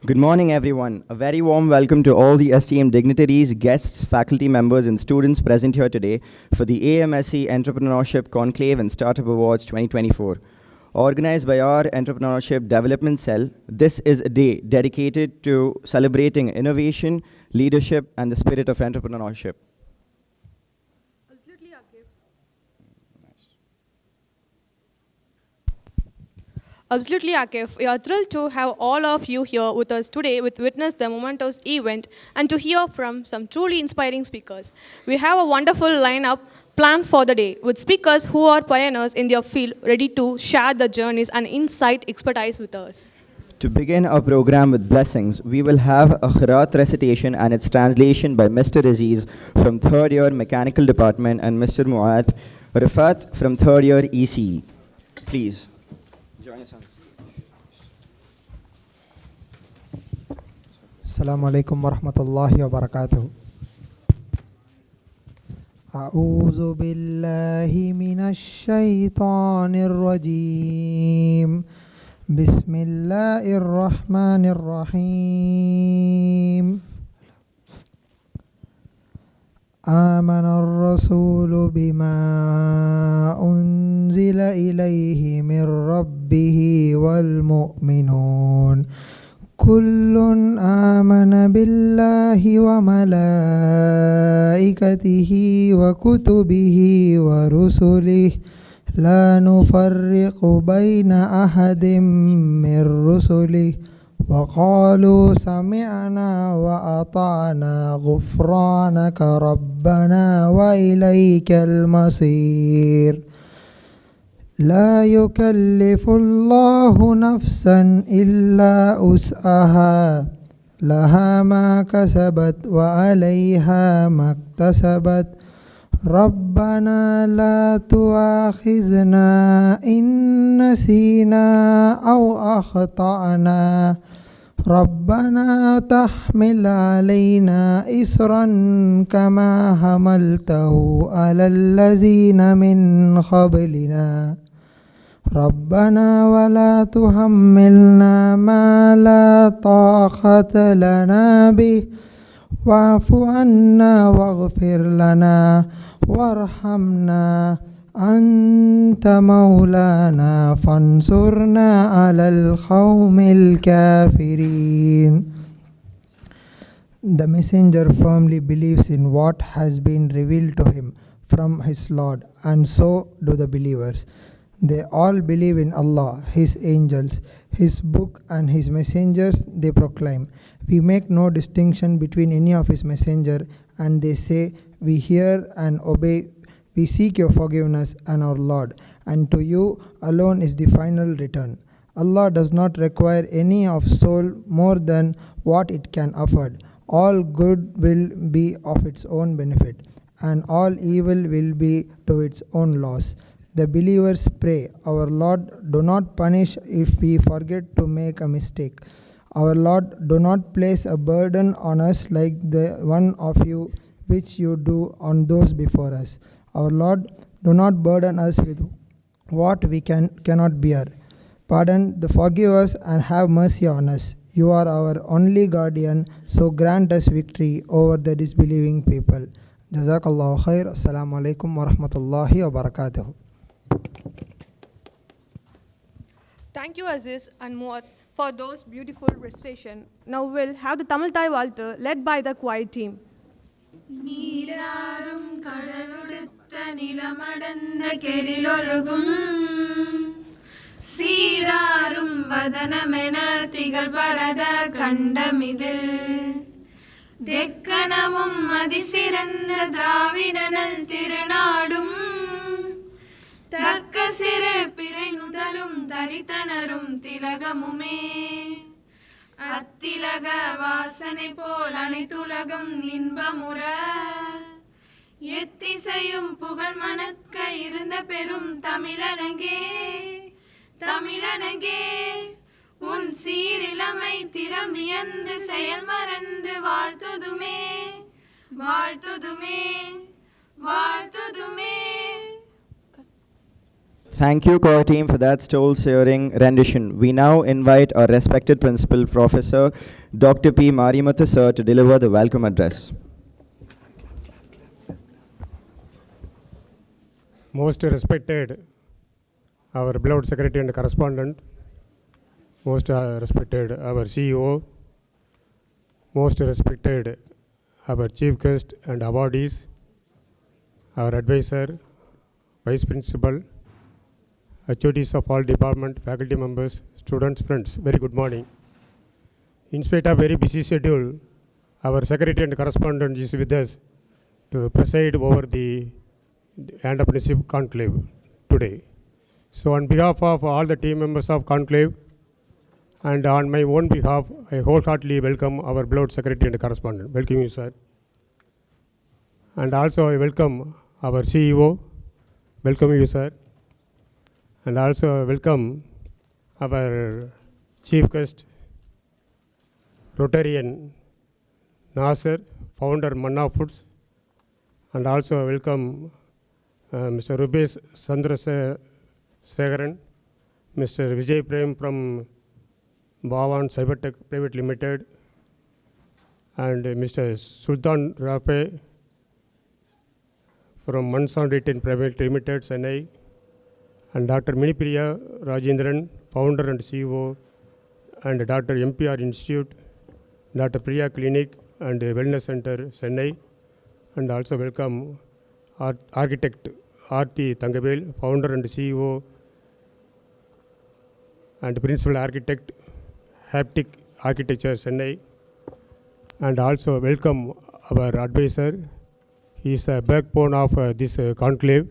Good morning, everyone. A very warm welcome to all the STM dignitaries, guests, faculty members, and students present here today for the AMSC Entrepreneurship Conclave and Startup Awards 2024. Organized by our Entrepreneurship Development Cell, this is a day dedicated to celebrating innovation, leadership, and the spirit of entrepreneurship. Absolutely, Akif. We are thrilled to have all of you here with us today to witness the momentous event and to hear from some truly inspiring speakers. We have a wonderful lineup planned for the day with speakers who are pioneers in their field ready to share their journeys and insight expertise with us. To begin our program with blessings, we will have a Khairat recitation and its translation by Mr. Aziz from 3rd year Mechanical Department and Mr. Mu'ath Rifat from 3rd year ECE. Please. Assalamu alaikum wa rahmatullahi wa barakatuh. A'udhu billahi minash shaitanir rajim. Bismillahir rahmanir rahim. آمن الرسول بما أنزل إليه من ربه والمؤمنون كل آمن بالله وملائكته وكتبه ورسله لا نفرق بين أحد من رسله وقالوا سمعنا وأطعنا غفرانك ربنا وإليك المصير لا يكلف الله نفسا إلا وسعها لها ما كسبت وعليها ما اكتسبت ربنا لا تؤاخذنا إن نسينا أو أخطأنا ربنا تحمل علينا إصرا كما حملته على الذين من قبلنا ربنا ولا تحملنا ما لا طاقة لنا به واعف عنا واغفر لنا وارحمنا أنت مولانا فانصرنا على القوم الكافرين. The messenger firmly believes in what has been revealed to him from his Lord, and so do the believers. They all believe in Allah, His angels, His book and His messengers they proclaim. We make no distinction between any of His messenger, and they say, we hear and obey. We seek your forgiveness and our Lord, and to you alone is the final return. Allah does not require any of soul more than what it can afford. All good will be of its own benefit, and all evil will be to its own loss. The believers pray, our Lord, do not punish if we forget to make a mistake. Our Lord, do not place a burden on us like the one of you which you do on those before us. Our Lord, do not burden us with what we cannot bear. Pardon, forgive us and have mercy on us. You are our only guardian, so grant us victory over the disbelieving people. Jazakallahu khair. Assalamu alaikum wa rahmatullahi wa barakatuh. Thank you, Aziz and Muat, for those beautiful recitation. Now we'll have the Tamil Thai Valtu led by the choir team. நீராறும் கடலுடுத்த நிலமடந்த கெழிலொழுகும் சீராறும் வதனமென திகழ் பரத கண்டமிதில் தெக்கணமும் அதிசிறந்த திராவிடனல் திருநாடும் தர்க்க சிறு பிறை நுதலும் தரித்தனரும் திலகமுமே அத்திலக வாசனை போல் அனைத்துலகம் இன்பமுற எத்திசையும் புகழ் மணக்க இருந்த பெரும் தமிழனங்கே தமிழனங்கே உன் சீரிலமை திறம் வியந்து செயல் மறந்து வாழ்த்துதுமே வாழ்த்துதுமே வாழ்த்துதுமே. Thank you, core team, for that soul-stirring rendition. We now invite our respected principal, Professor Dr. P. Marimathu sir, to deliver the welcome address. Most respected our beloved secretary and correspondent, most respected our CEO, most respected our chief guest and awardees, our advisor, vice principal, HODs of all department, faculty members, students, friends, very good morning. In spite of very busy schedule, our secretary and correspondent is with us to preside over the entrepreneurship conclave today. So on behalf of all the team members of conclave and on my own behalf, I wholeheartedly welcome our beloved secretary and correspondent. Welcome you, sir. And also I welcome our CEO. Welcome you, sir. And also welcome our chief guest, Rotarian Nasser, founder Manna Foods. And also welcome Mr. Rubesh Chandrasekharan, Mr. Vijay Prem from Bhavan Cybertech Private Limited, and Mr. Sultan Rafe from Mansan Retail Private Limited, Chennai, and Dr. Minipriya Rajendran, founder and CEO, and Dr. MPR Institute, Dr. Priya Clinic and Wellness Center, Chennai, and also welcome architect Aarthi Thangavel, founder and CEO and principal architect, Haptic Architecture, Chennai, and also welcome our advisor. He is the backbone of this conclave.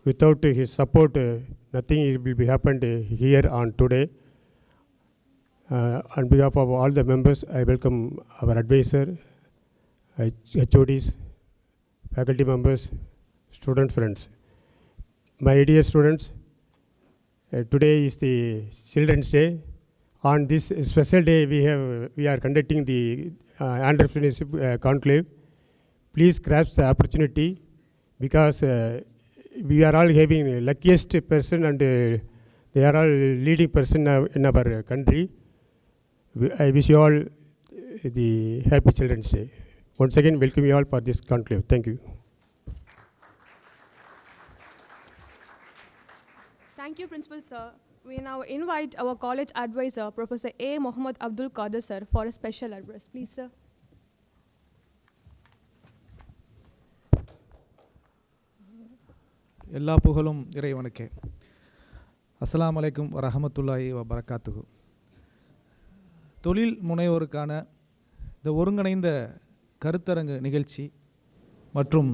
Without his support, nothing will be happened here on today. On behalf of all the members, I welcome our advisor, HODs, faculty members, student friends. My dear students, today is the Children's Day. On this special day, we are conducting the entrepreneurship conclave. Please grasp the opportunity because we are all having the luckiest person and they are all leading person in our country. I wish you all the happy Children's Day. Once again, welcome you all for this conclave. Thank you. Thank you, Principal Sir. We now invite our college advisor, Professor A. Mohammad Abdul Qadir Sir, for a special address. Please, sir. எல்லா புகழும் இறைவனுக்கே. அஸ்ஸலாமு அலைக்கும் வரஹமத்துல்லாஹி வபரகாத்துஹு. தொழில் முனைவோருக்கான இந்த ஒருங்கிணைந்த கருத்தரங்கு நிகழ்ச்சி மற்றும்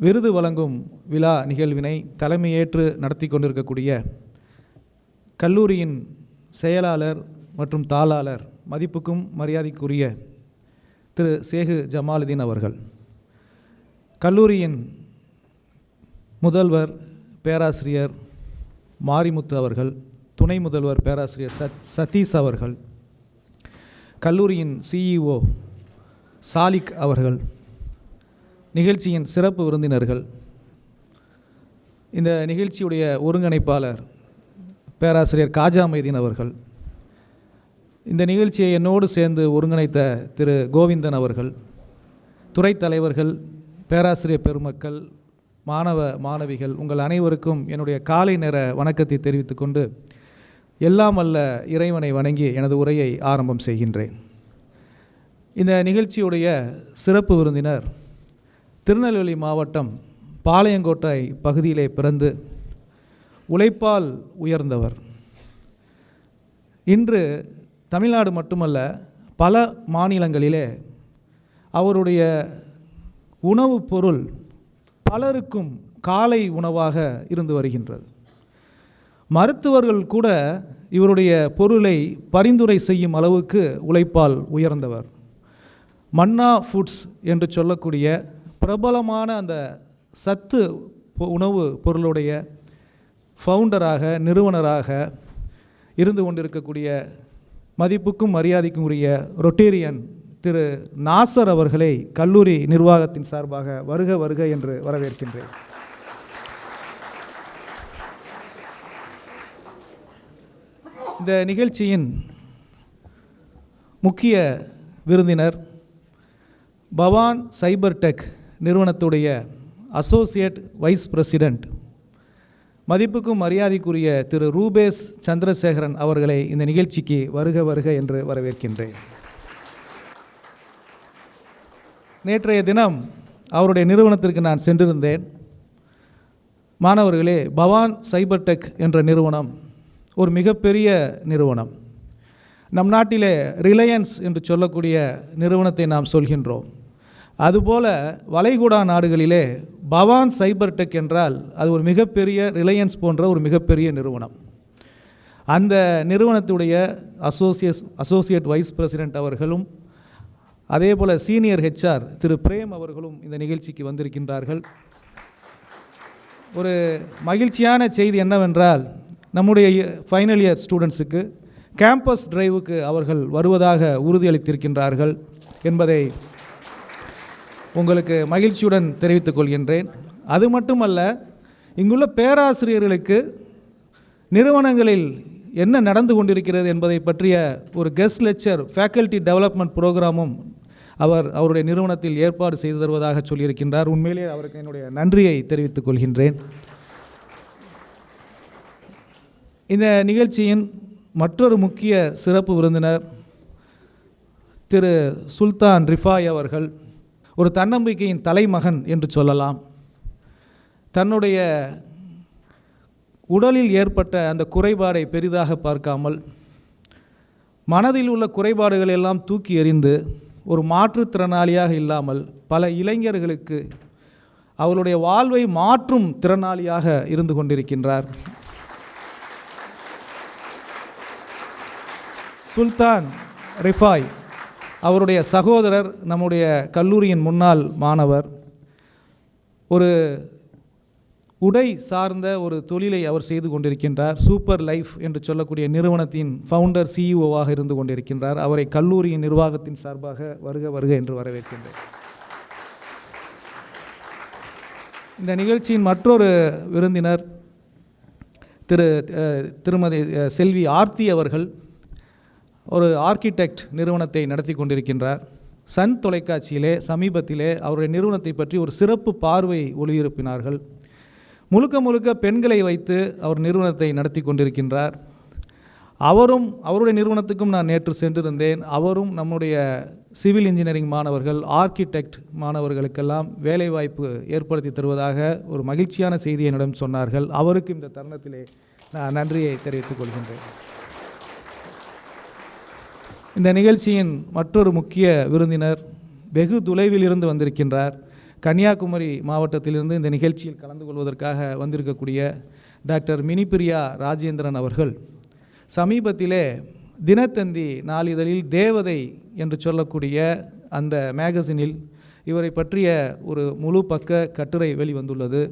விருது வழங்கும் விழா நிகழ்வினை தலைமையேற்று நடத்தி கொண்டிருக்கக்கூடிய கல்லூரியின் செயலாளர் மற்றும் தாளாளர், மதிப்புக்கும் மரியாதைக்குரிய திரு சேகு ஜமாலுதீன் அவர்கள், கல்லூரியின் முதல்வர் பேராசிரியர் மாரிமுத்து அவர்கள், துணை முதல்வர் பேராசிரியர் சதீஷ் அவர்கள், கல்லூரியின் CEO சாலிக் அவர்கள், நிகழ்ச்சியின் சிறப்பு விருந்தினர்கள், இந்த நிகழ்ச்சியுடைய ஒருங்கிணைப்பாளர் பேராசிரியர் காஜா மைதீன் அவர்கள், இந்த நிகழ்ச்சியை என்னோடு சேர்ந்து ஒருங்கிணைத்த திரு கோவிந்தன் அவர்கள், துறை தலைவர்கள், பேராசிரியர் பெருமக்கள், மாணவ மாணவிகள், உங்கள் அனைவருக்கும் என்னுடைய காலை நேர வணக்கத்தை தெரிவித்துக்கொண்டு எல்லாம் அல்ல இறைவனை வணங்கி எனது உரையை ஆரம்பம் செய்கின்றேன். இந்த நிகழ்ச்சியுடைய சிறப்பு விருந்தினர் திருநெல்வேலி மாவட்டம் பாளையங்கோட்டை பகுதியிலே பிறந்து உழைப்பால் உயர்ந்தவர். இன்று தமிழ்நாடு மட்டுமல்ல பல மாநிலங்களிலே அவருடைய உணவுப் பொருள் பலருக்கும் காலை உணவாக இருந்து வருகின்றது. மருத்துவர்கள் கூட இவருடைய பொருளை பரிந்துரை செய்யும் அளவுக்கு உழைப்பால் உயர்ந்தவர். மன்னா ஃபுட்ஸ் என்று சொல்லக்கூடிய பிரபலமான அந்த சத்து உணவு பொருளுடைய ஃபவுண்டராக, நிறுவனராக இருந்து கொண்டிருக்கக்கூடிய மதிப்புக்கும் மரியாதைக்கும் உரிய ரொட்டேரியன் திரு நாசர் அவர்களை கல்லூரி நிர்வாகத்தின் சார்பாக வருக வருக என்று வரவேற்கின்றேன். இந்த நிகழ்ச்சியின் முக்கிய விருந்தினர் பவான் சைபர் டெக் நிறுவனத்துடைய அசோசியேட் வைஸ் பிரசிடெண்ட் மதிப்புக்கும் மரியாதைக்குரிய திரு ரூபேஷ் சந்திரசேகரன் அவர்களை இந்த நிகழ்ச்சிக்கு வருக வருக என்று வரவேற்கின்றேன். நேற்றைய தினம் அவருடைய நிறுவனத்திற்கு நான் சென்றிருந்தேன். மாணவர்களே, பவான் சைபர் டெக் என்ற நிறுவனம் ஒரு மிகப்பெரிய நிறுவனம். நம் நாட்டிலே ரிலையன்ஸ் என்று சொல்லக்கூடிய நிறுவனத்தை நாம் சொல்கின்றோம். அதுபோல வளைகுடா நாடுகளிலே பவான் சைபர் டெக் என்றால் அது ஒரு மிகப்பெரிய ரிலையன்ஸ் போன்ற ஒரு மிகப்பெரிய நிறுவனம். அந்த நிறுவனத்துடைய அசோசியேட் வைஸ் பிரசிடெண்ட் அவர்களும் அதே போல் சீனியர் ஹெச்ஆர் திரு பிரேம் அவர்களும் இந்த நிகழ்ச்சிக்கு வந்திருக்கின்றார்கள். ஒரு மகிழ்ச்சியான செய்தி என்னவென்றால், நம்முடைய ஃபைனல் இயர் ஸ்டூடெண்ட்ஸுக்கு கேம்பஸ் டிரைவுக்கு அவர்கள் வருவதாக உறுதியளித்திருக்கின்றார்கள் என்பதை உங்களுக்கு மகிழ்ச்சியுடன் தெரிவித்துக் கொள்கின்றேன். அது மட்டுமல்ல, இங்குள்ள பேராசிரியர்களுக்கு நிறுவனங்களில் என்ன நடந்து கொண்டிருக்கிறது என்பதை பற்றிய ஒரு கெஸ்ட் லெக்சர் ஃபேக்கல்டி டெவலப்மெண்ட் ப்ரோக்ராமும் அவருடைய நிறுவனத்தில் ஏற்பாடு செய்து தருவதாக சொல்லியிருக்கின்றார். உண்மையிலே அவருக்கு என்னுடைய நன்றியை தெரிவித்துக் கொள்கின்றேன். இந்த நிகழ்ச்சியின் மற்றொரு முக்கிய சிறப்பு விருந்தினர் திரு சுல்தான் ரிஃபாய் அவர்கள் ஒரு தன்னம்பிக்கையின் தலைமகன் என்று சொல்லலாம். தன்னுடைய உடலில் ஏற்பட்ட அந்த குறைபாடை பெரிதாக பார்க்காமல் மனதில் உள்ள குறைபாடுகள் எல்லாம் தூக்கி எறிந்து ஒரு மாற்றுத்திறனாளியாக இல்லாமல் பல இளைஞர்களுக்கு அவளுடைய வாழ்வை மாற்றும் திறனாளியாக இருந்து கொண்டிருக்கின்றார். சுல்தான் ரிஃபாய் அவருடைய சகோதரர் நம்முடைய கல்லூரியின் முன்னாள் மாணவர். ஒரு உடை சார்ந்த ஒரு தொழிலை அவர் செய்து கொண்டிருக்கின்றார். சூப்பர் லைஃப் என்று சொல்லக்கூடிய நிறுவனத்தின் ஃபவுண்டர் சிஇஓவாக இருந்து கொண்டிருக்கின்றார். அவரை கல்லூரியின் நிர்வாகத்தின் சார்பாக வருக வருக என்று வரவேற்கின்றேன். இந்த நிகழ்ச்சியின் மற்றொரு விருந்தினர் திருமதி செல்வி ஆர்த்தி அவர்கள் ஒரு ஆர்கிடெக்ட் நிறுவனத்தை நடத்தி கொண்டிருக்கின்றார். சன் தொலைக்காட்சியிலே சமீபத்திலே அவருடைய நிறுவனத்தை பற்றி ஒரு சிறப்பு பார்வை ஒளிபரப்பினார்கள். முழுக்க முழுக்க பெண்களை வைத்து அவர் நிறுவனத்தை நடத்தி கொண்டிருக்கின்றார். அவருடைய நிறுவனத்துக்கும் நான் நேற்று சென்றிருந்தேன். அவரும் நம்முடைய சிவில் இன்ஜினியரிங் மாணவர்கள், ஆர்கிடெக்ட் மாணவர்களுக்கெல்லாம் வேலைவாய்ப்பு ஏற்படுத்தி தருவதாக ஒரு மகிழ்ச்சியான செய்தியை என்னிடம் சொன்னார்கள். அவருக்கு இந்த தருணத்திலே நான் நன்றியை தெரிவித்துக் கொள்கின்றேன். இந்த நிகழ்ச்சியின் மற்றொரு முக்கிய விருந்தினர் வெகு தொலைவில் இருந்து வந்திருக்கின்றார். கன்னியாகுமரி மாவட்டத்திலிருந்து இந்த நிகழ்ச்சியில் கலந்து கொள்வதற்காக வந்திருக்கக்கூடிய டாக்டர் மினிப்பிரியா ராஜேந்திரன் அவர்கள் சமீபத்திலே தினத்தந்தி நாளிதழில் தேவதை என்று சொல்லக்கூடிய அந்த மேகசினில் இவரை பற்றிய ஒரு முழு பக்க கட்டுரை வெளிவந்துள்ளது.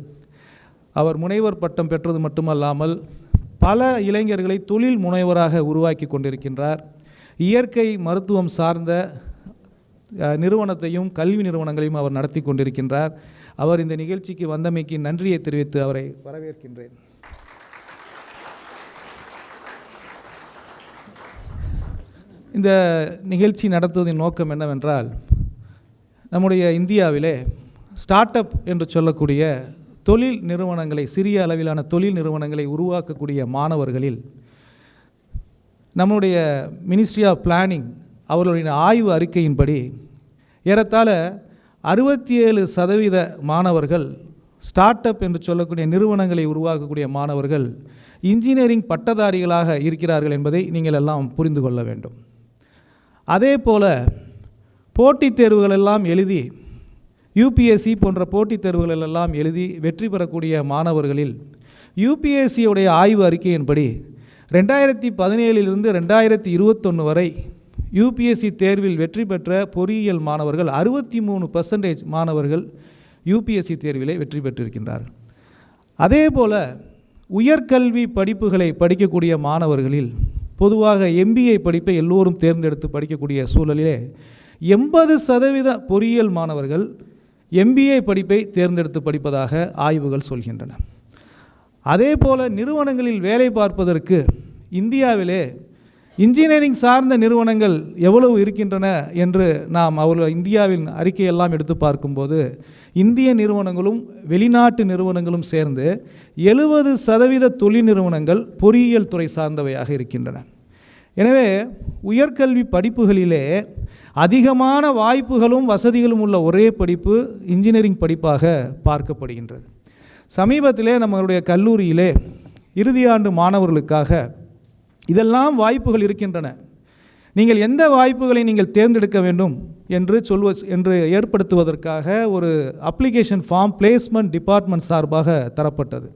அவர் முனைவர் பட்டம் பெற்றது மட்டுமல்லாமல் பல இளைஞர்களை தொழில் முனைவராக உருவாக்கி கொண்டிருக்கின்றார். இயற்கை மருத்துவம் சார்ந்த நிறுவனத்தையும் கல்வி நிறுவனங்களையும் அவர் நடத்தி கொண்டிருக்கின்றார். அவர் இந்த நிகழ்ச்சிக்கு வந்தமைக்கு நன்றியை தெரிவித்து அவரை வரவேற்கின்றேன். இந்த நிகழ்ச்சி நடத்துவதின் நோக்கம் என்னவென்றால், நம்முடைய இந்தியாவிலே ஸ்டார்ட் அப் என்று சொல்லக்கூடிய தொழில் நிறுவனங்களை, சிறிய அளவிலான தொழில் நிறுவனங்களை உருவாக்கக்கூடிய மாணவர்களில் நம்முடைய மினிஸ்ட்ரி ஆஃப் பிளானிங் அவர்களுடைய ஆய்வு அறிக்கையின்படி ஏறத்தாழ 67% மாணவர்கள் ஸ்டார்ட் அப் என்று சொல்லக்கூடிய நிறுவனங்களை உருவாக்கக்கூடிய மாணவர்கள் இன்ஜினியரிங் பட்டதாரிகளாக இருக்கிறார்கள் என்பதை நீங்கள் எல்லாம் புரிந்து கொள்ள வேண்டும். அதே போல் போட்டித் தேர்வுகளெல்லாம் எழுதி யூபிஎஸ்சி போன்ற போட்டித் தேர்வுகளெல்லாம் எழுதி வெற்றி பெறக்கூடிய மாணவர்களில் யூபிஎஸ்சியுடைய ஆய்வு அறிக்கையின்படி 2017 2021 வரை யூபிஎஸ்சி தேர்வில் வெற்றி பெற்ற பொறியியல் மாணவர்கள் 63% மாணவர்கள் யூபிஎஸ்சி தேர்விலே வெற்றி பெற்றிருக்கின்றார்கள். அதே போல் உயர்கல்வி படிப்புகளை படிக்கக்கூடிய மாணவர்களில் பொதுவாக எம்பிஏ படிப்பை எல்லோரும் தேர்ந்தெடுத்து படிக்கக்கூடிய சூழலிலே 80% பொறியியல் மாணவர்கள் எம்பிஏ படிப்பை தேர்ந்தெடுத்து படிப்பதாக ஆய்வுகள் சொல்கின்றன. அதே போல் நிறுவனங்களில் வேலை பார்ப்பதற்கு இந்தியாவிலே இன்ஜினியரிங் சார்ந்த நிறுவனங்கள் எவ்வளவு இருக்கின்றன என்று நாம் இந்தியாவின் அறிக்கையெல்லாம் எடுத்து பார்க்கும்போது இந்திய நிறுவனங்களும் வெளிநாட்டு நிறுவனங்களும் சேர்ந்து 70% தொழில் நிறுவனங்கள் பொறியியல் துறை சார்ந்தவையாக இருக்கின்றன. எனவே உயர்கல்வி படிப்புகளிலே அதிகமான வாய்ப்புகளும் வசதிகளும் உள்ள ஒரே படிப்பு இன்ஜினியரிங் படிப்பாக பார்க்கப்படுகின்றது. சமீபத்திலே நம்மளுடைய கல்லூரியிலே இறுதியாண்டு மாணவர்களுக்காக இதெல்லாம் வாய்ப்புகள் இருக்கின்றன, நீங்கள் எந்த வாய்ப்புகளை நீங்கள் தேர்ந்தெடுக்க வேண்டும் என்று ஏற்படுத்துவதற்காக ஒரு அப்ளிகேஷன் ஃபார்ம் பிளேஸ்மெண்ட் டிபார்ட்மெண்ட் சார்பாக தரப்பட்டது.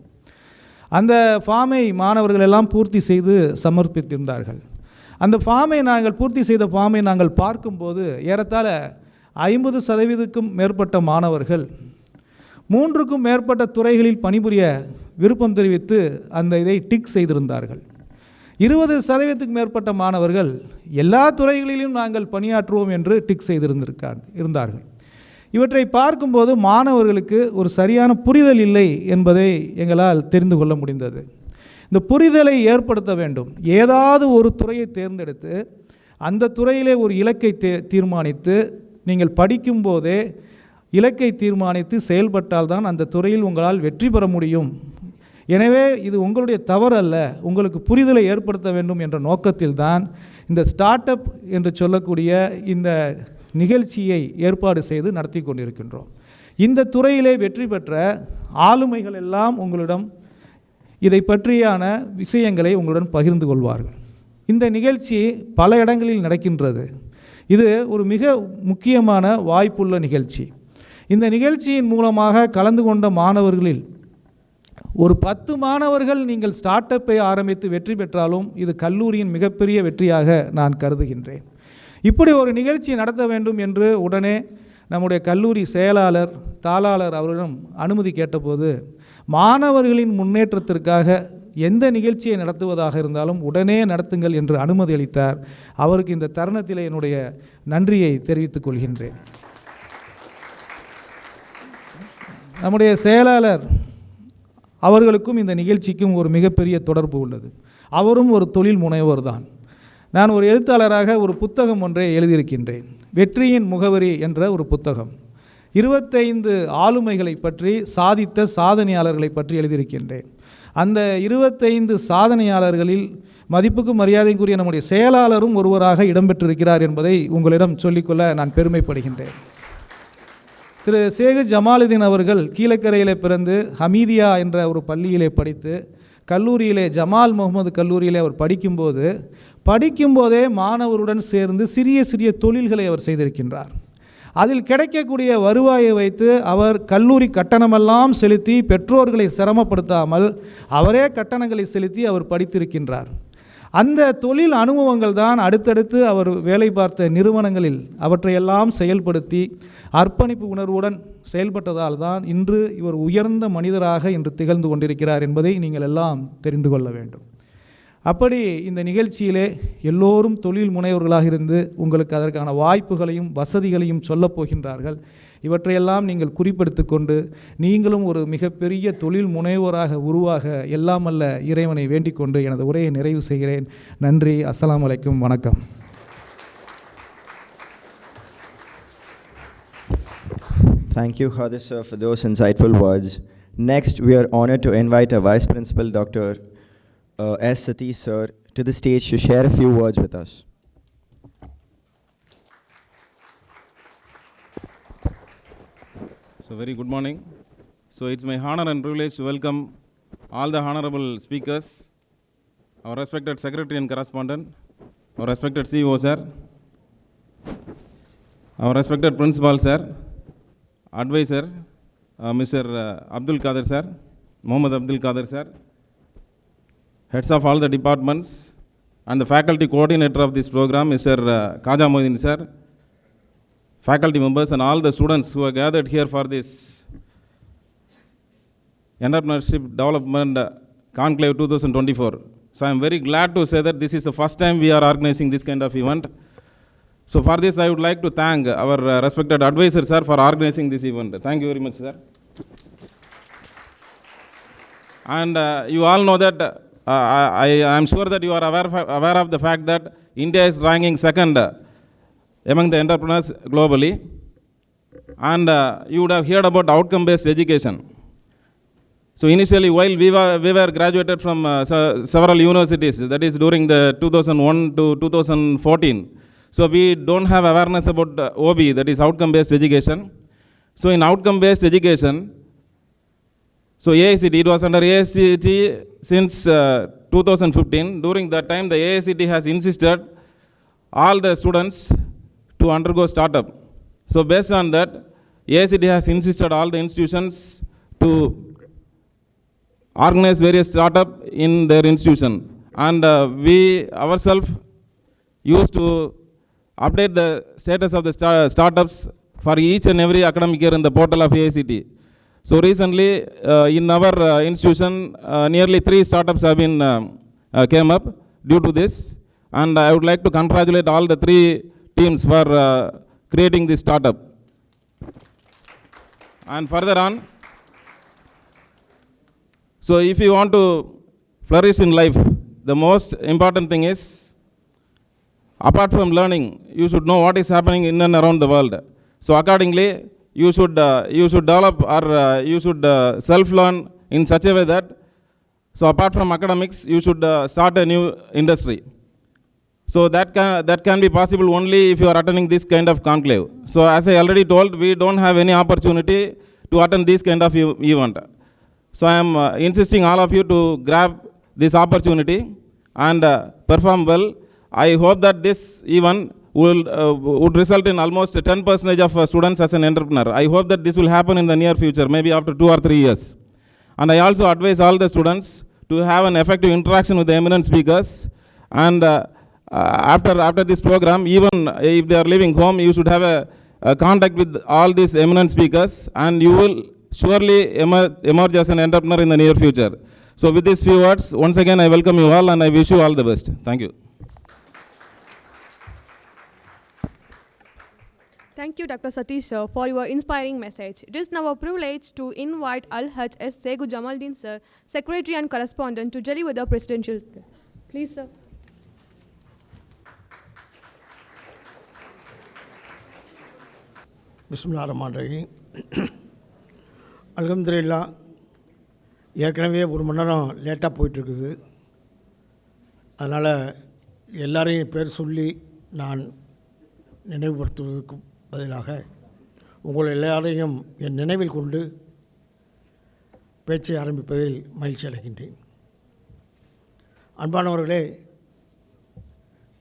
அந்த ஃபார்மை மாணவர்கள் எல்லாம் பூர்த்தி செய்து சமர்ப்பித்திருந்தார்கள். அந்த பூர்த்தி செய்த ஃபார்மை நாங்கள் பார்க்கும்போது ஏறத்தாழ 50%க்கும் மேற்பட்ட மாணவர்கள் 3க்கும் மேற்பட்ட துறைகளில் பணிபுரிய விருப்பம் தெரிவித்து அந்த இதை டிக் செய்திருந்தார்கள். 20%க்கு மேற்பட்ட மாணவர்கள் எல்லா துறைகளிலும் நாங்கள் பணியாற்றுவோம் என்று டிக் இருந்தார்கள். இவற்றை பார்க்கும்போது மாணவர்களுக்கு ஒரு சரியான புரிதல் இல்லை என்பதை எங்களால் தெரிந்து கொள்ள முடிந்தது. இந்த புரிதலை ஏற்படுத்த வேண்டும். ஏதாவது ஒரு துறையை தேர்ந்தெடுத்து அந்த துறையிலே ஒரு இலக்கை தீர்மானித்து நீங்கள் படிக்கும்போதே இலக்கை தீர்மானித்து செயல்பட்டால்தான் அந்த துறையில் உங்களால் வெற்றி பெற முடியும். எனவே இது உங்களுடைய தவறு அல்ல, உங்களுக்கு புரிதலை ஏற்படுத்த வேண்டும் என்ற நோக்கத்தில் தான் இந்த ஸ்டார்ட் அப் என்று சொல்லக்கூடிய இந்த நிகழ்ச்சியை ஏற்பாடு செய்து நடத்தி கொண்டிருக்கின்றோம். இந்த துறையிலே வெற்றி பெற்ற ஆளுமைகள் எல்லாம் உங்களிடம் இதை பற்றியான விஷயங்களை உங்களுடன் பகிர்ந்து கொள்வார்கள். இந்த நிகழ்ச்சி பல இடங்களில் நடக்கின்றது. இது ஒரு மிக முக்கியமான வாய்ப்புள்ள நிகழ்ச்சி. இந்த நிகழ்ச்சியின் மூலமாக கலந்து கொண்ட மாணவர்களில் ஒரு 10 மாணவர்கள் நீங்கள் ஸ்டார்ட் அப்பை ஆரம்பித்து வெற்றி பெற்றாலும் இது கல்லூரியின் மிகப்பெரிய வெற்றியாக நான் கருதுகின்றேன். இப்படி ஒரு நிகழ்ச்சி நடத்த வேண்டும் என்று உடனே நம்முடைய கல்லூரி செயலாளர் தாளாளர் அவரிடம் அனுமதி கேட்டபோது மாணவர்களின் முன்னேற்றத்திற்காக எந்த நிகழ்ச்சியை நடத்துவதாக இருந்தாலும் உடனே நடத்துங்கள் என்று அனுமதி அளித்தார். அவருக்கு இந்த தருணத்தில் என்னுடைய நன்றியை தெரிவித்துக் கொள்கின்றேன். நம்முடைய செயலாளர் அவர்களுக்கும் இந்த நிகழ்ச்சிக்கும் ஒரு மிகப்பெரிய தொடர்பு உள்ளது. அவரும் ஒரு தொழில் முனைவோர் தான். நான் ஒரு எழுத்தாளராக ஒரு புத்தகம் ஒன்றை எழுதியிருக்கின்றேன். வெற்றியின் முகவரி என்ற ஒரு புத்தகம். 25 ஆளுமைகளை பற்றி சாதித்த சாதனையாளர்களை பற்றி எழுதியிருக்கின்றேன். அந்த 25 சாதனையாளர்களில் மதிப்புக்கும் மரியாதைக்குரிய நம்முடைய செயலாளரும் ஒருவராக இடம்பெற்றிருக்கிறார் என்பதை உங்களிடம் சொல்லிக்கொள்ள நான் பெருமைப்படுகின்றேன். திரு சேகு ஜமாலுதீன் அவர்கள் கீழக்கரையில் பிறந்து ஹமீதியா என்ற ஒரு பள்ளியிலே படித்து கல்லூரியிலே ஜமால் முகமது கல்லூரியிலே அவர் படிக்கும்போதே மாணவருடன் சேர்ந்து சிறிய சிறிய தொழில்களை அவர் செய்திருக்கின்றார். அதில் கிடைக்கக்கூடிய வருவாயை வைத்து அவர் கல்லூரி கட்டணமெல்லாம் செலுத்தி பெற்றோர்களை சிரமப்படுத்தாமல் அவரே கட்டணங்களை செலுத்தி அவர் படித்திருக்கின்றார். அந்த தொழில் அனுபவங்கள் தான் அடுத்தடுத்து அவர் வேலை பார்த்த நிறுவனங்களில் அவற்றையெல்லாம் செயல்படுத்தி அர்ப்பணிப்பு உணர்வுடன் செயல்பட்டதால் தான் இன்று இவர் உயர்ந்த மனிதராக இன்று திகழ்ந்து கொண்டிருக்கிறார் என்பதை நீங்கள் எல்லாம் தெரிந்து கொள்ள வேண்டும். அப்படி இந்த நிகழ்ச்சியிலே எல்லோரும் தொழில் முனைவர்களாக இருந்து உங்களுக்கு அதற்கான வாய்ப்புகளையும் வசதிகளையும் சொல்லப் போகின்றார்கள். இவற்றையெல்லாம் நீங்கள் குறிப்பெடுத்து கொண்டு நீங்களும் ஒரு மிகப்பெரிய தொழில் முனைவோராக உருவாக எல்லாம் அல்ல இறைவனை வேண்டிக் கொண்டு எனது உரையை நிறைவு செய்கிறேன். நன்றி. அஸ்ஸலாமு அலைக்கும். வணக்கம். Thank you, Khadir sir, for those insightful words. Next, we are honored to invite our Vice Principal, Dr. S. Satish sir, to the stage to share a few words with us. So very good morning. So it's my honor and privilege to welcome all the honorable speakers, our respected secretary and correspondent, our respected CEO sir, our respected principal sir, advisor, Mr. Abdul Qadir sir, Mohammad Abdul Qadir sir, heads of all the departments, and the faculty coordinator of this program, Mr. Khaja Moidin sir, faculty members and all the students who are gathered here for this Entrepreneurship Development Conclave 2024. So I am very glad to say that this is the first time we are organizing this kind of event. So for this I would like to thank our respected advisor sir for organizing this event. Thank you very much sir. And you all know that I am sure that you are aware of the fact that India is ranking second among the entrepreneurs globally. And you would have heard about outcome-based education. So initially, while we were graduated from several universities, that is during the 2001 to 2014. So we don't have awareness about OB, that is outcome-based education. So in outcome-based education, so AICT, it was under AICT since 2015. During that time, the AICT has insisted all the students to undergo startup. So based on that, AICT has insisted all the institutions to organize various startup in their institution. And we ourselves used to update the status of the startups for each and every academic year in the portal of AICT. So recently in our institution, nearly 3 startups have been came up due to this. And I would like to congratulate all the 3 teams for creating this startup. And further on, so if you want to flourish in life, the most important thing is, apart from learning, you should know what is happening in and around the world. So accordingly, you should develop or you should self-learn in such a way that, so apart from academics, you should start a new industry. So that can be possible only if you are attending this kind of conclave. So as I already told, we don't have any opportunity to attend this kind of event. So I am insisting all of you to grab this opportunity and perform well. I hope that this event would result in almost 10% of students as an entrepreneur. I hope that this will happen in the near future, maybe after 2 or 3 years. And I also advise all the students to have an effective interaction with the eminent speakers. And after this program, even if they are leaving home, you should have a contact with all these eminent speakers, and you will surely emerge as an entrepreneur in the near future. So with these few words, once again I welcome you all and I wish you all the best. Thank you. Thank you, Dr. Satish sir, for your inspiring message. It is now a privilege to invite Al-Hajj S. Segu Jamaldeen sir, Secretary and Correspondent, to deliver the presidential. Please, sir. பிஸ்மில்லாஹிர்ரஹ்மானிர்ரஹீம். அல்ஹம்துலில்லாஹ், ஏற்கனவே 1 மணி நேரம் லேட்டாக போயிட்டுருக்குது. அதனால் எல்லாரையும் பேர் சொல்லி நான் நினைவுபடுத்துவதற்கு பதிலாக உங்கள் எல்லாரையும் என் நினைவில் கொண்டு பேச்சை ஆரம்பிப்பதில் மகிழ்ச்சி அடைகின்றேன். அன்பானவர்களே,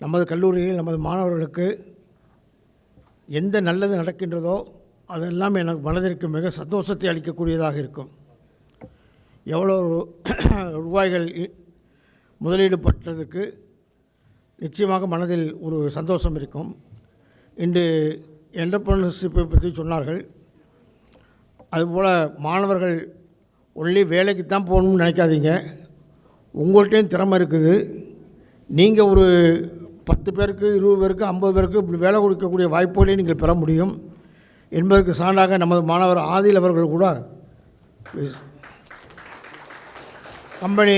நமது கல்லூரியில் நமது மாணவர்களுக்கு எந்த நல்லது நடக்கின்றதோ அதெல்லாம் எனக்கு மனதிற்கு மிக சந்தோஷத்தை அளிக்கக்கூடியதாக இருக்கும். எவ்வளோ ரூபாய்கள் முதலீடு பட்டதற்கு நிச்சயமாக மனதில் ஒரு சந்தோஷம் இருக்கும். இன்று என்டர்பிரனர்ஷிப்பை பற்றி சொன்னார்கள். அதுபோல் மாணவர்கள் ஒன்லி வேலைக்கு தான் போகணும்னு நினைக்காதீங்க. உங்கள்கிட்டையும் திறமை இருக்குது. நீங்கள் ஒரு 10 பேருக்கு, 20 பேருக்கு, 50 பேருக்கு இப்படி வேலை கொடுக்கக்கூடிய வாய்ப்புகளையும் நீங்கள் பெற முடியும் என்பதற்கு சான்றாக நமது மாணவர் ஆதில் அவர்கள் கூட கம்பெனி,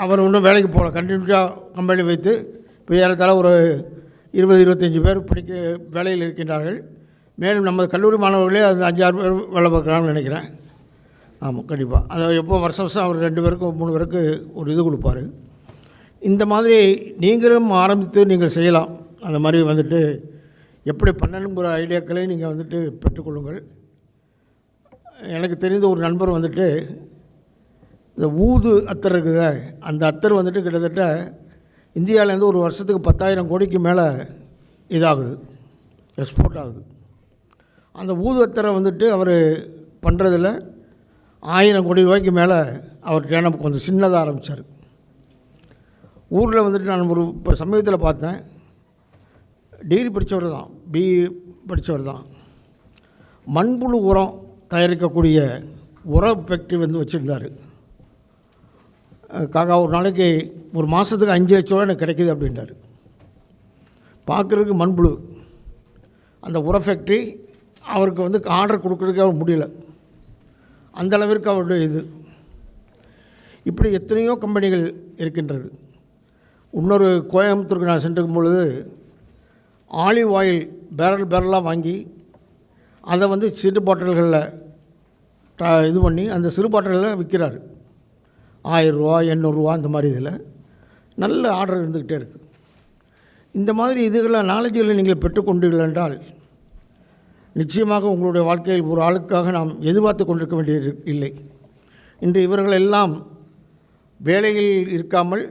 அவர் இன்னும் வேலைக்கு போகல, கண்டினியூட்டாக கம்பெனி வைத்து இப்போ ஏறத்தாழ ஒரு 20-25 பேர் வேலையில் இருக்கின்றார்கள். மேலும் நமது கல்லூரி மாணவர்களே அது 5-6 பேர் வேலை பார்க்குறாங்கன்னு நினைக்கிறேன். ஆமாம், கண்டிப்பாக. அதை எப்போ வருஷம் அவர் 2 பேருக்கு 3 பேருக்கு ஒரு இது கொடுப்பார். இந்த மாதிரி நீங்களும் ஆரம்பித்து நீங்கள் செய்யலாம். அந்த மாதிரி வந்துட்டு எப்படி பண்ணணுங்கிற ஐடியாக்களை நீங்கள் வந்துட்டு பெற்றுக்கொள்ளுங்கள். எனக்கு தெரிந்த ஒரு நண்பர் வந்துட்டு இந்த ஊது அத்தர் இருக்குதா, அந்த அத்தர் வந்துட்டு கிட்டத்தட்ட இந்தியாவிலேருந்து ஒரு வருஷத்துக்கு 10,000 கோடிக்கு மேலே இதாகுது. எக்ஸ்போர்ட் ஆகுது. அந்த ஊதுவத்தரை வந்துட்டு அவர் பண்ணுறதில் 1000 கோடி ரூபாய்க்கு மேலே அவர் டேனம் கொஞ்சம் சின்னதாக ஆரம்பித்தார். ஊரில் வந்துட்டு நான் இப்போ சமீபத்தில் பார்த்தேன், டிகிரி படித்தவர் தான், பிஇ படித்தவர் தான், மண்புழு உரம் தயாரிக்கக்கூடிய உர ஃபேக்ட்ரி வச்சுருந்தார். காக்கா ஒரு நாளைக்கு ஒரு மாதத்துக்கு 5 லட்ச ரூபா எனக்கு கிடைக்கிது அப்படின்றார். பார்க்குறதுக்கு மண்புழு. அந்த உர ஃபேக்ட்ரி அவருக்கு ஆர்டர் கொடுக்குறதுக்கு அவர் முடியல, அந்தளவிற்கு அவருடைய இது. இப்படி எத்தனையோ கம்பெனிகள் இருக்கின்றது. இன்னொரு கோயம்புத்தூருக்கு நான் சென்றிருக்கும் பொழுது ஆலிவ் ஆயில் பேரலாக வாங்கி அதை சிறு பாட்டில்களில் இது பண்ணி அந்த சிறு பாட்டில்களில் விற்கிறாரு. 1000 ரூபா 800 ரூபா இந்த மாதிரி இதில் நல்ல ஆர்டர் இருந்துக்கிட்டே இருக்குது. இந்த மாதிரி இதுகளை நாலேஜுகளை நீங்கள் பெற்றுக்கொண்டீர்கள் என்றால் நிச்சயமாக உங்களுடைய வாழ்க்கையில் ஒரு ஆளுக்காக நாம் எதிர்பார்த்து கொண்டிருக்க வேண்டியது இல்லை. இன்று இவர்கள் எல்லாம் வேலையில் இருக்காமல்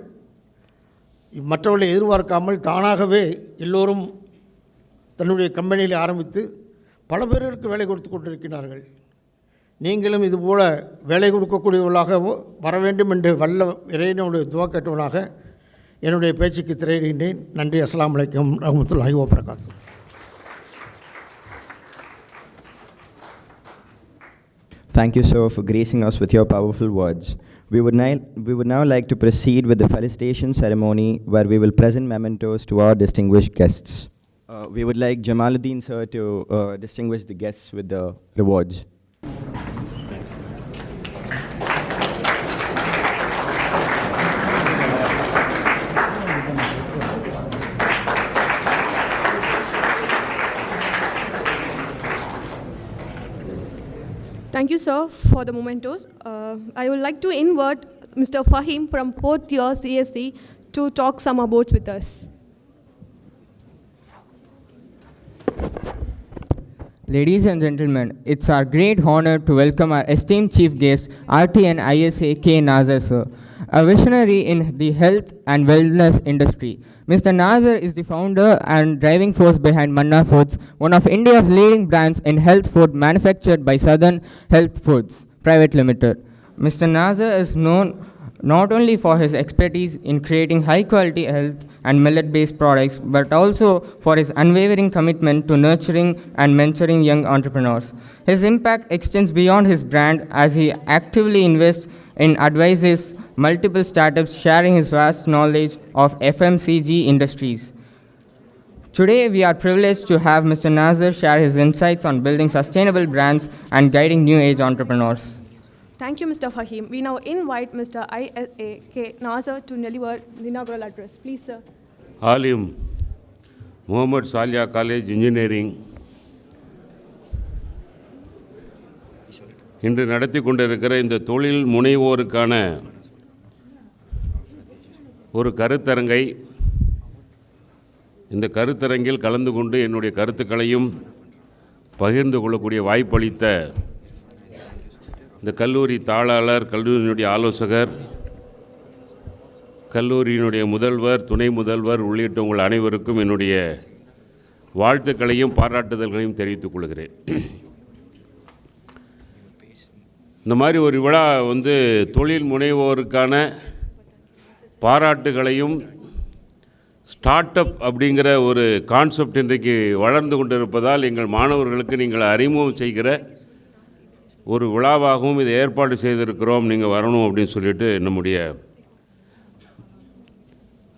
மற்றவர்களை எதிர்பார்க்காமல் தானாகவே எல்லோரும் தன்னுடைய கம்பெனியில் ஆரம்பித்து பல பேருக்கு வேலை கொடுத்து கொண்டிருக்கிறார்கள். நீங்களும் இதுபோல் வேலை கொடுக்கக்கூடியவர்களாக வர வேண்டும் என்று வல்ல இறைவனுடைய துவா கேட்டவனாக என்னுடைய பேச்சுக்கு திரையிடுகின்றேன். நன்றி. அஸ்ஸலாமு அலைக்கும் ரஹ்மத்துல்லாஹி வ பரகாத்துஹு. Thank you, sir, for gracing us with your powerful words. We would now like to proceed with the felicitation ceremony where we will present mementos to our distinguished guests. We would like Jamaluddin, sir, to distinguish the guests with the rewards. Thank you, sir, for the mementos. I would like to invite Mr. Fahim from 4th year CSC to talk some about with us. Ladies and gentlemen, it's our great honor to welcome our esteemed chief guest, RTN ISA K. Nazar, sir, a visionary in the health and wellness industry. Mr. Nazar is the founder and driving force behind Manna Foods, one of India's leading brands in health food manufactured by Southern Health Foods Private Limited. Mr. Nazar is known not only for his expertise in creating high-quality health and millet-based products, but also for his unwavering commitment to nurturing and mentoring young entrepreneurs. His impact extends beyond his brand as he actively invests in advises multiple startups, sharing his vast knowledge of FMCG industries. Today, we are privileged to have Mr. Nazar share his insights on building sustainable brands and guiding new age entrepreneurs. Thank you, Mr. Fahim. We now invite Mr. ISA K. Nazar to deliver the inaugural address. Please, sir. Alim, Muhammad Salia College Engineering. இன்று நடத்தி கொண்டிருக்கிற இந்த தொழில் முனைவோருக்கான ஒரு கருத்தரங்கை, இந்த கருத்தரங்கில் கலந்து கொண்டு என்னுடைய கருத்துக்களையும் பகிர்ந்து கொள்ளக்கூடிய வாய்ப்பளித்த இந்த கல்லூரி தாளாளர், கல்லூரியினுடைய ஆலோசகர், கல்லூரியினுடைய முதல்வர், துணை முதல்வர் உள்ளிட்ட உங்கள் அனைவருக்கும் என்னுடைய வாழ்த்துக்களையும் பாராட்டுதல்களையும் தெரிவித்துக் கொள்கிறேன். இந்த மாதிரி ஒரு விழா தொழில் முனைவோருக்கான பாராட்டுகளையும் ஸ்டார்ட் அப் அப்படிங்கிற ஒரு கான்செப்ட் இன்றைக்கு வளர்ந்து கொண்டிருப்பதால் எங்கள் மாணவர்களுக்கு நீங்கள் அறிமுகம் செய்கிற ஒரு விழாவாகவும் இதை ஏற்பாடு செய்திருக்கிறோம், நீங்கள் வரணும் அப்படின்னு சொல்லிட்டு நம்முடைய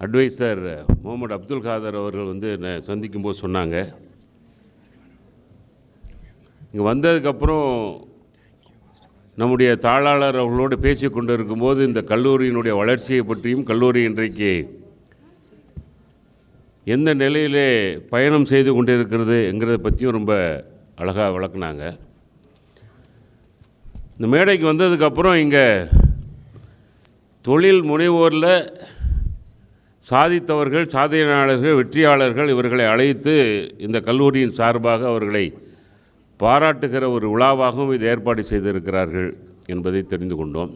அட்வைசர் முகமது அப்துல் காதர் அவர்கள் என்னை சந்திக்கும்போது சொன்னாங்க. இங்கே வந்ததுக்கப்புறம் நம்முடைய தாளாளர் அவர்களோடு பேசி கொண்டு இருக்கும்போது இந்த கல்லூரியினுடைய வளர்ச்சியை பற்றியும், கல்லூரி இன்றைக்கு எந்த நிலையிலே பயணம் செய்து கொண்டிருக்கிறது என்கிறத பற்றியும் ரொம்ப அழகாக விளக்குனாங்க. இந்த மேடைக்கு வந்ததுக்கப்புறம் இங்கே தொழில் முனைவோரில் சாதித்தவர்கள், சாதனையாளர்கள், வெற்றியாளர்கள் இவர்களை அழைத்து இந்த கல்லூரியின் சார்பாக அவர்களை பாராட்டுகிற ஒரு விழாவாகவும் இது ஏற்பாடு செய்திருக்கிறார்கள் என்பதை தெரிந்து கொண்டோம்.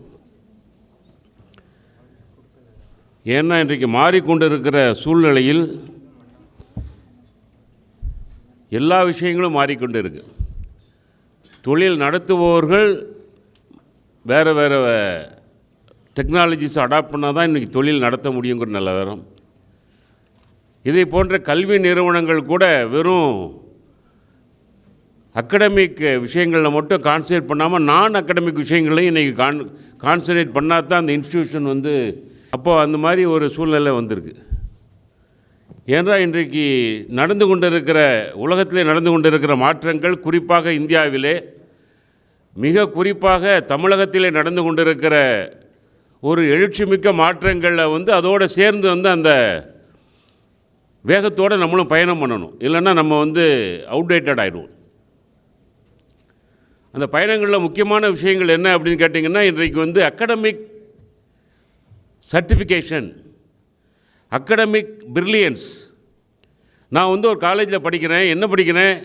ஏன்னா இன்றைக்கு மாறிக்கொண்டிருக்கிற சூழ்நிலையில் எல்லா விஷயங்களும் மாறிக்கொண்டு இருக்கு. தொழில் நடத்துபவர்கள் வேறு வேறு டெக்னாலஜிஸை அடாப்ட் பண்ணால் தான் இன்றைக்கி தொழில் நடத்த முடியுங்கிற நிலவரம். இதை போன்ற கல்வி நிறுவனங்கள் கூட வெறும் அகடமிக் விஷயங்களில் மட்டும் கான்சன்ட்ரேட் பண்ணாமல் நான் அகடமிக் விஷயங்களையும் இன்றைக்கி கான்சன்ட்ரேட் பண்ணால் தான் அந்த இன்ஸ்டிடியூஷன் வந்து அப்போது அந்த மாதிரி ஒரு சூழ்நிலை வந்திருக்கு. ஏன்னா இன்றைக்கு நடந்து கொண்டிருக்கிற உலகத்திலே நடந்து கொண்டிருக்கிற மாற்றங்கள், குறிப்பாக இந்தியாவிலே, மிக குறிப்பாக தமிழகத்திலே நடந்து கொண்டிருக்கிற ஒரு எழுச்சிமிக்க மாற்றங்களில் வந்து அதோடு சேர்ந்து வந்து அந்த வேகத்தோடு நம்மளும் பயணம் பண்ணணும். இல்லைன்னா நம்ம வந்து அவுடேட்டட் ஆகிடுவோம். அந்த பயணங்களில் முக்கியமான விஷயங்கள் என்ன அப்படின்னு கேட்டிங்கன்னா, இன்றைக்கு வந்து அகடமிக் சர்டிஃபிகேஷன், அகடமிக் பிரில்லியன்ஸ். நான் வந்து ஒரு காலேஜில் படிக்கிறேன், என்ன படிக்கிறேன்,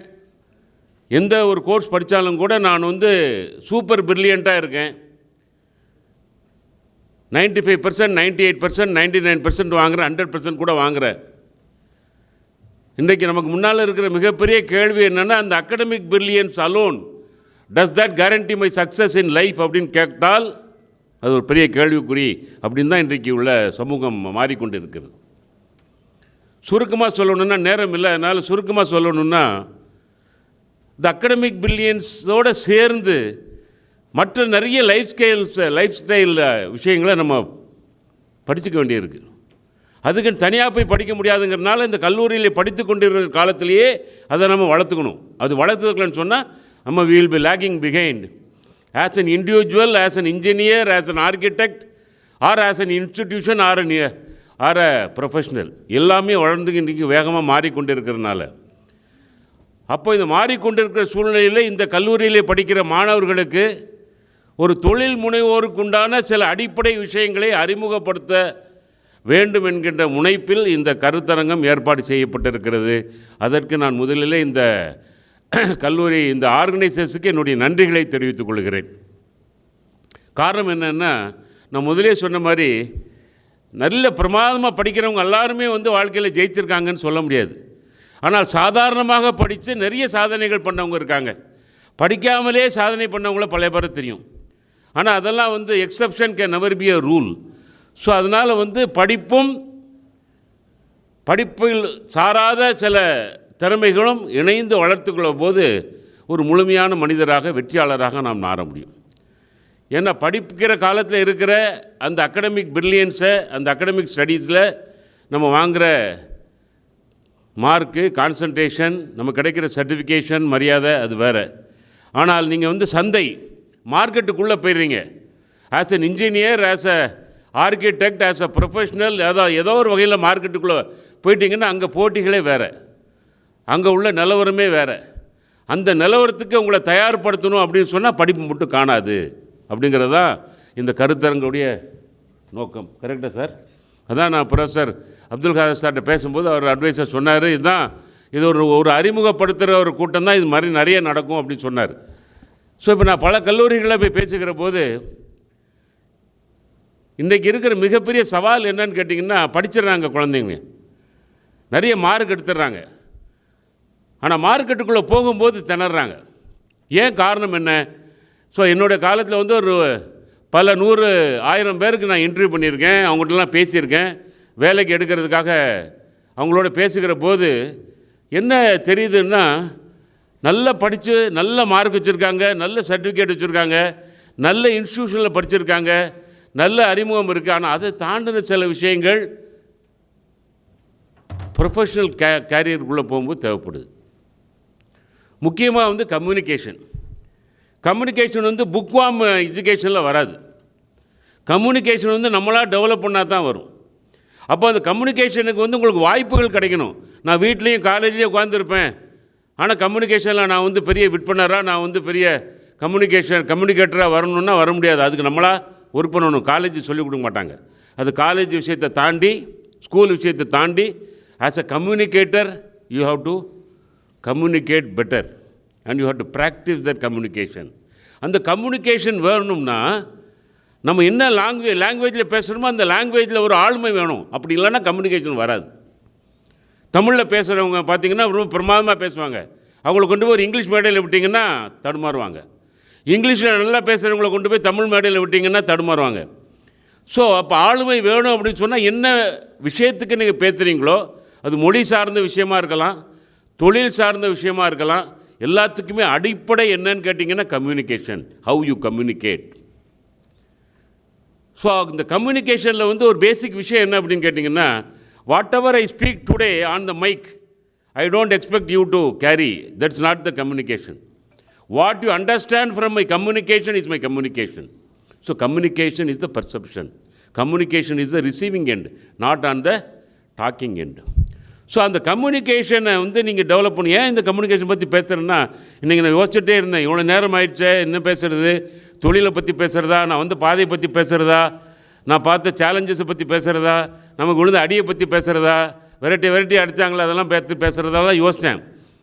எந்த ஒரு கோர்ஸ் படித்தாலும் கூட நான் வந்து சூப்பர் பிரில்லியண்ட்டாக இருக்கேன், 95%, 98%, 99% வாங்குகிறேன், 100% கூட வாங்குகிறேன். இன்றைக்கு நமக்கு முன்னால் இருக்கிற மிகப்பெரிய கேள்வி என்னென்னா, அந்த academic brilliance alone does that guarantee my success in life அப்படின்னு கேட்டால் அது ஒரு பெரிய கேள்விக்குறி. அப்படின்னு தான் இன்றைக்கு உள்ள சமூகம் மாறிக்கொண்டு இருக்கிறது. சுருக்கமாக சொல்லணுன்னா நேரம் இல்லை, அதனால் சுருக்கமாக சொல்லணுன்னா, இந்த அகடமிக் பிரில்லியன்ஸோடு சேர்ந்து மற்ற நிறைய லைஃப் ஸ்டைல் விஷயங்களை நம்ம படிச்சுக்க வேண்டியிருக்கு. அதுக்கு தனியாக போய் படிக்க முடியாதுங்கிறதுனால இந்த கல்லூரியில் படித்து கொண்டிருக்கிற காலத்திலேயே அதை நம்ம வளர்த்துக்கணும். அது வளர்த்துக்கலன்னு சொன்னால் நம்ம we will be lagging behind as an individual, as an engineer, as an architect, or as an institution, or a professional. எல்லாமே வளர்ந்து இன்றைக்கி வேகமாக மாறிக்கொண்டிருக்கிறதுனால, அப்போ இந்த மாறிக்கொண்டிருக்கிற சூழ்நிலையில் இந்த கல்லூரியிலே படிக்கிற மாணவர்களுக்கு ஒரு தொழில் முனைவோருக்குண்டான சில அடிப்படை விஷயங்களை அறிமுகப்படுத்த வேண்டும் என்கின்ற முனைப்பில் இந்த கருத்தரங்கம் ஏற்பாடு செய்யப்பட்டிருக்கிறது. அதற்கு நான் முதலிலே இந்த கல்லூரி, இந்த ஆர்கனைசர்ஸுக்கு என்னுடைய நன்றிகளை தெரிவித்துக் கொள்கிறேன். காரணம் என்னென்னா, நான் முதலே சொன்ன மாதிரி நல்ல பிரமாதமாக படிக்கிறவங்க எல்லாருமே வந்து வாழ்க்கையில் ஜெயிச்சிருக்காங்கன்னு சொல்ல முடியாது. ஆனால் சாதாரணமாக படித்து நிறைய சாதனைகள் பண்ணவங்க இருக்காங்க. படிக்காமலே சாதனை பண்ணவங்கள பல பேர் தெரியும். ஆனால் அதெல்லாம் வந்து exception can never be a rule. So அதனால் வந்து படிப்பில் சாராத சில திறமைகளும் இணைந்து வளர்த்துக்கொள்ள போது ஒரு முழுமையான மனிதராக, வெற்றியாளராக நாம் மாற முடியும். ஏன்னா படிக்கிற காலத்தில் இருக்கிற அந்த அகடமிக் பிரில்லியன்ஸை, அந்த அகடமிக் ஸ்டடீஸில் நம்ம வாங்குகிற மார்க்கு, கான்சன்ட்ரேஷன், நம்ம கிடைக்கிற சர்டிஃபிகேஷன், மரியாதை, அது வேறு. ஆனால் நீங்கள் வந்து சந்தை மார்க்கெட்டுக்குள்ளே போயிடுறீங்க. As an engineer, as a architect, as a professional, ஏதோ ஒரு வகையில் மார்க்கெட்டுக்குள்ளே போயிட்டீங்கன்னா அங்கே போட்டிகளே வேறு, அங்கே உள்ள நிலவரமே வேறு. அந்த நிலவரத்துக்கு உங்களை தயார்படுத்தணும் அப்படின்னு சொன்னால் படிப்பு மட்டும் காணாது. அப்படிங்கிறது தான் இந்த கருத்தரங்குடைய நோக்கம். கரெக்டாக சார்? அதான் நான் ப்ரொஃபஸர் அப்துல் காதர் சார்கிட்ட பேசும்போது அவர் அட்வைஸர் சொன்னார், இதுதான் இது ஒரு அறிமுகப்படுத்துகிற ஒரு கூட்டம் தான், இது மாதிரி நிறைய நடக்கும் அப்படின்னு சொன்னார். ஸோ இப்போ நான் பல கல்லூரிகளில் போய் பேசுகிற போது இன்றைக்கி இருக்கிற மிகப்பெரிய சவால் என்னன்னு கேட்டிங்கன்னா, படிச்சிடுறாங்க குழந்தைங்க, நிறைய மார்க் எடுத்துடுறாங்க. ஆனால் மார்க்கெட்டுக்குள்ளே போகும்போது திணறாங்க. ஏன் காரணம் என்ன? ஸோ என்னுடைய காலத்தில் வந்து ஒரு பல 100, 1000 பேருக்கு நான் இன்டர்வியூ பண்ணியிருக்கேன், அவங்கள்ட்டலாம் பேசியிருக்கேன். வேலைக்கு எடுக்கிறதுக்காக அவங்களோட பேசுகிற போது என்ன தெரியுதுன்னா, நல்லா படித்து நல்ல மார்க் வச்சுருக்காங்க, நல்ல சர்டிஃபிகேட் வச்சுருக்காங்க, நல்ல இன்ஸ்டியூஷனில் படிச்சிருக்காங்க, நல்ல அறிமுகம் இருக்குது. ஆனால் அதை தாண்டின சில விஷயங்கள் ப்ரொஃபஷ்னல் கேரியருக்குள்ளே போகும்போது தேவைப்படுது. முக்கியமாக வந்து கம்யூனிகேஷன் வந்து புக்வாம் எஜுகேஷனில் வராது. கம்யூனிகேஷன் வந்து நம்மளாக டெவலப் பண்ணால் தான் வரும். அப்போ அந்த கம்யூனிகேஷனுக்கு வந்து உங்களுக்கு வாய்ப்புகள் கிடைக்கணும். நான் வீட்லேயும் காலேஜ்லேயும் உட்காந்துருப்பேன், ஆனால் கம்யூனிகேஷனில் நான் வந்து பெரிய விற்பனராக, நான் வந்து பெரிய கம்யூனிகேட்டராக வரணுன்னா வர முடியாது. அதுக்கு நம்மளாக ஒர்க் பண்ணணும். காலேஜ் சொல்லிக் கொடுக்க மாட்டாங்க. அது காலேஜ் விஷயத்தை தாண்டி, ஸ்கூல் விஷயத்தை தாண்டி, as a communicator you have to communicate better and you have to practice that communication. அந்த கம்யூனிகேஷன் வேணும்னா நம்ம என்ன லாங்குவேஜில் பேசுகிறோமோ அந்த லாங்குவேஜில் ஒரு ஆளுமை வேணும். அப்படி இல்லைன்னா கம்யூனிகேஷன் வராது. தமிழில் பேசுகிறவங்க பார்த்திங்கன்னா ரொம்ப பிரமாதமாக பேசுவாங்க. அவங்களை கொண்டு போய் ஒரு இங்கிலீஷ் மேடையில் விட்டிங்கன்னா தடுமாறுவாங்க. இங்கிலீஷில் நல்லா பேசுகிறவங்களை கொண்டு போய் தமிழ் மேடையில் விட்டிங்கன்னா தடுமாறுவாங்க. ஸோ அப்போ ஆளுமை வேணும் அப்படின்னு சொன்னால் என்ன விஷயத்துக்கு நீங்கள் பேசுகிறீங்களோ, அது மொழி சார்ந்த விஷயமா இருக்கலாம், தொழில் சார்ந்த விஷயமா இருக்கலாம், எல்லாத்துக்குமே அடிப்படை என்னன்னு கேட்டிங்கன்னா communication. How you communicate. So இந்த கம்யூனிகேஷனில் வந்து ஒரு பேசிக் விஷயம் என்ன அப்படின்னு கேட்டிங்கன்னா, whatever I speak today on the mic, I don't expect you to carry. That's not the communication. What you understand from my communication is my communication. So communication is the perception. Communication is the receiving end, not on the talking end. So அந்த கம்யூனிகேஷனை வந்து நீங்கள் develop பண்ணி, ஏன் இந்த communication பற்றி பேசுகிறேன்னா, இன்றைக்கி நான் யோசிச்சுட்டே இருந்தேன், இவ்வளோ நேரம் ஆயிடுச்சு, என்ன பேசுகிறது, தொழிலை பற்றி பேசுகிறதா, நான் வந்து பாதையை பற்றி பேசுகிறதா, நான் பார்த்த சேலஞ்சஸை பற்றி பேசுகிறதா, நமக்கு விழுந்த அடியை பற்றி பேசுகிறதா, வெரைட்டி அடித்தாங்களே அதெல்லாம் பேசுகிறதெல்லாம் யோசித்தேன்.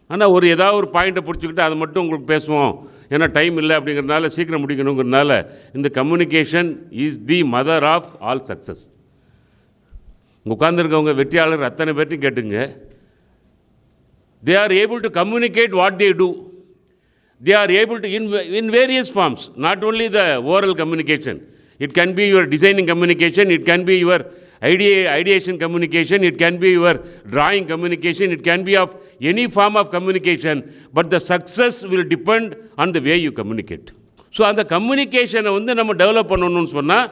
ஆனால் ஏதாவது ஒரு பாயிண்ட்டை பிடிச்சிக்கிட்டு அதை மட்டும் உங்களுக்கு பேசுவோம், ஏன்னா டைம் இல்லை அப்படிங்கிறதுனால, சீக்கிரம் முடிக்கணுங்கிறதுனால, இந்த communication is the mother of all success. இங்கே உட்கார்ந்துருக்கவங்க வெற்றியாளர் அத்தனை பேர்ட்டையும் கேட்டுங்க. They are able to communicate what they do. They are able to, in various forms, not only the oral communication. It can be your designing communication, it can be your ideation communication, it can be your drawing communication, it can be of any form of communication, but the success will depend on the way you communicate. So அந்த கம்யூனிகேஷனை வந்து நம்ம develop பண்ணணும்னு சொன்னால்,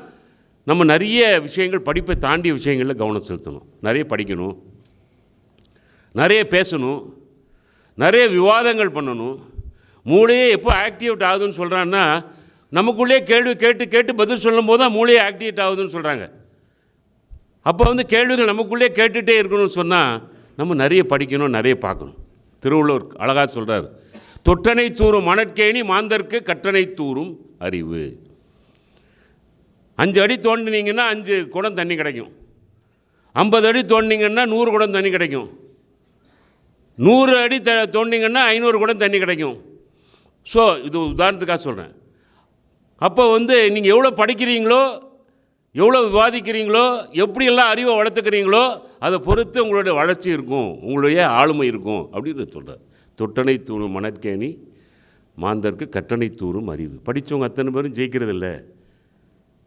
நம்ம நிறைய விஷயங்கள், படிப்பை தாண்டிய விஷயங்களில் கவனம் செலுத்தணும். நிறைய படிக்கணும், நிறைய பேசணும், நிறைய விவாதங்கள் பண்ணணும். மூளையே எப்போ ஆக்டிவேட் ஆகுதுன்னு சொல்கிறான்னா, நமக்குள்ளே கேள்வி கேட்டு பதில் சொல்லும் போது தான் மூளையே ஆக்டிவேட் ஆகுதுன்னு சொல்கிறாங்க. அப்போ வந்து கேள்விகள் நமக்குள்ளே கேட்டுகிட்டே இருக்கணும்னு சொன்னால், நம்ம நிறைய படிக்கணும், நிறைய பார்க்கணும். திருவள்ளுவர் அழகாக சொல்கிறார், தொட்டனை தூறும் மணற்கேணி மாந்தர்க்கு கற்றனை தூறும் அறிவு. 5 அடி தோண்டினீங்கன்னா 5 குடம் தண்ணி கிடைக்கும். 50 அடி தோண்டினீங்கன்னா 100 குடம் தண்ணி கிடைக்கும். 100 அடி தோண்டிங்கன்னா 500 குடம் தண்ணி கிடைக்கும். ஸோ இது உதாரணத்துக்காக சொல்கிறேன். அப்போ வந்து நீங்கள் எவ்வளோ படிக்கிறீங்களோ, எவ்வளோ விவாதிக்கிறீங்களோ, எப்படியெல்லாம் அறிவை வளர்த்துக்கிறீங்களோ, அதை பொறுத்து உங்களுடைய வளர்ச்சி இருக்கும், உங்களுடைய ஆளுமை இருக்கும் அப்படின்னு சொல்கிறார். தொட்டனை தூறும் மணற்கேணி மாந்தர்க்கு கற்றனை தூறும் அறிவு. படித்தவங்க அத்தனை பேரும் ஜெயிக்கிறதில்ல.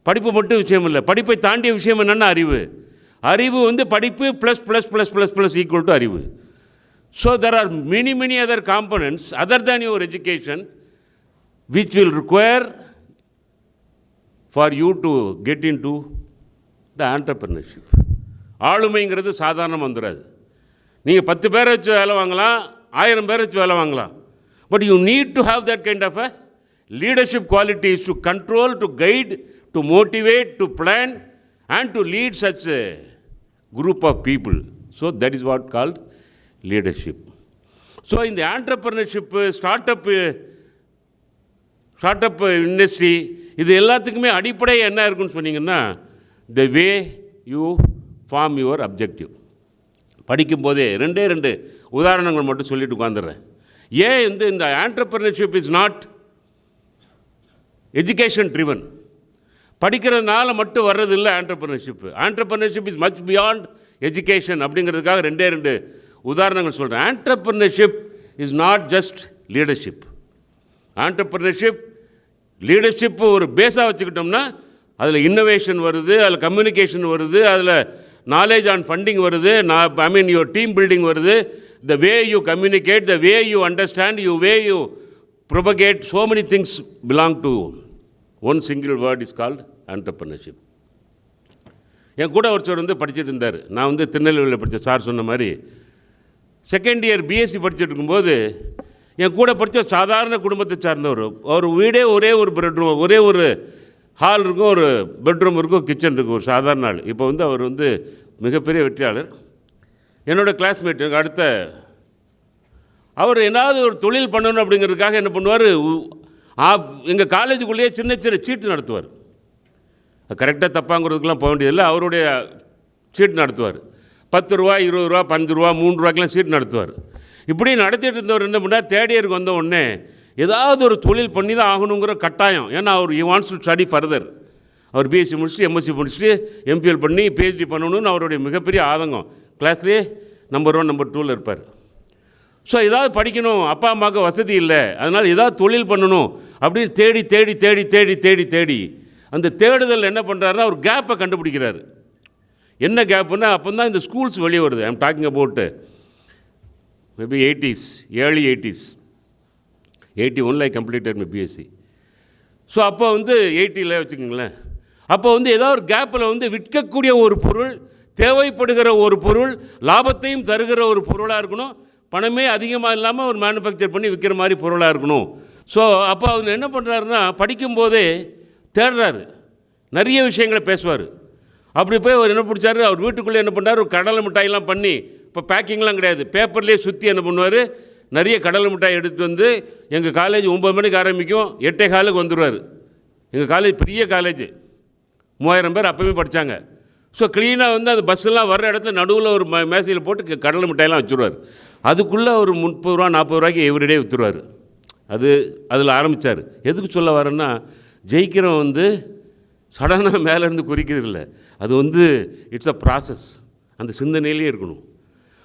படிப்பு மட்டும் விஷயம் இல்லை, படிப்பை தாண்டிய விஷயம் என்னென்னா அறிவு. அறிவு வந்து படிப்பு plus plus plus plus plus equal to அறிவு. So there are many other components other than your education which will require for you to get into the entrepreneurship. ஆளுமைங்கிறது சாதாரணமாக வந்துடாது. நீங்கள் 10 பேரை வச்சு வேலை வாங்கலாம், 1000 பேரை வச்சு வேலை வாங்கலாம். But you need to have that kind of a leadership qualities to control, to guide, to motivate, to plan and to lead such a group of people. So that is what called leadership. So in the entrepreneurship, startup industry, இது எல்லாத்துக்குமே அடிப்படை என்ன இருக்குன்னு சொன்னீங்கன்னா, the way you form your objective. படிக்கும்போதே 2 உதாரணங்கள் மட்டும் சொல்லிட்டு உட்காந்துடுறேன். ஏன் இந்த entrepreneurship is not education driven. படிக்கிறதுனால மட்டும் வர்றது இல்லை entrepreneurship. Entrepreneurship is much beyond education. அப்படிங்கிறதுக்காக 2 உதாரணங்கள் சொல்கிறேன். entrepreneurship is not just leadership. Leadership ஒரு பேஸாக வச்சுக்கிட்டோம்னா, அதில் இன்னோவேஷன் வருது, அதில் கம்யூனிகேஷன் வருது, அதில் நாலேஜ் ஆன் ஃபண்டிங் வருது, யுவர் டீம் பில்டிங் வருது. The way you communicate, the way you understand, way you propagate, so many things belong to one single word is called entrepreneurship. என் கூட ஒருத்தர் படிச்சுட்டு இருந்தார். நான் திருநெல்வேலியில் படித்தேன். சார் சொன்ன மாதிரி செகண்ட் இயர் பிஎஸ்சி படிச்சுட்டு இருக்கும்போது, என் கூட படித்த சாதாரண குடும்பத்தை சார்ந்தவர். ஒரு வீடே ஒரே ஒரு பெட்ரூம், ஒரே ஒரு ஹால் இருக்கும், ஒரு பெட்ரூம் இருக்கும், கிச்சன் இருக்கும், ஒரு சாதாரண ஆள். இப்போ அவர் மிகப்பெரிய வெற்றியாளர். என்னோடய கிளாஸ்மேட் அடுத்த அவர் ஏதாவது ஒரு தொழில் பண்ணணும் அப்படிங்கிறதுக்காக என்ன பண்ணுவார், எங்கள் காலேஜுக்குள்ளேயே சின்ன சீட்டு நடத்துவார். கரெக்டாக தப்பாங்கிறதுக்கெலாம் போக வேண்டியதில்லை. அவருடைய சீட்டு நடத்துவார். 10 ரூபா, 20 ரூபா, 15 ரூபா, 3 ரூபாய்க்கெலாம் சீட்டு நடத்துவார். இப்படி நடத்திட்டு இருந்தவர் என்ன பண்ணார், தேர்ட் இயருக்கு வந்த உடனே ஏதாவது ஒரு தொழில் பண்ணி தான் ஆகணுங்கிற கட்டாயம். ஏன்னா அவர் வாண்ட்ஸ் டு ஸ்டடி ஃபர்தர். அவர் பிஎஸ்சி முடிச்சுட்டு, எம்எஸ்சி முடிச்சுட்டு, எம்பிஎல் பண்ணி பிஹெச்டி பண்ணணும்னு அவருடைய மிகப்பெரிய ஆதங்கம். கிளாஸ்லேயே நம்பர் 1 நம்பர் 2ல் இருப்பார். ஸோ ஏதாவது படிக்கணும், அப்பா அம்மாவுக்கு வசதி இல்லை, அதனால் ஏதாவது தொழில் பண்ணணும் அப்படின்னு தேடி தேடி தேடி தேடி தேடி தேடி அந்த தேடுதல் என்ன பண்ணுறாருன்னா ஒரு கேப்பை கண்டுபிடிக்கிறாரு. என்ன கேப்புன்னா அப்போ தான் இந்த ஸ்கூல்ஸ் வெளியே வருது. I'm talking about maybe 80s, early 80s. 81 I completed my BSc. So அப்போ வந்து 80ல் வச்சுக்கோங்களேன். அப்போ வந்து ஏதாவது ஒரு கேப்பில் வந்து விற்கக்கூடிய ஒரு பொருள், தேவைப்படுகிற ஒரு பொருள், லாபத்தையும் தருகிற ஒரு பொருளாக இருக்கணும், பணமே அதிகமாக இல்லாமல் ஒரு மேனுஃபேக்சர் பண்ணி விற்கிற மாதிரி பொருளாக இருக்கணும். ஸோ அப்போ அவர் என்ன பண்ணுறாருன்னா படிக்கும்போதே தேடுறாரு, நிறைய விஷயங்களை பேசுவார். அப்படி போய் அவர் என்ன பிடிச்சாரு, அவர் வீட்டுக்குள்ளே என்ன பண்ணுறாரு, ஒரு கடலை மிட்டாயெல்லாம் பண்ணி, இப்போ பேக்கிங்லாம் கிடையாது, பேப்பர்லேயே சுற்றி என்ன பண்ணுவார், நிறைய கடலை மிட்டாய் எடுத்துகிட்டு வந்து எங்கள் காலேஜ் 9 மணிக்கு ஆரம்பிக்கும், 8:15 வந்துடுவார். எங்கள் காலேஜ் பெரிய காலேஜ், 3000 பேர் அப்போவே படித்தாங்க. ஸோ க்ளீனாக வந்து அந்த பஸ்ஸெல்லாம் வர்ற இடத்துல நடுவில் ஒரு மேசையில் போட்டு கடலை மிட்டாயெல்லாம் வச்சுருவார். அதுக்குள்ளே ஒரு 30 ரூபா 40 ரூபாய்க்கு எவ்ரிடே விற்றுருவார். அதில் ஆரம்பித்தார். எதுக்கு சொல்ல வரேன்னா, ஜெயிக்கிறவன் வந்து சடனாக மேலேருந்து குறிக்கிறது இல்லை, அது வந்து இட்ஸ் அ ப்ராசஸ், அந்த சிந்தனையிலே இருக்கணும்.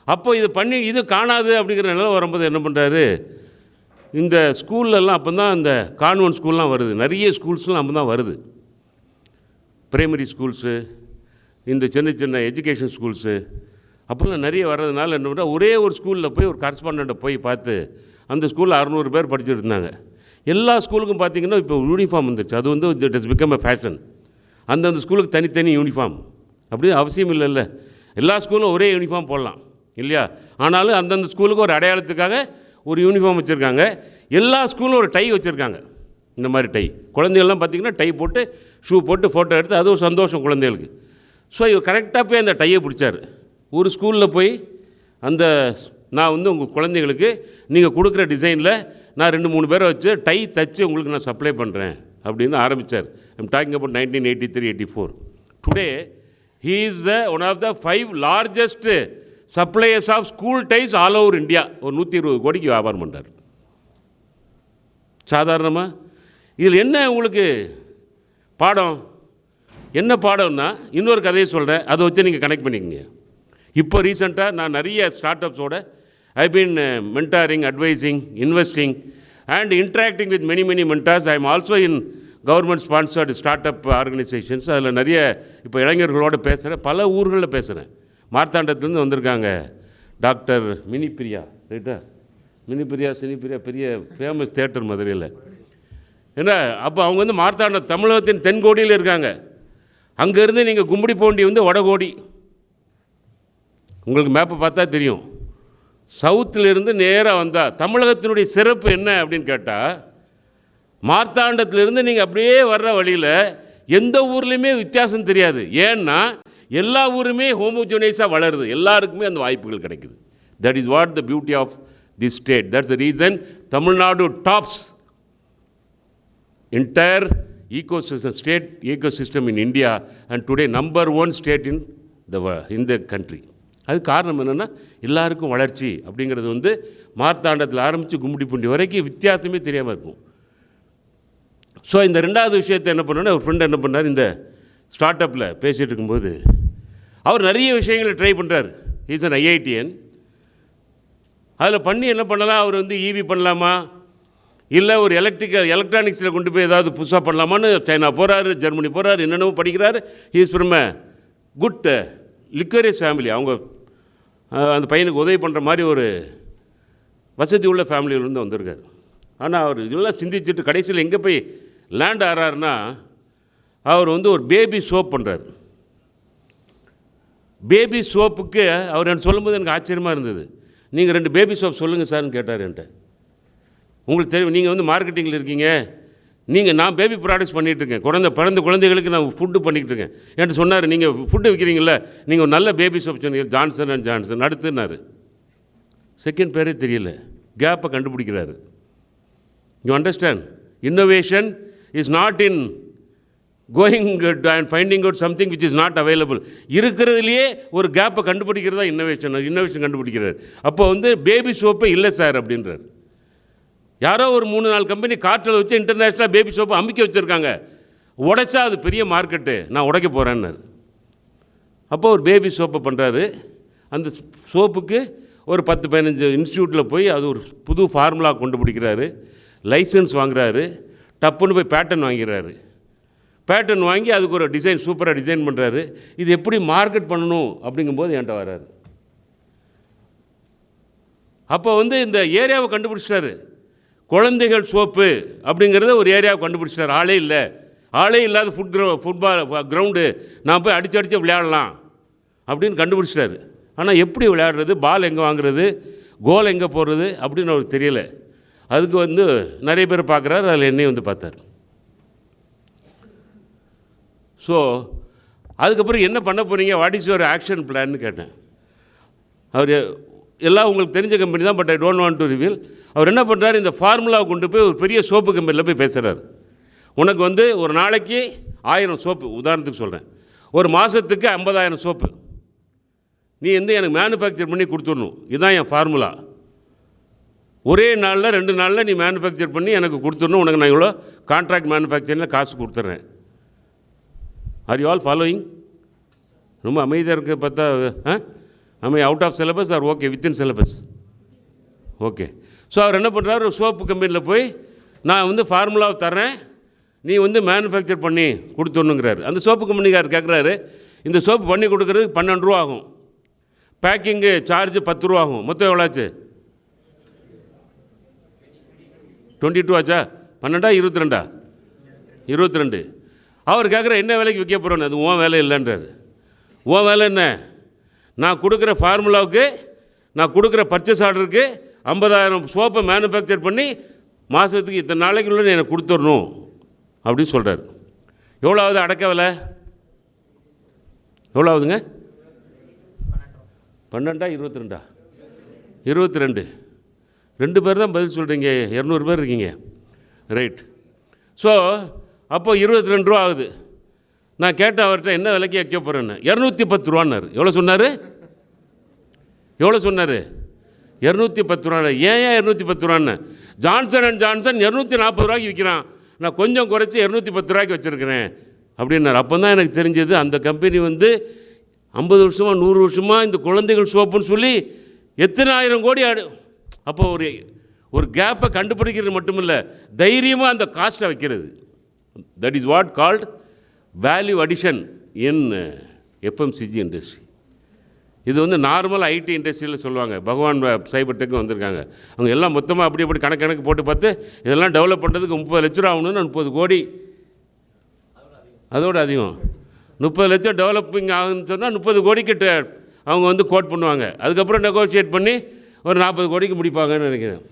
அப்போ இது பண்ணி இது காணாது அப்படிங்கிற நிலை வரும்போது என்ன பண்ணுறாரு, இந்த ஸ்கூல்லலாம் அப்போ தான் இந்த கான்வென்ட் ஸ்கூல்லாம் வருது, நிறைய ஸ்கூல்ஸ்லாம் அப்போ தான் வருது, ப்ரைமரி ஸ்கூல்ஸு, இந்த சின்ன சின்ன எஜுகேஷன் ஸ்கூல்ஸு அப்போல்லாம் நிறைய வர்றதுனால என்ன பண்ணுறா, ஒரே ஒரு ஸ்கூலில் போய் ஒரு கரஸ்பாண்டண்ட்டை போய் பார்த்து, அந்த ஸ்கூலில் 600 பேர் படிச்சுட்டு இருந்தாங்க. எல்லா ஸ்கூலுக்கும் பார்த்திங்கன்னா இப்போ யூனிஃபார்ம் வந்துடுச்சு. அது வந்து it is become a fashion. அந்தந்த ஸ்கூலுக்கு தனித்தனி யூனிஃபார்ம் அப்படி அவசியம் இல்லைல்ல, எல்லா ஸ்கூலும் ஒரே யூனிஃபார்ம் போடலாம் இல்லையா? ஆனாலும் அந்தந்த ஸ்கூலுக்கு ஒரு அடையாளத்துக்காக ஒரு யூனிஃபார்ம் வச்சுருக்காங்க. எல்லா ஸ்கூலும் ஒரு டை வச்சுருக்காங்க. இந்த மாதிரி டை, குழந்தைகள்லாம் பார்த்திங்கன்னா டை போட்டு ஷூ போட்டு ஃபோட்டோ எடுத்து, அது ஒரு சந்தோஷம் குழந்தைகளுக்கு. ஸோ இவர் கரெக்டாக போய் அந்த டையை பிடிச்சார். ஒரு ஸ்கூலில் போய் அந்த நான் வந்து உங்கள் குழந்தைங்களுக்கு நீங்கள் கொடுக்குற டிசைனில் நான் 2-3 பேரை வச்சு டை தச்சு உங்களுக்கு நான் சப்ளை பண்ணுறேன் அப்படின்னு ஆரம்பித்தார். I'm talking about 1983-84. Today he is one of the 5 largest suppliers of school ties all over India. ஒரு 120 கோடிக்கு வியாபாரம் பண்ணுறார். சாதாரணமாக இதில் என்ன உங்களுக்கு பாடம், என்ன பாடம்னா இன்னொரு கதையை சொல்கிறேன், அதை வச்சு நீங்கள் கனெக்ட் பண்ணிக்கங்க. இப்போ ரீசெண்டாக நான் நிறைய ஸ்டார்ட் அப்ஸோட I been mentoring, advising, investing and interacting with many mentors. I am also in government sponsored start up organisations. அதில் நிறைய இப்போ இளைஞர்களோடு பேசுகிறேன், பல ஊர்களில் பேசுகிறேன். மார்த்தாண்டத்துலேருந்து வந்திருக்காங்க டாக்டர் மினிப்பிரியா, ரைட்டா? மினிப்பிரியா சினிப்பிரியா பெரிய ஃபேமஸ் தியேட்டர் மதுரையில். ஏன்னா அப்போ அவங்க வந்து மார்த்தாண்டம் தமிழகத்தின் தென்கோடியில் இருக்காங்க. அங்கேருந்து நீங்கள் கும்படி போண்டி வந்து வடகோடி, உங்களுக்கு மேப்பை பார்த்தா தெரியும். சவுத்திலிருந்து நேராக வந்தால் தமிழகத்தினுடைய சிறப்பு என்ன அப்படின்னு கேட்டால், மார்த்தாண்டத்திலிருந்து நீங்கள் அப்படியே வர்ற வழியில் எந்த ஊர்லேயுமே வித்தியாசம் தெரியாது. ஏன்னா எல்லா ஊருமே ஹோமோஜனைஸாக வளருது, எல்லாருக்குமே அந்த வாய்ப்புகள் கிடைக்குது. That is what the beauty of this state. That's the reason Tamil Nadu tops entire state ecosystem in India and today number 1 state in the country. அது காரணம் என்னென்னா எல்லாருக்கும் வளர்ச்சி அப்படிங்கிறது வந்து மார்த்தாண்டத்தில் ஆரம்பித்து கும்மிடிப்பூண்டி வரைக்கும் வித்தியாசமே தெரியாமல் இருக்கும். ஸோ இந்த ரெண்டாவது விஷயத்தை என்ன பண்ணோன்னா, ஒரு ஃப்ரெண்ட் என்ன பண்ணார், இந்த ஸ்டார்ட் அப்பில் பேசிகிட்டு இருக்கும்போது அவர் நிறைய விஷயங்களை ட்ரை பண்ணுறாரு. Is an IITian. அதில் பண்ணி என்ன பண்ணலாம், அவர் வந்து EV பண்ணலாமா, இல்லை ஒரு எலக்ட்ரானிக்ஸில் கொண்டு போய் ஏதாவது புதுசாக பண்ணலாமான்னு சைனா போகிறாரு, ஜெர்மனி போகிறாரு, என்னென்னமோ படிக்கிறாரு. He is from a good luxurious family. அவங்க அந்த பையனுக்கு உதவி பண்ணுற மாதிரி ஒரு வசதி உள்ள ஃபேமிலியிலேருந்து வந்திருக்காரு. ஆனால் அவர் இதெல்லாம் சிந்திச்சுட்டு கடைசியில் எங்கே போய் லேண்ட் ஆகிறாருன்னா, அவர் வந்து ஒரு பேபி சோப் பண்ணுறாரு. பேபி சோப்புக்கு அவர் எனக்கு சொல்லும்போது எனக்கு ஆச்சரியமாக இருந்தது. நீங்கள் 2 பேபி சோப் சொல்லுங்கள் சார்னு கேட்டார் என்கிட்ட. உங்களுக்கு தெரியும், நீங்கள் வந்து மார்க்கெட்டிங்கில் இருக்கீங்க, நான் பேபி ப்ராடக்ட்ஸ் பண்ணிகிட்ருக்கேன், பிறந்த குழந்தைகளுக்கு நான் ஃபுட்டு பண்ணிக்கிட்டு இருக்கேன் என்கிட்ட சொன்னார். நீங்கள் ஃபுட்டு விற்கிறீங்கள, நீங்கள் ஒரு நல்ல பேபி சோப் சொன்னீங்க, ஜான்சன் அண்ட் ஜான்சன் அடுத்துனார். செகண்ட் பேரே தெரியல, கேப்பை கண்டுபிடிக்கிறாரு. You understand, innovation is not in going and finding out something which is not available. இருக்கிறதுலையே ஒரு கேப்பை கண்டுபிடிக்கிறதா இன்னோவேஷன் கண்டுபிடிக்கிறார். அப்போ வந்து பேபி சோப்பே இல்லை சார் அப்படின்றார். யாரோ ஒரு 3-4 கம்பெனி காற்றில் வச்சு இன்டர்நேஷ்னலாக பேபி சோப்பை அமுக்கி வச்சுருக்காங்க, உடைச்சா அது பெரிய மார்க்கெட்டு, நான் உடைக்க போகிறேன்னாரு. அப்போ ஒரு பேபி சோப்பை பண்ணுறாரு. அந்த சோப்புக்கு ஒரு 10-15 இன்ஸ்டியூட்டில் போய் அது ஒரு புது ஃபார்முலா கண்டுபிடிக்கிறாரு, லைசன்ஸ் வாங்குறாரு, டப்புன்னு போய் பேட்டன் வாங்கிறாரு. பேட்டன் வாங்கி அதுக்கு ஒரு டிசைன் சூப்பராக டிசைன் பண்ணுறாரு. இது எப்படி மார்க்கெட் பண்ணணும் அப்படிங்கும்போது என்கிட்ட வர்றாரு. அப்போ வந்து இந்த ஏரியாவை கண்டுபிடிச்சிட்டாரு. குழந்தைகள் சோப்பு அப்படிங்கிறத ஒரு ஏரியாவை கண்டுபிடிச்சிட்டாரு. ஆளே இல்லாத ஃபுட்பால் கிரவுண்டு, நான் போய் அடித்து விளையாடலாம் அப்படின்னு கண்டுபிடிச்சிட்டாரு. ஆனால் எப்படி விளையாடுறது, பால் எங்கே வாங்குறது, கோல் எங்கே போடுறது அப்படின்னு அவருக்கு தெரியலை. அதுக்கு வந்து நிறைய பேர் பார்க்குறாரு, அதில் என்னையும் வந்து பார்த்தார். ஸோ அதுக்கப்புறம் என்ன பண்ண போகிறீங்க, வாட் இஸ் யுவர் ஆக்ஷன் பிளான்னு கேட்டேன். அவர் எல்லாம் உங்களுக்கு தெரிஞ்ச கம்பெனி தான், but I don't want to reveal. அவர் என்ன பண்ணுறாரு, இந்த ஃபார்முலாவை கொண்டு போய் ஒரு பெரிய சோப்பு கம்பெனியில் போய் பேசுகிறார். உனக்கு வந்து ஒரு நாளைக்கு 1000 சோப்பு, உதாரணத்துக்கு சொல்கிறேன், ஒரு மாதத்துக்கு 50,000 சோப்பு நீ வந்து எனக்கு மேனுஃபேக்சர் பண்ணி கொடுத்துடணும். இதுதான் என் ஃபார்முலா. ஒரே நாளில் 2 நாளில் நீ மேனுஃபேக்சர் பண்ணி எனக்கு கொடுத்துடணும். உனக்கு நான் இவ்வளோ கான்ட்ராக்ட் மேனுஃபேக்சரில் காசு கொடுத்துட்றேன். Are you all following? ரொம்ப அமைதியாக இருக்குது பார்த்தா. I out of syllabus or okay within syllabus? Okay. So அவர் என்ன பண்ணுறாரு, ஒரு சோப்பு கம்பெனியில் போய் நான் வந்து ஃபார்முலாவை தரேன், நீ வந்து மேனுஃபேக்சர் பண்ணி கொடுத்துடணுங்கிறாரு. அந்த சோப்பு கம்பெனிக்காரர் கேட்குறாரு, இந்த சோப்பு பண்ணி கொடுக்குறதுக்கு 12 ரூபா ஆகும், பேக்கிங்கு சார்ஜ் 10 ரூபா ஆகும், மொத்தம் எவ்வளோச்சு? 22 ஆச்சா? 12 22? 22. அவர் கேட்குற என்ன வேலைக்கு விற்க போகிறோன்னு. அது உன் வேலை இல்லைன்றாரு. உன் வேலை என்ன, நான் கொடுக்குற ஃபார்முலாவுக்கு, நான் கொடுக்குற பர்ச்சேஸ் ஆர்டருக்கு 50,000 சோப்பை மேனுஃபேக்சர் பண்ணி மாதத்துக்கு இத்தனை நாளைக்குள்ளே எனக்கு கொடுத்துடணும் அப்படின்னு சொல்கிறார். எவ்வளோ ஆகுது அடக்க விலை? எவ்வளோ ஆகுதுங்க? 12 22? 22. 2 பேர் தான் பதில் சொல்கிறீங்க, 200 பேர் இருக்கீங்க, ரைட். ஸோ அப்போ 22 ரூபா ஆகுது. நான் கேட்டேன் அவர்கிட்ட என்ன விலைக்கு வைக்க போகிறேன்னு. 210 ரூபான்னாரு. எவ்வளோ சொன்னார்? 210 ரூபா. ஏன் 210 ரூபான்னு? ஜான்சன் அண்ட் ஜான்சன் 240 ரூபாய்க்கு விற்கிறான், நான் கொஞ்சம் குறைச்சி 210 ரூபாய்க்கு வச்சுருக்கிறேன் அப்படின்னாரு. அப்போ தான் எனக்கு தெரிஞ்சது அந்த கம்பெனி வந்து 50 வருஷமாக 100 வருஷமாக இந்த குழந்தைகள் சோப்புன்னு சொல்லி எத்தனை ஆயிரம் கோடி அப்போ ஒரு கேப்பை கண்டுபிடிக்கிறது மட்டும் இல்லை, தைரியமாக அந்த காஸ்ட்டை வைக்கிறது. That is what called value addition in FMCG industry. இது வந்து நார்மல் ஐடி இண்டஸ்ட்ரியில் சொல்லுவாங்க. பகவான் சைபர் டெக்கு வந்திருக்காங்க, அவங்க எல்லாம் மொத்தமாக அப்படி கணக்கு போட்டு பார்த்து இதெல்லாம் டெவலப் பண்ணுறதுக்கு 30 லட்ச ரூபா ஆகணும்னு 30 கோடி, அதோடு அதிகம் 30 லட்சம் டெவலப்பிங் ஆகுதுன்னு சொன்னால் 30 கோடிக்கு அவங்க வந்து கோட் பண்ணுவாங்க. அதுக்கப்புறம் நெகோஷியேட் பண்ணி ஒரு 40 கோடிக்கு முடிப்பாங்கன்னு நினைக்கிறேன்.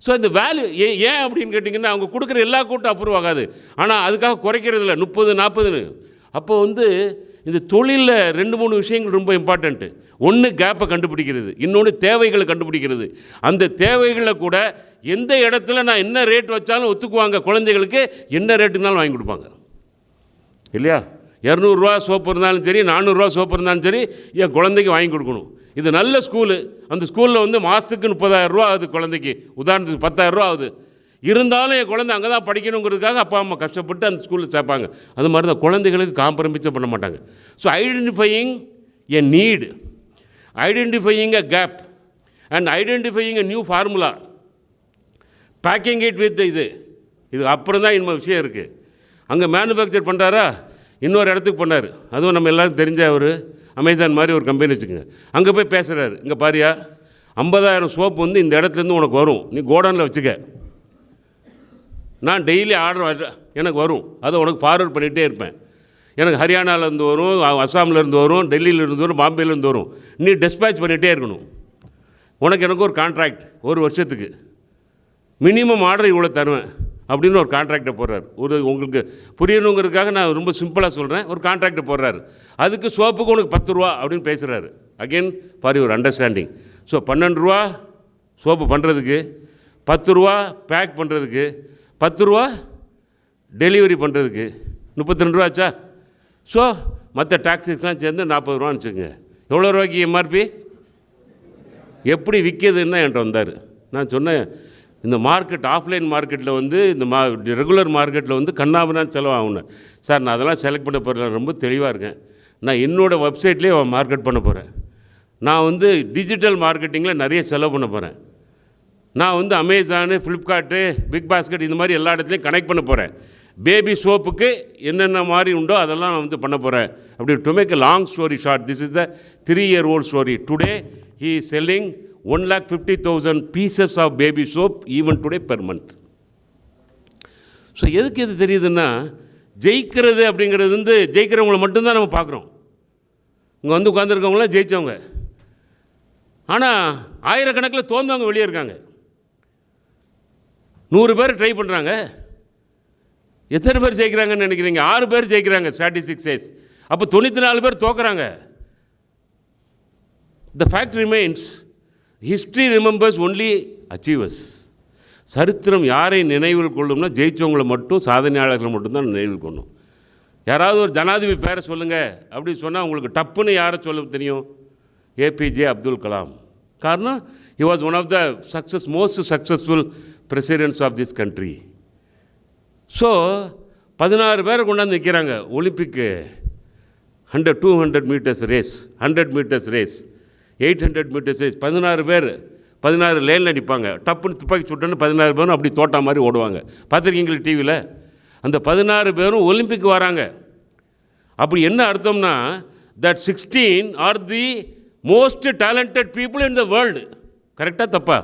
ஸோ இந்த வேல்யூ ஏன் அப்படின்னு கேட்டிங்கன்னா, அவங்க கொடுக்குற எல்லா கூட்டம் அப்ரூவ் ஆகாது, ஆனால் அதுக்காக குறைக்கிறது இல்லை 30 40ன்னு. அப்போ வந்து இந்த தொழிலில் 2-3 விஷயங்கள் ரொம்ப இம்பார்ட்டண்ட்டு. ஒன்று கேப்பை கண்டுபிடிக்கிறது, இன்னொன்று தேவைகளை கண்டுபிடிக்கிறது. அந்த தேவைகளில் கூட எந்த இடத்துல நான் என்ன ரேட் வச்சாலும் ஒத்துக்குவாங்க, குழந்தைகளுக்கு என்ன ரேட்டுனாலும் வாங்கி கொடுப்பாங்க இல்லையா? 200 ரூபா சோப்பு இருந்தாலும் சரி, 400 ரூபா சோப்பு இருந்தாலும் சரி, என் குழந்தைக்கு வாங்கி கொடுக்கணும். இது நல்ல ஸ்கூலு, அந்த ஸ்கூலில் வந்து மாதத்துக்கு 30,000 ரூபா ஆகுது குழந்தைக்கு, உதாரணத்துக்கு 10,000 ரூபா ஆகுது. இருந்தாலும் என் குழந்தை அங்கே தான் படிக்கணுங்கிறதுக்காக அப்பா அம்மா கஷ்டப்பட்டு அந்த ஸ்கூலில் சேர்ப்பாங்க. அது மாதிரி தான் குழந்தைகளுக்கு காம்ப்ரமைஸே பண்ண மாட்டாங்க. So identifying a need, identifying a gap and identifying a new formula, backing it with இது அப்புறம் தான் இன்னும் விஷயம் இருக்குது. அங்கே மேனுஃபேக்சர் பண்ணுறாரா, இன்னொரு இடத்துக்கு பண்ணார், அதுவும் நம்ம எல்லாருக்கும் தெரிஞ்ச ஒரு அமேசான் மாதிரி ஒரு கம்பெனி வச்சுக்கோங்க. அங்கே போய் பேசுகிறாரு, இங்கே பாரியா 50,000 சோப்பு வந்து இந்த இடத்துலேருந்து உனக்கு வரும், நீ கோடனில் வச்சுக்க, நான் டெய்லி ஆர்டர் எனக்கு வரும், அதை உனக்கு ஃபார்வர்ட் பண்ணிகிட்டே இருப்பேன். எனக்கு ஹரியானாவிலேருந்து வரும், அஸ்ஸாம்லேருந்து வரும், டெல்லியிலேருந்து வரும், பாம்பேலேருந்து வரும், நீ டிஸ்பேச் பண்ணிகிட்டே இருக்கணும். எனக்கு ஒரு கான்ட்ராக்ட் 1 வருஷத்துக்கு மினிமம் ஆர்டர் இவ்வளோ தருவேன் அப்படின்னு ஒரு கான்ட்ராக்டை போடுறாரு. உங்களுக்கு புரியணுங்கிறதுக்காக நான் ரொம்ப சிம்பிளாக சொல்கிறேன், ஒரு கான்ட்ராக்டை போடுறாரு. அதுக்கு சோப்புக்கு உனக்கு 10 ரூபா அப்படின்னு பேசுகிறாரு. Again for your understanding. So 12 ரூபா சோப்பு பண்ணுறதுக்கு, 10 ரூபா பேக் பண்ணுறதுக்கு, 10 ரூபா டெலிவரி பண்ணுறதுக்கு 32 ரூபா ஆச்சா? ஸோ மற்ற டாக்ஸிஸ்லாம் சேர்ந்து 40 ரூபான்னு வச்சுக்கோங்க. எவ்வளோ ரூபாய்க்கு எம்ஆர்பி? எப்படி விற்கிதுன்னு என்கிட்ட வந்தார். நான் சொன்னேன், இந்த மார்க்கெட் ஆஃப்லைன் மார்க்கெட்டில் வந்து இந்த ரெகுலர் மார்க்கெட்டில் வந்து கண்ணாமனான்னு செலவாகணும் சார். நான் அதெல்லாம் செலக்ட் பண்ண போகிறேன், ரொம்ப தெளிவாக இருக்கேன். நான் என்னோடய வெப்சைட்லேயே மார்க்கெட் பண்ண போகிறேன். நான் வந்து டிஜிட்டல் மார்க்கெட்டிங்கில் நிறைய செலவு பண்ண போகிறேன். நான் வந்து அமேசானு, ஃப்ளிப்கார்ட்டு, பிக் பாஸ்கெட் இந்த மாதிரி எல்லா இடத்துலையும் கனெக்ட் பண்ண போகிறேன். பேபி சோப்புக்கு என்னென்ன மாதிரி உண்டோ அதெல்லாம் நான் வந்து பண்ண போகிறேன். அப்படி to make a long story short, this is the 3-year-old story. Today he is selling 1,50,000 pieces of baby soap even today per month. So எதுக்கு இது தெரியுதுன்னா, ஜெயிக்கிறது அப்படிங்கிறது வந்து ஜெயிக்கிறவங்களை மட்டும்தான் நம்ம பார்க்குறோம். இங்கே வந்து உட்காந்துருக்கவங்களாம் ஜெயித்தவங்க. ஆனால் ஆயிரக்கணக்கில் தோந்தவங்க வெளியே இருக்காங்க. 100 பேர் ட்ரை பண்ணுறாங்க. எத்தனை பேர் ஜெயிக்கிறாங்கன்னு நினைக்கிறீங்க? 6 பேர் ஜெயிக்கிறாங்க, ஸ்டாட்டிஸ்டிக்ஸ் சேஸ். அப்போ 94 பேர் தோக்குறாங்க. The fact remains, history remembers only achievers. சரித்திரம் யாரை நினைவில் கொள்ளும்னா ஜெயித்தவங்களை மட்டும், சாதனையாளர்களை மட்டும்தான் நினைவில் கொள்ளும். யாராவது ஒரு ஜனாதிபதி பேரை சொல்லுங்கள் அப்படின்னு சொன்னால் உங்களுக்கு டப்புன்னு யாரை சொல்ல தெரியும்? ஏபிஜே அப்துல் கலாம். காரணம், he was one of the most successful presidents of this country. So 16 பேரை கொண்டாந்து நிற்கிறாங்க ஒலிம்பிக்கு. 200 meters race, 100 meters race, 800 meters race. 16 பேர் 16 லைனில் நிற்பாங்க. டப்புன்னு துப்பாக்கி சுட்டோன்னு 16 பேரும் அப்படி தோட்டா மாதிரி ஓடுவாங்க. பார்த்துருக்கீங்களா டிவியில்? அந்த 16 பேரும் ஒலிம்பிக் வராங்க. அப்படி என்ன அர்த்தம்னா, that 16 are the most talented people in the world. கரெக்டாக தப்பா?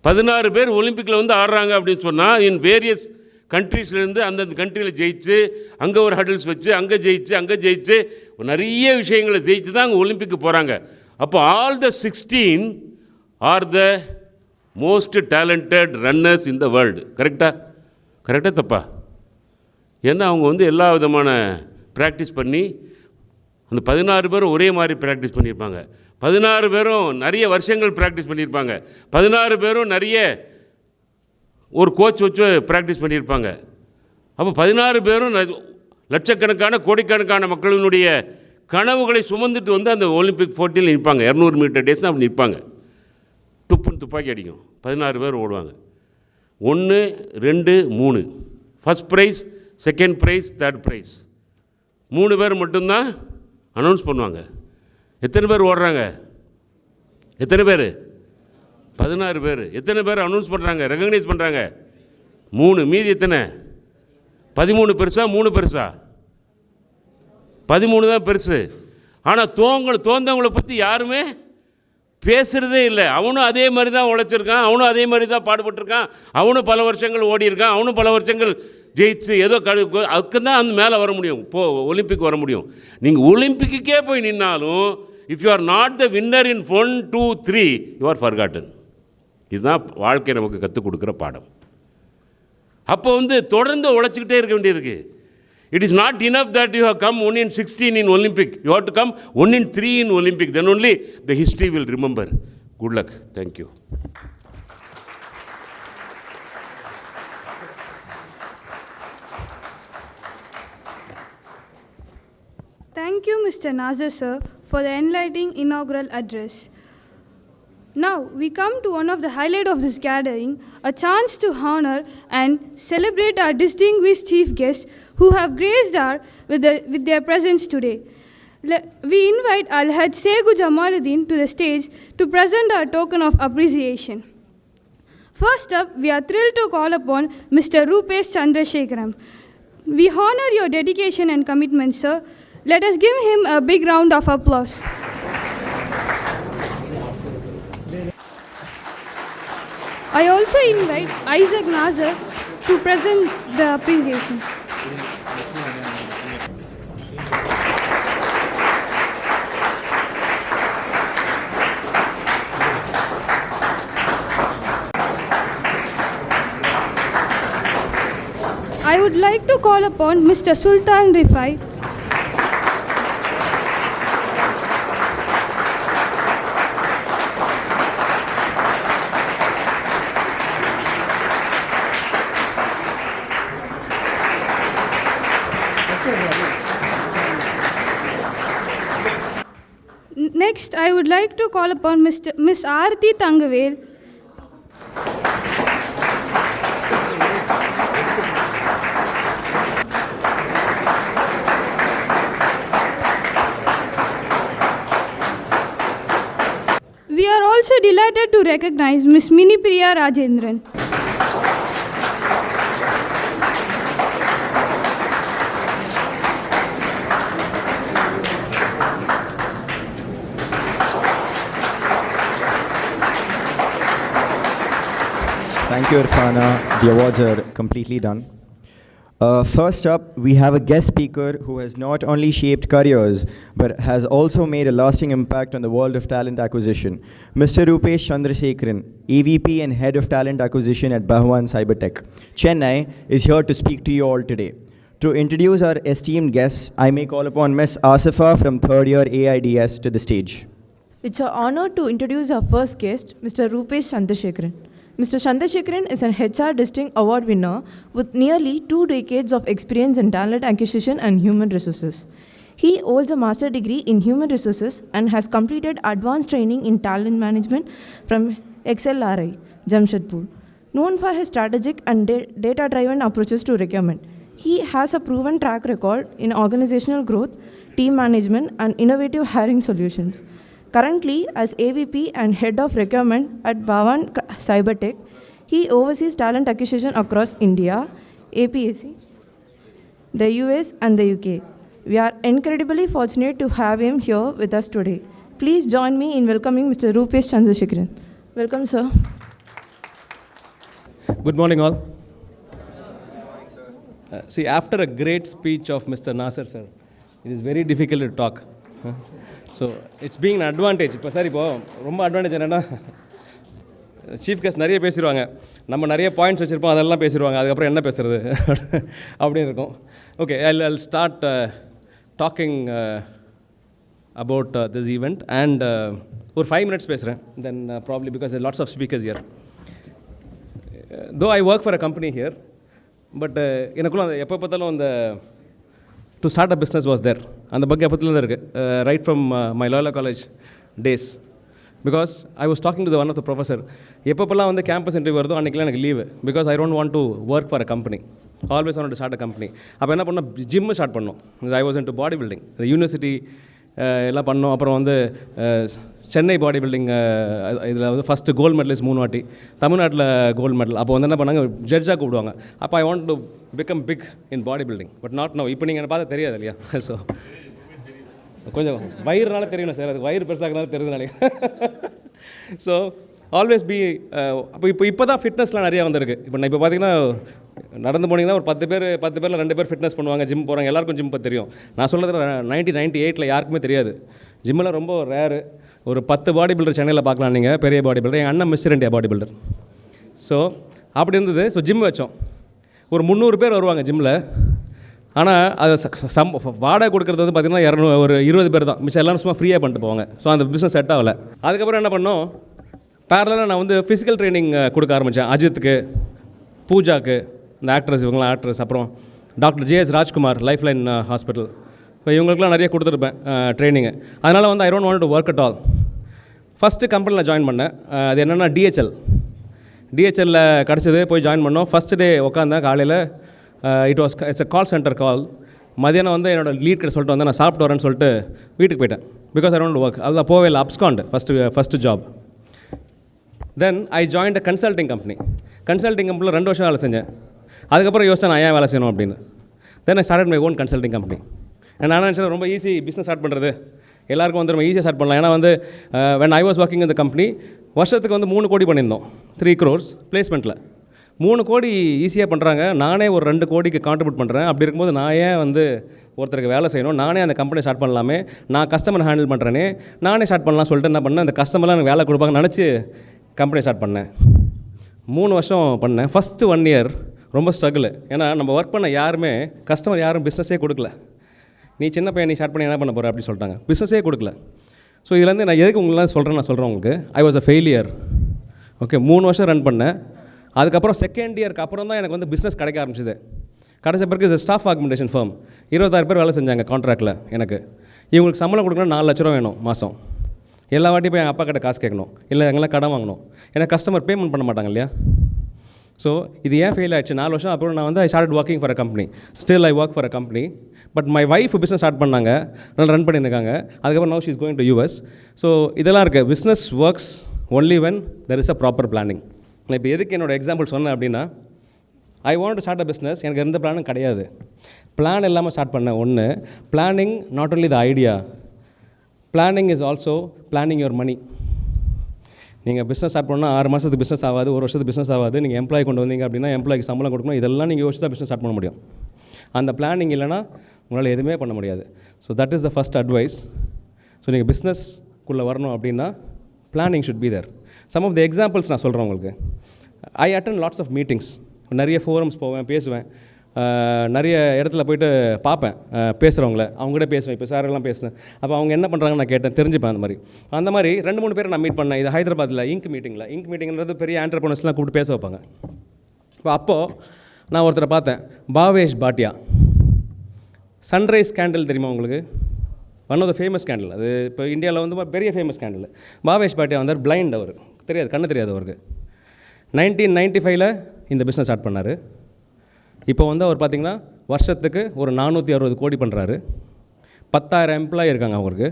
16 பேர் ஒலிம்பிக்கில் வந்து ஆடுறாங்க அப்படின்னு சொன்னால், இன் வேரியஸ் கண்ட்ரீஸ்லேருந்து அந்தந்த கண்ட்ரியில் ஜெயிச்சு, அங்கே ஒரு ஹடில்ஸ் வச்சு, அங்கே ஜெயிச்சு நிறைய விஷயங்களை ஜெயிச்சு தான் அங்கே ஒலிம்பிக்கு போகிறாங்க. அப்போ all the 16 R the most talented runners in the world. கரெக்டாக தப்பா? ஏன்னா அவங்க வந்து எல்லா விதமான ப்ராக்டிஸ் பண்ணி, அந்த 16 பேரும் ஒரே மாதிரி ப்ராக்டிஸ் பண்ணியிருப்பாங்க. 16 பேரும் நிறைய வருஷங்கள் ப்ராக்டிஸ் பண்ணியிருப்பாங்க. 16 பேரும் நிறைய ஒரு கோச் வச்சு ப்ராக்டிஸ் பண்ணியிருப்பாங்க. அப்போ 16 பேரும் லட்சக்கணக்கான கோடிக்கணக்கான மக்களினுடைய கனவுகளை சுமந்துட்டு வந்து அந்த ஒலிம்பிக் போட்டியில் நிற்பாங்க. 200 மீட்டர் ரேஸ்னால் அப்படி நிற்பாங்க. துப்பாக்கி அடிக்கும். 16 பேர் ஓடுவாங்க. 1, 2, 3 first prize, second prize, third prize. 3 பேர் மட்டும்தான் அனௌன்ஸ் பண்ணுவாங்க. எத்தனை பேர் ஓடுறாங்க? எத்தனை பேர்? 16 பேர். எத்தனை பேர் அனௌன்ஸ் பண்ணுறாங்க, ரெகக்னைஸ் பண்ணுறாங்க? 3. மீதி எத்தனை? 13 பெருசா 3 பெருசா? 13 தான் பெருசு. ஆனால் தோந்தவங்களை பற்றி யாருமே பேசுகிறதே இல்லை. அவனும் அதே மாதிரி தான் உழைச்சிருக்கான், அவனும் அதே மாதிரி தான் பாடுபட்டிருக்கான், அவனும் பல வருஷங்கள் ஓடி இருக்கான், அவனும் பல வருஷங்கள் ஜெயிச்சு ஏதோ அதுக்கு தான் அந்த மேலே வர முடியும், ஒலிம்பிக் வர முடியும். நீங்கள் ஒலிம்பிக்கே போய் நின்னாலும், if you are not the winner in 1, 2, 3, you are forgotten. இதுதான் வாழ்க்கை நமக்கு கற்றுக் கொடுக்குற பாடம். அப்போ வந்து தொடர்ந்து உழைச்சிக்கிட்டே இருக்க வேண்டியிருக்கு. It is not enough that you have come 1 in 16 in Olympic. You have to come 1 in 3 in Olympic. Then only the history will remember. Good luck. Thank you. Thank you, Mr. Nazar sir, for the enlightening inaugural address. Now, we come to one of the highlights of this gathering, a chance to honor and celebrate our distinguished chief guests who have graced our with their presence today. We invite Al-Hajj Segu Jamaluddin to the stage to present our token of appreciation. First up, we are thrilled to call upon Mr. Rupesh Chandrasekharam. We honor your dedication and commitment, sir. Let us give him a big round of applause. I also invite Isaac Nazar to present the appreciation. I would like to call upon Mr. Sultan Rifai. Next, I would like to call upon Miss Aarti Tangavel. to recognize Ms. Minipriya Rajendran. Thank you, Irfana. The awards are completely done. First up, we have a guest speaker who has not only shaped careers, but has also made a lasting impact on the world of talent acquisition. Mr. Rupesh Chandrasekharan, EVP and Head of Talent Acquisition at Bhavan Cybertech, Chennai, is here to speak to you all today. To introduce our esteemed guests, I may call upon Ms. Asifa from third year AIDS to the stage. It's an honor to introduce our first guest, Mr. Rupesh Chandrasekharan. Mr. Chandrasekharan is an HR Distinct Award winner with nearly 2 decades of experience in talent acquisition and human resources. He holds a master's degree in human resources and has completed advanced training in talent management from XLRI, Jamshedpur. Known for his strategic and data-driven approaches to recruitment, he has a proven track record in organizational growth, team management, and innovative hiring solutions. Currently, as AVP and Head of Recruitment at Bhavan Cybertech, he oversees talent acquisition across India, APAC, the US, and the UK. We are incredibly fortunate to have him here with us today. Please join me in welcoming Mr. Rupesh Chandrasekharan. Welcome, sir. Good morning, all. See, after a great speech of Mr. Nasser, sir, it is very difficult to talk. So it's being advantage. இப்போ sir இப்போது ரொம்ப advantage என்னென்னா chief guest நிறைய பேசிடுவாங்க, நம்ம நிறைய points வச்சுருப்போம், அதெல்லாம் பேசிடுவாங்க, அதுக்கப்புறம் என்ன பேசுகிறது அப்படின்னு இருக்கும். Okay, I start talking about this event and ஒரு 5 minutes பேசுகிறேன். Then probably because lots of speakers here. Though I work for a company here, but எனக்குள்ள அந்த எப்போ பார்த்தாலும் அந்த to start a business was there. And the bug எப்போதுலேருந்து இருக்குது, right from my Loyola College days. Because I was talking to one of the professor, எப்பப்பெல்லாம் வந்து campus interview வருதோ அன்றைக்கெலாம் எனக்கு leave, because I don't want to work for a company. Always want to start a company. அப்போ என்ன பண்ணோம், gym start பண்ணோம். I was into body building, university எல்லாம் பண்ணோம். அப்புறம் வந்து சென்னை பாடி பில்டிங் இதில் வந்து ஃபஸ்ட்டு கோல்டு மெடலிஸ்ட் 3 வாட்டி, தமிழ்நாட்டில் கோல்டு மெடல். அப்போ வந்து என்ன பண்ணாங்க, ஜட்ஜாக கூப்பிடுவாங்க. அப்போ I want to become big in body building, but not no. இப்போ நீங்கள் என்ன பார்த்தா தெரியாது இல்லையா? ஸோ கொஞ்சம் வயிறுனால தெரியணும் சார், அது வயிறு பெருசாகனால தெரியுது நினைக்கிறேன். ஸோ ஆல்வேஸ் பி இப்போ தான் ஃபிட்னஸ்லாம் நிறையா வந்திருக்கு. இப்போ பார்த்தீங்கன்னா நடந்து போனீங்கன்னா ஒரு 10 பேரில் 2 பேர் ஃபிட்னஸ் பண்ணுவாங்க, ஜிம் போகிறாங்க, எல்லாருக்கும் ஜிம் இப்போ தெரியும். நான் சொல்கிறது 1998 யாருக்குமே தெரியாது. ஜிம்மில் ரொம்ப ரேரு. ஒரு 10 பாடி பில்டர் சென்னையில் பார்க்கலாம் நீங்கள், பெரிய பாடி பில்டர். எங்கள் அண்ணன் mister India body builder. So அப்படி இருந்தது. ஸோ ஜிம் வச்சோம். ஒரு 300 பேர் வருவாங்க ஜிம்மில். ஆனால் அது வாடகை கொடுக்குறது வந்து பார்த்திங்கன்னா ஒரு 20 பேர் தான், மிச்சம் எல்லோரும் சும்மா ஃப்ரீயாக பண்ணிட்டு போவாங்க. ஸோ அந்த பிஸ்னஸ் செட் ஆகலை. அதுக்கப்புறம் என்ன பண்ணோம், பேரலாக நான் வந்து ஃபிசிக்கல் ட்ரைனிங் கொடுக்க ஆரம்பித்தேன். அஜித்துக்கு, பூஜாக்கு, இந்த ஆக்ட்ரஸ், இவங்களாம் ஆக்ட்ரஸ். அப்புறம் doctor JS Rajkumar, life line hospital, இப்போ இவங்களுக்குலாம் நிறைய கொடுத்துருப்பேன் ட்ரைனிங்கு. அதனால் வந்து ஐ don't want to work at all. First கம்பெனியில் ஜாயின் பண்ணேன். அது என்னென்னா டிஹெச்எல்லில் கிடச்சிது, போய் ஜாயின் பண்ணோம். ஃபஸ்ட் டே உட்காந்தேன் காலையில். இட்ஸ் அ கால் சென்டர் கால். மதியானம் வந்து என்னோட லீட் கிட்ட சொல்லிட்டு வந்து நான் சாப்பிட்டு வரேன்னு சொல்லிட்டு வீட்டுக்கு போயிட்டேன். Because I don't work. அதுதான் போவே இல்லை, abscond first job. Then I joined a consulting company. Consulting கம்பெனியில் 2 வருஷம் வேலை செஞ்சேன். அதுக்கப்புறம் யோசிச்சேன் நான் ஏன் வேலை செய்யணும் அப்படின்னு. Then I started my own consulting company. நான் நினச்சேன் ரொம்ப ஈஸி பிஸ்னஸ் ஸ்டார்ட் பண்ணுறது, எல்லாருக்கும் வந்து ரொம்ப ஈஸியாக ஸ்டார்ட் பண்ணலாம். ஏன்னா வந்து when I was working in the company, வருஷத்துக்கு வந்து 3 கோடி பண்ணியிருந்தோம், 3 crores பிளேஸ்மெண்ட்டில். 3 கோடி ஈஸியாக பண்ணுறாங்க, நானே ஒரு 2 கோடிக்கு கான்ட்ரிபியூட் பண்ணுறேன். அப்படி இருக்கும்போது நான் ஏன் வந்து ஒருத்தருக்கு வேலை செய்யணும், நானே அந்த கம்பெனி ஸ்டார்ட் பண்ணலாமே, நான் கஸ்டமர் ஹேண்டில் பண்ணுறேனே, நானே ஸ்டார்ட் பண்ணலாம் சொல்லிட்டு என்ன பண்ணேன், அந்த கஸ்டமர்லாம் எனக்கு வேலை கொடுப்பாங்கன்னு நினச்சி கம்பெனி ஸ்டார்ட் பண்ணேன். 3 வருஷம் பண்ணேன். ஃபஸ்ட்டு 1 year ரொம்ப ஸ்ட்ரகிள். ஏன்னா நம்ம ஒர்க் பண்ண யாருமே, கஸ்டமர் யாரும் பிஸ்னஸே கொடுக்கல. நீ சின்ன பையன், நீ ஸ்டார்ட் பண்ணி என்ன பண்ண போகிற அப்படின்னு சொல்லிட்டாங்க, பிஸ்னஸே கொடுக்கல. ஸோ இதுலேருந்து நான் எதுக்கு உங்களெலாம் சொல்கிறேன் உங்களுக்கு, I was a failure. Okay, 3 வருஷம் ரன் பண்ணேன். அதுக்கப்புறம் செகண்ட் இயருக்கு அப்புறம் தான் எனக்கு வந்து பிஸ்னஸ் கிடைக்க ஆரம்பிச்சிது. கிடைச்ச பிறகு ஸ்டாஃப் ஆக்மெண்டேஷன் ஃபார்ம் 26 பேர் வேலை செஞ்சாங்க கான்ட்ராக்டில். எனக்கு இவங்களுக்கு சம்பளம் கொடுக்கணும், 4 லட்ச ரூபா வேணும் மாதம். எல்லா வாட்டியும் போய் எங்கள் அப்பா கிட்ட காசு கேட்கணும், இல்லை எங்கெல்லாம் கடன் வாங்கணும். ஏன்னா கஸ்டமர் பேமெண்ட் பண்ண மாட்டாங்க இல்லையா. ஸோ இது ஏன் ஃபெயில் ஆகிடுச்சு, 4 வருஷம் அப்புறம் நான் வந்து I start working for a company. Still I work for a company. But my wife business start பண்ணாங்க, நல்லா ரன் பண்ணியிருக்காங்க. அதுக்கப்புறம் now she is going to US. So இதெல்லாம் இருக்குது. Business works only when there is a proper planning. இப்போ எதுக்கு என்னோடய example சொன்னேன் அப்படின்னா, ஐ want to start a business, எனக்கு எந்த பிளானும் கிடையாது. பிளான் இல்லாமல் ஸ்டார்ட் பண்ண ஒன்று. Planning not only the idea, planning is also planning your money. நீங்கள் பிஸ்னஸ் ஸ்டார்ட் பண்ணால் 6 மாதத்துக்கு பிஸ்னஸ் ஆகாது, 1 வருஷத்துக்கு பிஸ்னஸ் ஆகாது. நீங்கள் எம்ப்ளாயி கொண்டு வந்தீங்க அப்படின்னா எம்ப்ளாய்க்கு சம்பளம் கொடுக்கணும், இதெல்லாம் நீங்கள் யோசிச்சு தான் பிஸ்னஸ் ஸ்டார்ட் பண்ண முடியும். அந்த பிளானிங் இல்லைனா உங்களால் எதுவுமே பண்ண முடியாது. So that is the first advice. So நீங்கள் பிஸ்னஸ்க்குள்ளே வரணும் அப்படின்னா planning should be there. Some of the examples நான் சொல்கிறேன் உங்களுக்கு. I attend lots of meetings, நிறைய ஃபோரம்ஸ் போவேன், பேசுவேன், நிறைய இடத்துல போய்ட்டு பார்ப்பேன் பேசுகிறவங்கள, அவங்ககிட்ட பேசுவேன். இப்போ சாரெல்லாம் பேசுனேன், அப்போ அவங்க என்ன பண்ணுறாங்கன்னு நான் கேட்டேன், தெரிஞ்சுப்பேன். அந்த மாதிரி 2-3 பேரை நான் மீட் பண்ணேன். இது ஹைதராபாத்தில் இங்க் மீட்டிங்கிறது பெரிய ஆண்டர்பிரனர்ஸ்லாம் கூப்பிட்டு பேச வைப்பாங்க. அப்போது நான் ஒருத்தரை பார்த்தேன், பாவேஷ் பாட்டியா. சன்ரைஸ் கேண்டில் தெரியுமா உங்களுக்கு? One of the famous candle. அது இப்போ இந்தியாவில் வந்து பெரிய ஃபேமஸ் கேண்டில். பாவேஷ் பாட்டியா வந்தார், பிளைண்ட், அவர் தெரியாது, கண்ணு தெரியாது அவருக்கு. 1995 இந்த பிஸ்னஸ் ஸ்டார்ட் பண்ணார். இப்போ வந்து அவர் பார்த்திங்கன்னா வருஷத்துக்கு ஒரு 460 கோடி பண்ணுறாரு. 10,000 எம்ப்ளாயி இருக்காங்க அவருக்கு.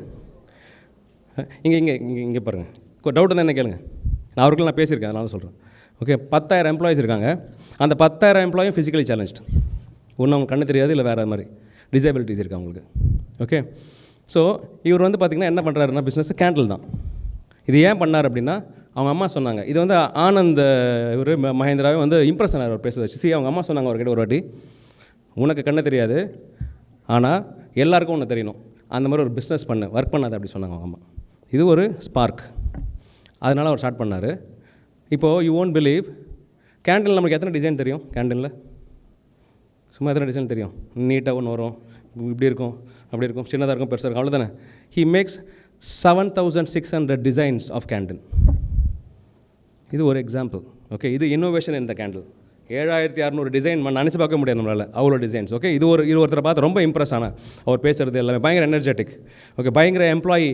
இங்கே பாருங்கள், டவுட் தான் என்ன கேளுங்க, நான் அவருக்குள்ள நான் பேசியிருக்கேன், அதனால சொல்கிறேன். ஓகே, 10,000 எம்ப்ளாயிஸ் இருக்காங்க. அந்த 10,000 எம்ப்ளாயும் ஃபிசிக்கலி சேலஞ்ச்டு. ஒன்று அவங்க கண்ணு தெரியாது, இல்லை வேறு மாதிரி டிசேபிலிட்டிஸ் இருக்குது அவங்களுக்கு. ஓகே, ஸோ இவர் வந்து பார்த்திங்கன்னா என்ன பண்ணுறாருன்னா பிஸ்னஸ் கேண்டில் தான். இது ஏன் பண்ணார் அப்படின்னா, அவங்க அம்மா சொன்னாங்க. இது வந்து ஆனந்த் இவர் மகேந்திராவே வந்து இம்ப்ரெஸ் ஆனார் அவர் பேசுறது வச்சு. அவங்க அம்மா சொன்னாங்க அவர்கிட்ட ஒரு வாட்டி, உனக்கு கண்ணு தெரியாது, ஆனால் எல்லாருக்கும் ஒன்று தெரியணும், அந்த மாதிரி ஒரு பிஸ்னஸ் பண்ணு, ஒர்க் பண்ணாது அப்படி சொன்னாங்க அவங்க அம்மா. இது ஒரு ஸ்பார்க். அதனால் அவர் ஸ்டார்ட் பண்ணார். இப்போது யூ ஓன்ட் பிலீவ், கேண்டில் நமக்கு எத்தனை டிசைன் தெரியும்? கேண்டிலில் சும்மா எத்தனை டிசைன் தெரியும்? நீட்டாக ஒன்று வரும், இப்படி இருக்கும், அப்படி இருக்கும், சின்னதாக இருக்கும், பெருசாக இருக்கும், அவ்வளோதானே. He makes 7,600 designs of candle. இது ஒரு எக்ஸாம்பிள். ஓகே, இது innovation in the candle. 7,600 design நினச்சி பார்க்க முடியாது நம்மளால், அவ்வளோ டிசைன்ஸ். ஓகே, இது ஒருத்தரை பார்த்து ரொம்ப இம்ப்ரெஸ் ஆன. அவர் பேசுகிறது எல்லாமே பயங்கர எனர்ஜெட்டிக். ஓகே, பயங்கர எம்ப்ளாயி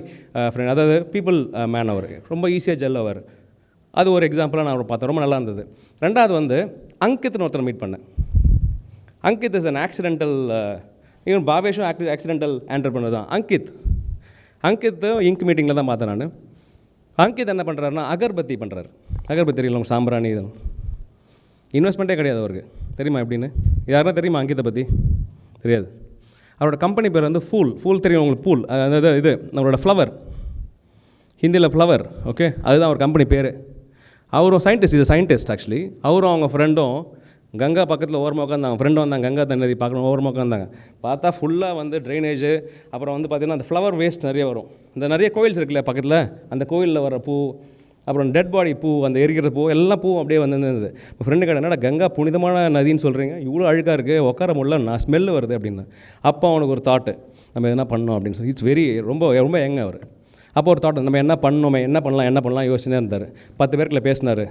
ஃப்ரெண்ட், அதாவது பீப்புள் மேன். அவர் ரொம்ப ஈஸியாக ஜெல் அவர். அது ஒரு எக்ஸாம்பிளாக நான் அவரை பார்த்தேன், ரொம்ப நல்லா இருந்தது. ரெண்டாவது வந்து அங்கித்னு ஒருத்தர் மீட் பண்ணேன். Ankit is an accidental, even பாவேஷும் ஆக்சிடென்டல் ஆண்டர்பிரனர் தான். அங்கித் இங்க் மீட்டிங்கில் தான் பார்த்தேன் நான். அங்கித் என்ன பண்ணுறாருன்னா அகர்பத்தி பண்ணுறாரு. அகர்பத்தி தெரியல, சாம்பிராணி, இது இன்வெஸ்ட்மெண்ட்டே கிடையாது அவருக்கு. தெரியுமா எப்படின்னு? யாருன்னா தெரியுமா அங்கித்தை பற்றி? தெரியாது. அவரோட கம்பெனி பேர் வந்து ஃபூல் தெரியும் உங்களுக்கு? பூல், அதாவது இது நம்மளோட ஃப்ளவர், ஹிந்தியில் ஃப்ளவர். ஓகே, அதுதான் அவர் கம்பெனி பேர். அவரும் சயின்டிஸ்ட் ஆக்சுவலி. அவரும் அவங்க ஃப்ரெண்டும் கங்கா பக்கத்தில் ஓரமாக உட்காந்தாங்க. ஃப்ரெண்டு வந்தாங்க, கங்கா தண்ணி பார்க்கணும், ஓரமாக உட்காந்தாங்க. பார்த்தா ஃபுல்லாக வந்து ட்ரைனேஜு, அப்புறம் வந்து பார்த்திங்கன்னா அந்த ஃப்ளவர் வேஸ்ட் நிறைய வரும். இந்த நிறைய கோயில்ஸ் இருக்குல்ல பக்கத்தில், அந்த கோயிலில் வர பூ, அப்புறம் டெட் பாடி பூ, அந்த எரிக்கிற பூ, எல்லாம் பூ அப்படியே வந்துருந்தது. இப்போ ஃப்ரெண்டு கடை, என்னடா கங்கா புனிதமான நதின்னு சொல்கிறீங்க, இவ்வளோ அழுக்காக இருக்குது, உட்கார முடியல, நான் ஸ்மெல்லு வருது அப்படின்னு. அப்போ அவனுக்கு ஒரு தாட்டு, நம்ம எதனா பண்ணோம் அப்படின்னு சொல்லி. இட்ஸ் வெரி ரொம்ப ரொம்ப யங் அவர். அப்போ ஒரு தாட், நம்ம என்ன பண்ணலாம் யோசிச்சுனே இருந்தார். 10 பேருக்குள்ள பேசினார்.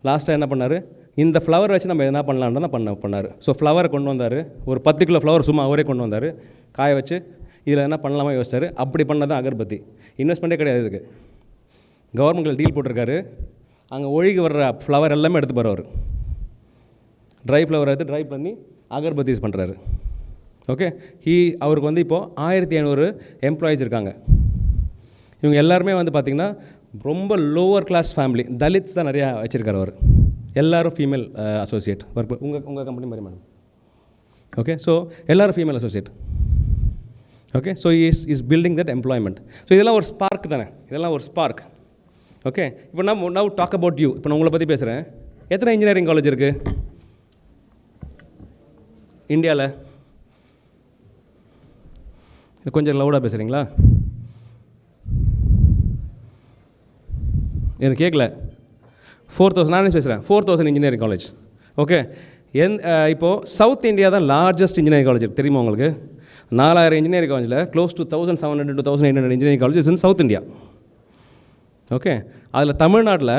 லாஸ்ட்டாக என்ன பண்ணார், இந்த ஃப்ளவர் வச்சு நம்ம எதனா பண்ணலான்னு தான் பண்ணார். ஸோ ஃப்ளவரை கொண்டு வந்தார், ஒரு 10 கிலோ ஃப்ளவர் சும்மா அவரே கொண்டு வந்தார், காய வச்சு இதில் என்ன பண்ணலாமா யோசிச்சார். அப்படி பண்ணதான் அகர்பத்தி. இன்வெஸ்ட்மெண்ட்டே கிடையாது இதுக்கு. கவர்மெண்ட்டில் டீல் போட்டிருக்காரு. அங்கே ஒழுகி வர்ற ஃப்ளவர் எல்லாமே எடுத்துப்பார் அவர். ட்ரை ஃப்ளவர் எடுத்து ட்ரை பண்ணி அகர்பத்திஸ் பண்ணுறாரு. ஓகே, அவருக்கு வந்து இப்போது 1500 எம்ப்ளாயீஸ் இருக்காங்க. இவங்க எல்லாருமே வந்து பார்த்திங்கன்னா ரொம்ப லோவர் கிளாஸ் ஃபேமிலி, தலித்ஸ் தான் நிறையா வச்சுருக்காரு அவர். எல்லோரும் ஃபீமேல் அசோசியேட் ஒர்க். உங்கள் கம்பெனி மாதிரி மேடம். ஓகே, ஸோ எல்லோரும் female associate. Okay, so is building that employment. So இதெல்லாம் ஒரு ஸ்பார்க் தானே, இதெல்லாம் ஒரு ஸ்பார்க். ஓகே, இப்போ நவ் டாக் அபவுட் யூ. இப்போ நான் உங்களை பற்றி பேசுகிறேன். எத்தனை இன்ஜினியரிங் காலேஜ் இருக்குது இந்தியாவில்? கொஞ்சம் லவுடாக பேசுகிறீங்களா? எனக்கு கேட்கல. 4,000. நானே பேசுகிறேன். 4,000 இன்ஜினியரிங் காலேஜ். ஓகே, இப்போது சவுத் இந்தியா தான் லார்ஜஸ்ட் இன்ஜினியரிங் காலேஜ். தெரியுமா உங்களுக்கு? 4,000 இன்ஜினியரிங் காலேஜில் close to 1,700 to 1,800 engineering colleges in south India. Okay, அதில் தமிழ்நாட்டில்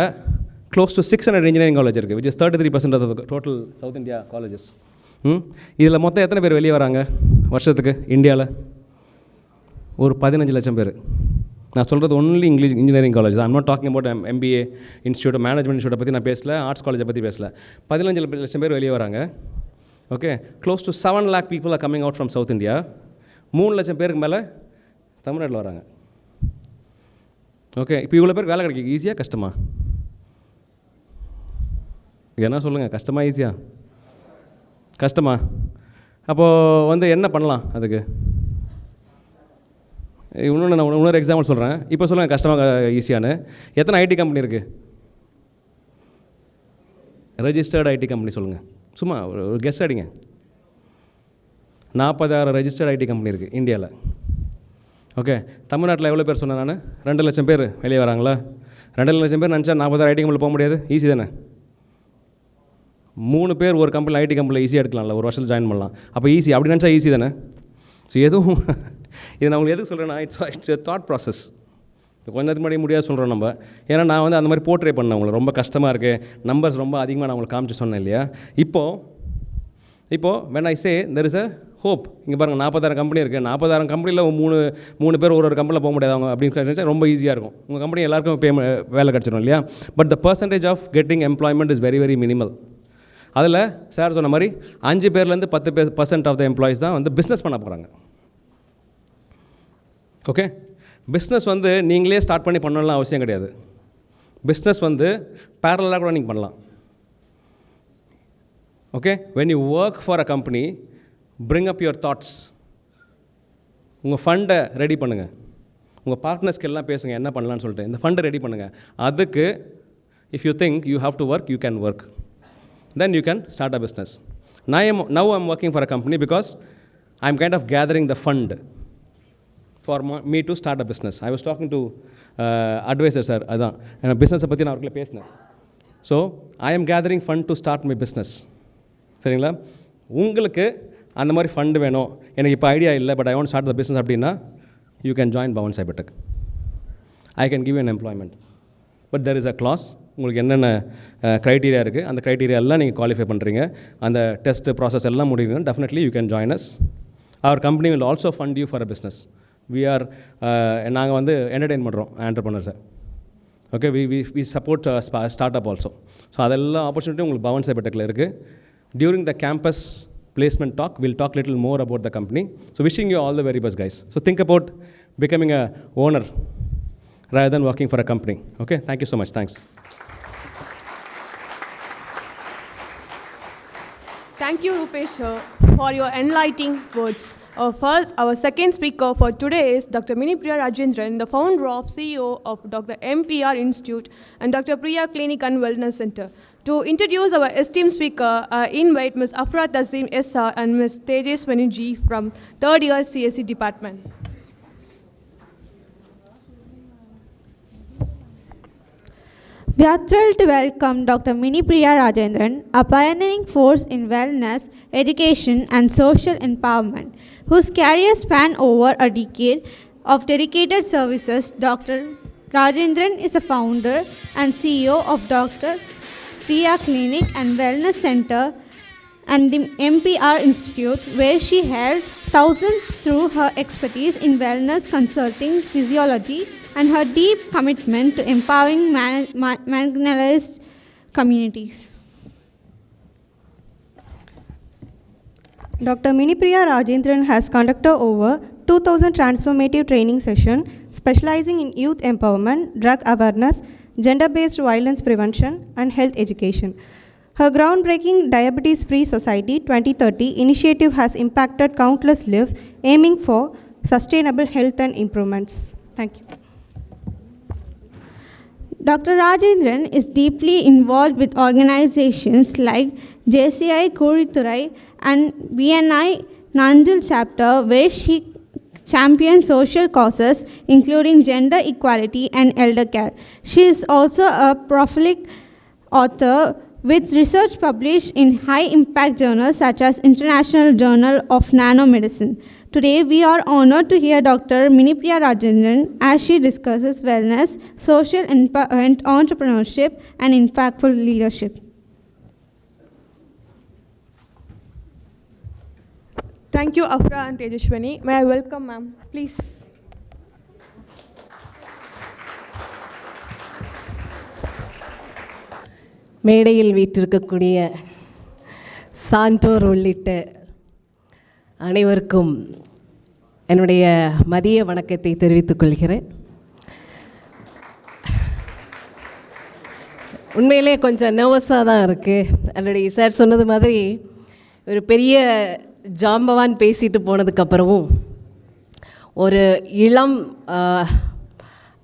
க்ளோஸ் டு 600 இன்ஜினியரிங் காலேஜ் இருக்குது, which is 33% of the total south India colleges. இதில் மொத்தம் எத்தனை பேர் வெளியே வராங்க வருஷத்துக்கு இந்தியாவில்? ஒரு 15 லட்சம் பேர். நான் சொல்கிறது ஒன்லி இங்கிலீஷ் இன்ஜினியரிங் காலேஜ் தான். I'm not talking about MBA institute, management இன்ஸ்டியூட்டை பற்றி நான் பேசல, ஆர்ட்ஸ் காலேஜை பற்றி பேசல. 15 லட்சம் பேர் வெளியே வராங்க. Okay, close to 7 lakh people are coming out from South India. 3 லட்சம் பேருக்கு மேலே தமிழ்நாட்டில் வராங்க. ஓகே, இப்போ இவ்வளோ பேருக்கு வேலை கிடைக்கும், ஈஸியாக கஷ்டமா? என்ன சொல்லுங்கள், கஷ்டமா ஈஸியாக? கஷ்டமா? அப்போது வந்து என்ன பண்ணலாம் அதுக்கு? இன்னொரு எக்ஸாம்பிள் சொல்கிறேன். இப்போ சொல்லுங்கள் கஷ்டமாக ஈஸியானு. எத்தனை ஐடி கம்பெனி இருக்குது? ரெஜிஸ்டர்டு ஐடி கம்பெனி சொல்லுங்கள், சும்மா ஒரு கெஸ் அடிங்க. 40,000 ரெஜிஸ்டர்டு ஐடி கம்பெனி இருக்குது இந்தியாவில். ஓகே, தமிழ்நாட்டில் எவ்வளோ பேர் சொன்னேன் நான்? 2 லட்சம் பேர் வெளியே வராங்களா? 2 லட்சம் பேர் நினச்சா 40,000 ஐடி கம்பெனியில் போக முடியாது? ஈஸி தானே. 3 பேர் ஒரு கம்பெனியில் ஐடி கம்பெனியில் ஈஸியாக எடுக்கலாம்ல, ஒரு வருஷத்தில் ஜாயின் பண்ணலாம். அப்போ ஈஸி, அப்படி நினச்சா ஈஸி தானே. ஸோ எதுவும் இது நான் உங்களுக்கு எதுக்கு சொல்கிறேன்னா, இட்ஸ் எ தாட் ப்ராசஸ். கொஞ்ச நேரத்துக்கு முன்னாடி முடியாது சொல்கிறோம் நம்ம. ஏன்னா நான் வந்து அந்த மாதிரி போர்ட்ரே பண்ணேன் உங்களுக்கு, ரொம்ப கஷ்டமாக இருக்குது, நம்பர்ஸ் ரொம்ப அதிகமாக நான் உங்களுக்கு காமிச்சு சொன்னேன் இல்லையா. இப்போது when I say there is a hope, இங்கே பாருங்கள் 40,000 கம்பெனி இருக்குது. 40,000 கம்பெனியில் 3 பேர் ஒரு கம்பெனியில் போக முடியாது அவங்க அப்படின்னு நினச்சா ரொம்ப ஈஸியாக இருக்கும். உங்கள் கம்பெனி எல்லாருக்கும் வேலை கிடச்சிடும் இல்லையா. But the percentage of getting employment is very very minimal. அதில் சார் சொன்ன மாதிரி 5 பேர்லேருந்து 10% ஆஃப் த எம்ப்ளாயிஸ் தான் வந்து பிஸ்னஸ் பண்ண போகிறாங்க. ஓகே, பிஸ்னஸ் வந்து நீங்களே ஸ்டார்ட் பண்ணலாம் அவசியம் கிடையாது. பிஸ்னஸ் வந்து பேரலாக கூட நீங்கள் பண்ணலாம். Okay, when you work for a company, bring up your thoughts. உங்கள் ஃபண்டை ரெடி பண்ணுங்கள், உங்கள் பார்ட்னர்ஸ்க்கு எல்லாம் பேசுங்க என்ன பண்ணலான்னு சொல்லிட்டு. இந்த ஃபண்டை ரெடி பண்ணுங்கள். அதுக்கு if you think you have to work, you can work, then you can start a business. Now I'm working for a company because I'm kind of gathering the fund for me to start a business. I was talking to advisor sir, அதான் என்ன பிஸ்னஸை பற்றி நான் அவர்களை பேசினேன். So I am gathering fund to start my business. சரிங்களா? உங்களுக்கு அந்த மாதிரி ஃபண்டு வேணும், எனக்கு இப்போ ஐடியா இல்லை, but I want start the business அப்படின்னா, you can join Bhavan Cybertech. I can give you an employment. But there is a clause. உங்களுக்கு என்னென்ன க்ரைட்டீரியா இருக்குது, அந்த க்ரைட்டீரியா எல்லாம் நீங்கள் குவாலிஃபை பண்ணுறீங்க, அந்த டெஸ்ட்டு ப்ராசஸ் எல்லாம் முடியுதுன்னா definitely you can join us. Our company will also fund you for a business. நாங்கள் வந்து என்டர்டெயின் பண்ணுறோம் ஆண்டர்ப்ரனர்ஸை. Okay, we support start up also. So அதெல்லாம் ஆப்பர்ச்சுனிட்டி உங்களுக்கு பவன் சைபர்டெக்கில் இருக்குது. During the campus placement talk, we'll talk little more about the company. So wishing you all the very best, guys. So think about becoming a owner rather than working for a company. Okay, thank you so much. Thanks. Thank you, Rupesh, for your enlightening words. Our second speaker for today is Dr. Minipriya Rajendran, the founder of CEO of Dr. MPR Institute and Dr. Priya Clinic and Wellness Center. To introduce our esteemed speaker, invite Ms. Afra Tassim SR and Ms. Tejaswini G from 3rd year CSE department. We are thrilled to welcome Dr. Minipriya Rajendran, a pioneering force in wellness, education and social empowerment, whose career span over a decade of dedicated services. Dr. Rajendran is a founder and CEO of Dr. Priya Clinic and Wellness Center and the MPR Institute, where she helped thousands through her expertise in wellness consulting, physiology, and her deep commitment to empowering marginalized communities. Dr. Minipriya Rajendran has conducted over 2,000 transformative training sessions specializing in youth empowerment, drug awareness, gender-based violence prevention, and health education. Her groundbreaking Diabetes Free Society 2030 initiative has impacted countless lives, aiming for sustainable health and improvements. Thank you. Dr. Rajendran is deeply involved with organizations like JCI Kozhikode and BNI Nanjal chapter, where she champions social causes including gender equality and elder care. She is also a prolific author with research published in high-impact journals such as International Journal of Nanomedicine. Today, we are honored to hear Dr. Minipriya Rajendran as she discusses wellness, social entrepreneurship, and impactful leadership. Thank you, Afra and Tejaswini. May I welcome ma'am, please. மேடையில் வீற்றிருக்கக்கூடிய சான்றோர் உள்ளிட்ட அனைவருக்கும் என்னுடைய மதிய வணக்கத்தை தெரிவித்துக் கொள்கிறேன். உண்மையிலே கொஞ்சம் நர்வஸாக தான் இருக்குது. ஆல்ரெடி சார் சொன்னது மாதிரி ஒரு பெரிய ஜாம்பவான் பேசிட்டு போனதுக்கப்புறமும் ஒரு இளம்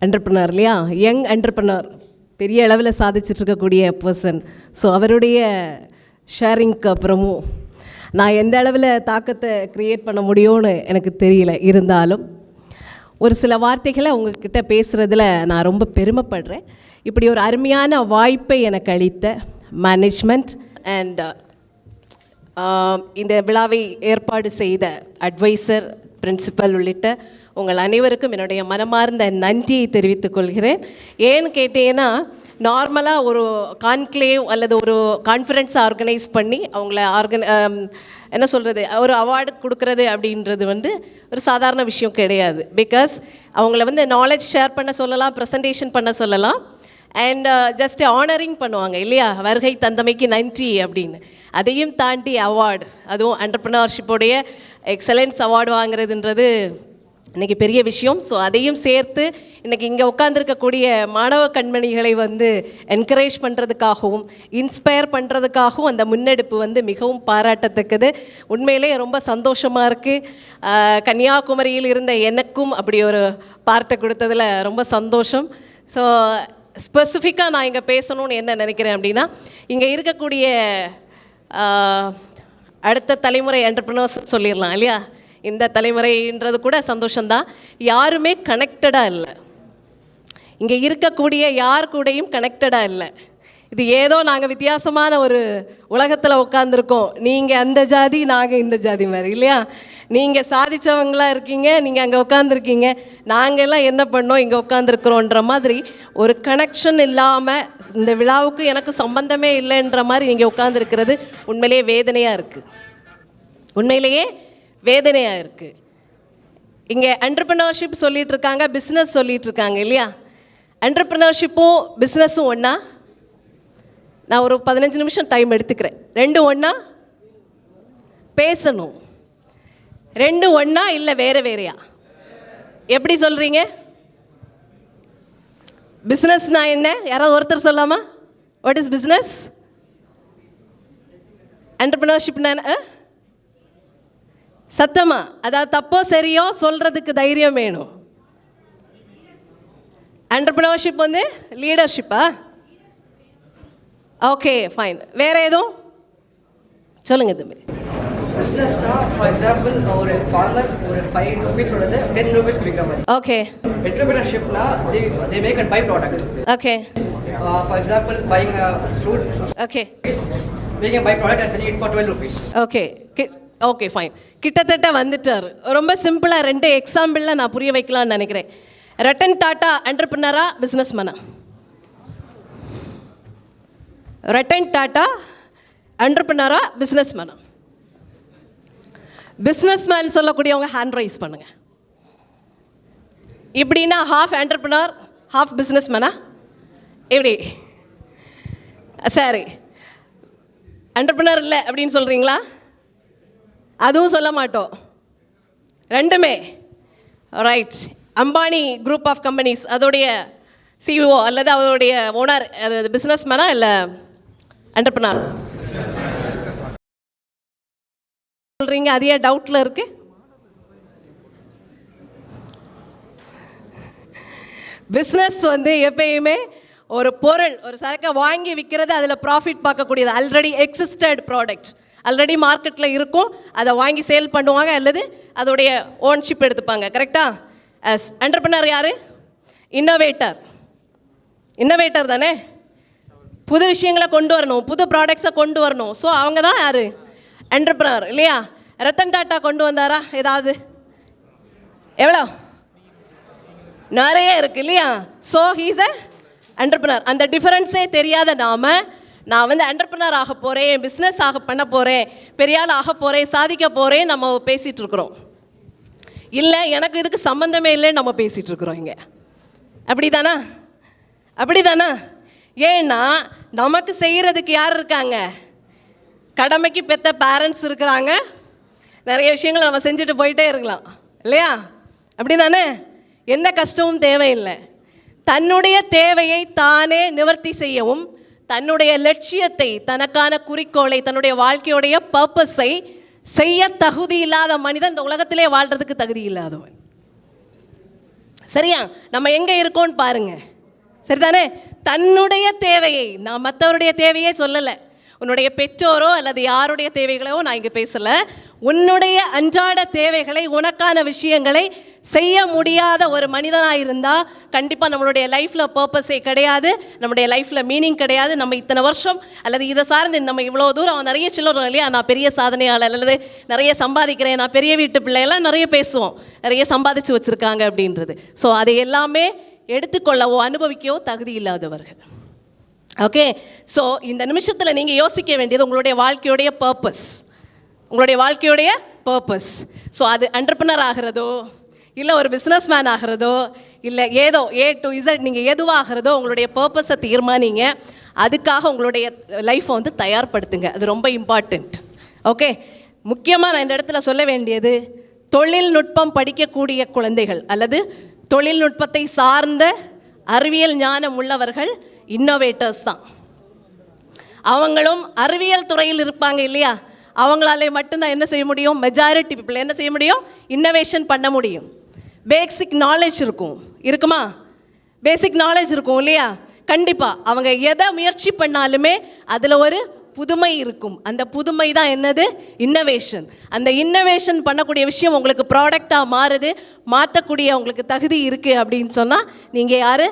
என்டர்ப்ரனர் இல்லையா, யங் என்டர்ப்ரனர், பெரிய அளவில் சாதிச்சிட்ருக்கக்கூடிய பர்சன். ஸோ அவருடைய ஷேரிங்க்கு அப்புறமும் நான் எந்த அளவில் தாக்கத்தை க்ரியேட் பண்ண முடியும்னு எனக்கு தெரியல. இருந்தாலும் ஒரு சில வார்த்தைகளை உங்ககிட்ட பேசுகிறதுல நான் ரொம்ப பெருமைப்படுறேன். இப்படி ஒரு அருமையான வாய்ப்பை எனக்கு அளித்த மேனேஜ்மெண்ட் அண்ட் இந்த விழாவை ஏற்பாடு செய்த அட்வைசர், பிரின்சிபல் உள்ளிட்ட உங்கள் அனைவருக்கும் என்னுடைய மனமார்ந்த நன்றியை தெரிவித்துக் கொள்கிறேன். ஏன்னு கேட்டீங்கன்னா, நார்மலாக ஒரு கான்க்ளேவ் அல்லது ஒரு கான்ஃபரன்ஸ் ஆர்கனைஸ் பண்ணி அவங்கள என்ன சொல்கிறது, ஒரு அவார்டு கொடுக்குறது அப்படின்றது ஒரு சாதாரண விஷயம் கிடையாது. பிகாஸ் அவங்கள நாலேஜ் ஷேர் பண்ண சொல்லலாம், ப்ரெசன்டேஷன் பண்ண சொல்லலாம், அண்ட் ஜஸ்ட் ஆனரிங் பண்ணுவாங்க இல்லையா, வருகை தந்தமைக்கு நன்றி அப்படின்னு. அதையும் தாண்டி அவார்டு, அதுவும் என்டர்ப்ரனர்ஷிப்போடைய எக்ஸலன்ஸ் அவார்டு வாங்குறதுன்றது இன்றைக்கி பெரிய விஷயம். ஸோ அதையும் சேர்த்து இன்றைக்கி இங்கே உட்காந்துருக்கக்கூடிய மாணவ கண்மணிகளை என்கரேஜ் பண்ணுறதுக்காகவும் இன்ஸ்பயர் பண்ணுறதுக்காகவும் அந்த முன்னெடுப்பு மிகவும் பாராட்டத்தக்கது. உண்மையிலே ரொம்ப சந்தோஷமாக இருக்குது. கன்னியாகுமரியில் இருந்த எனக்கும் அப்படி ஒரு பார்ட்டை கொடுத்ததில் ரொம்ப சந்தோஷம். ஸோ ஸ்பெசிஃபிக்காக நான் இங்கே பேசணும்னு என்ன நினைக்கிறேன் அப்படின்னா, இங்கே இருக்கக்கூடிய அடுத்த தலைமுறை என்டர்ப்ரனர்ஸ் சொல்லிடலாம் இல்லையா, இந்த தலைமுறைன்றது கூட சந்தோஷம்தான். யாருமே கனெக்டடாக இல்லை, இங்கே இருக்கக்கூடிய யார் கூடயும் கனெக்டடாக இல்லை. இது ஏதோ நாங்கள் வித்தியாசமான ஒரு உலகத்தில் உட்காந்துருக்கோம். நீங்கள் அந்த ஜாதி, நாங்கள் இந்த ஜாதி மாதிரி இல்லையா. நீங்கள் சாதித்தவங்களாக இருக்கீங்க, நீங்கள் அங்கே உட்காந்துருக்கீங்க, நாங்கள் எல்லாம் என்ன பண்ணோம் இங்கே உட்காந்துருக்குறோன்ற மாதிரி ஒரு கனெக்ஷன் இல்லாமல், இந்த விழாவுக்கு எனக்கு சம்பந்தமே இல்லைன்ற மாதிரி நீங்கள் உட்காந்துருக்கிறது உண்மையிலேயே வேதனையாக இருக்குது. உண்மையிலேயே வேதனையாக இருக்குது. இங்கே என்டர்ப்ரனர்ஷிப் சொல்லிகிட்டு இருக்காங்க, பிஸ்னஸ் சொல்லிகிட்டு இருக்காங்க இல்லையா. என்டர்ப்ரனர்ஷிப்பும் பிஸ்னஸும் ஒன்றா? நான் ஒரு 15 நிமிஷம் டைம் எடுத்துக்கிறேன். ரெண்டும் ஒன்றா? பேசணும். ரெண்டும் ஒன்றா இல்லை வேறு வேறையா? எப்படி சொல்கிறீங்க? பிஸ்னஸ்னா என்ன? யாராவது ஒருத்தர் சொல்லாமா? What is business? என்டர்ப்ரனர்ஷிப்னா சத்தமா, அதாவது தப்போ சரியோ சொல்கிறதுக்கு தைரியம் வேணும். என்டர்ப்ரனர்ஷிப் லீடர்ஷிப்பா? Okay fine. வேறு எதுவும் சொல்லுங்கள் தம்பி. பிஸ்னஸ்னா ஃபார் எக்ஸாம்பிள் ஒரு ஃபார்மர் ஒரு 5 ரூபீஸோடது 10 ரூபீஸ் விற்கிற மாதிரி. ஓகே. என்டர்ப்ரனர்ஷிப்னா they make and buy product. Okay. For example buying a fruit. Okay. making a buy product and selling it for 12 rupees. Okay. Okay fine. கிட்டத்தட்ட வந்துட்டார். ரொம்ப சிம்பிளாக 2 எக்ஸாம்பிளில் நான் புரிய வைக்கலாம்னு நினைக்கிறேன். ரத்தன் டாட்டா என்டர்ப்ரனரா பிஸ்னஸ்மேனா? ரத்தன் டாட்டா என்டர்ப்ரனரா பிஸ்னஸ்மேனா? பிஸ்னஸ்மேன் சொல்லக்கூடியவங்க ஹேண்ட் ரைஸ் பண்ணுங்க. இப்படின்னா ஹாஃப் என்டர்ப்ரனர் ஹாஃப் பிஸ்னஸ்மேனா? எப்படி? சரி, என்டர்ப்ரனர் இல்லை அப்படின்னு சொல்கிறீங்களா? அதுவும் சொல்ல மாட்டோம், ரெண்டுமே. Right. Ambani group of companies அதோடைய சிஇஓ அல்லது அவருடைய ஓனர் பிஸ்னஸ்மேனா இல்லை என்டர்ப்ரனர் சொல்கிறீங்க? அதையே டவுட்டில் இருக்கு. பிஸ்னஸ் எப்பயுமே ஒரு பொருள், ஒரு சரக்கை வாங்கி விற்கிறது, அதில் ப்ராஃபிட் பார்க்கக்கூடியது. ஆல்ரெடி எக்ஸிஸ்டட் ப்ராடக்ட் ஆல்ரெடி மார்க்கெட்டில் இருக்கும், அதை வாங்கி சேல் பண்ணுவாங்க அல்லது அதோடைய ஓன்ஷிப் எடுத்துப்பாங்க. கரெக்டாக? அஸ் என்டர்ப்ரனர் யார்? இன்னோவேட்டர். இன்னோவேட்டர் தானே. புது விஷயங்களை கொண்டு வரணும், புது ப்ராடக்ட்ஸை கொண்டு வரணும். ஸோ அவங்க தான் யார்? என்டர்ப்ரனர் இல்லையா. ரத்தன் டாட்டா கொண்டு வந்தாரா ஏதாவது? எவ்வளோ? நிறைய இருக்குது இல்லையா. So he's a entrepreneur. அந்த டிஃபரன்ஸே தெரியாத நான் என்டர்ப்ரனர் ஆக போகிறேன், பிஸ்னஸ் பண்ண போகிறேன், பெரிய ஆள் ஆக போகிறேன், சாதிக்க போகிறேன் நம்ம பேசிகிட்டு இருக்கிறோம். இல்லை எனக்கு இதுக்கு சம்மந்தமே இல்லைன்னு நம்ம பேசிகிட்டு இருக்கிறோம் இங்கே. அப்படி தானா? அப்படி தானா? ஏன்னா நமக்கு செய்கிறதுக்கு யார் இருக்காங்க? கடமைக்கு பெற்ற பேரண்ட்ஸ் இருக்கிறாங்க. நிறைய விஷயங்களை நம்ம செஞ்சுட்டு போயிட்டே இருக்கலாம் இல்லையா. அப்படி தானே? எந்த கஷ்டமும் தேவையில்லை. தன்னுடைய தேவையை தானே நிவர்த்தி செய்யவும், தன்னுடைய லட்சியத்தை, தனக்கான குறிக்கோளை, தன்னுடைய வாழ்க்கையுடைய பர்பஸை செய்ய தகுதி இல்லாத மனிதன் இந்த உலகத்திலே வாழ்றதுக்கு தகுதி இல்லாதவன். சரியா? நம்ம எங்கே இருக்கோன்னு பாருங்க. சரிதானே? தன்னுடைய தேவையை, நான் மற்றவருடைய தேவையே சொல்லலை, உன்னுடைய பெற்றோரோ அல்லது யாருடைய தேவைகளோ நான் இங்கே பேசலை. உன்னுடைய அன்றாட தேவைகளை, உனக்கான விஷயங்களை செய்ய முடியாத ஒரு மனிதனாக இருந்தால் கண்டிப்பாக நம்மளுடைய லைஃப்பில் பர்பஸே கிடையாது, நம்முடைய லைஃப்பில் மீனிங் கிடையாது. நம்ம இத்தனை வருஷம் அல்லது இதை சார்ந்து நம்ம இவ்வளோ தூரம் நிறைய சொல்லுறோம் இல்லையா, நான் பெரிய சாதனையாளர் அல்லது நிறைய சம்பாதிக்கிறேன், நான் பெரிய வீட்டு பிள்ளையெல்லாம் நிறைய பேசுவோம், நிறைய சம்பாதிச்சு வச்சுருக்காங்க அப்படின்றது. ஸோ அதை எல்லாமே எடுத்துக்கொள்ளவோ அனுபவிக்கவோ தகுதி இல்லாதவர்கள். ஓகே, ஸோ இந்த நிமிஷத்தில் நீங்கள் யோசிக்க வேண்டியது உங்களுடைய வாழ்க்கையுடைய பர்பஸ், உங்களுடைய வாழ்க்கையுடைய பர்பஸ். ஸோ அது என்டர்பிரனர் ஆகிறதோ, இல்லை ஒரு பிஸ்னஸ் மேன் ஆகிறதோ, இல்லை ஏதோ A to Z நீங்கள் எதுவாகிறதோ உங்களுடைய பர்பஸை தீர்மானிங்க. அதுக்காக உங்களுடைய லைஃப்பை வந்து தயார்படுத்துங்க. அது ரொம்ப இம்பார்ட்டண்ட். ஓகே, முக்கியமாக நான் இந்த இடத்துல சொல்ல வேண்டியது, தொழில்நுட்பம் படிக்கக்கூடிய குழந்தைகள் அல்லது தொழில்நுட்பத்தை சார்ந்த அறிவியல் ஞானம் உள்ளவர்கள் இன்னோவேட்டர்ஸ் தான். அவங்களும் அறிவியல் துறையில் இருப்பாங்க இல்லையா, அவங்களாலே மட்டும்தான் என்ன செய்ய முடியும், மெஜாரிட்டி பீப்புள் என்ன செய்ய முடியும், இன்னோவேஷன் பண்ண முடியும். பேசிக் நாலேஜ் இருக்குமா, பேசிக் நாலேஜ் இருக்கும் இல்லையா, கண்டிப்பாக அவங்க எதை முயற்சி பண்ணாலுமே அதில் ஒரு புதுமை இருக்கும். அந்த புதுமை தான் என்னது, இன்னோவேஷன். அந்த இன்னோவேஷன் பண்ணக்கூடிய விஷயம் உங்களுக்கு ப்ராடக்டாக மாறுது, மாற்றக்கூடிய உங்களுக்கு தகுதி இருக்குது அப்படின்னு சொன்னால் நீங்கள் யார்,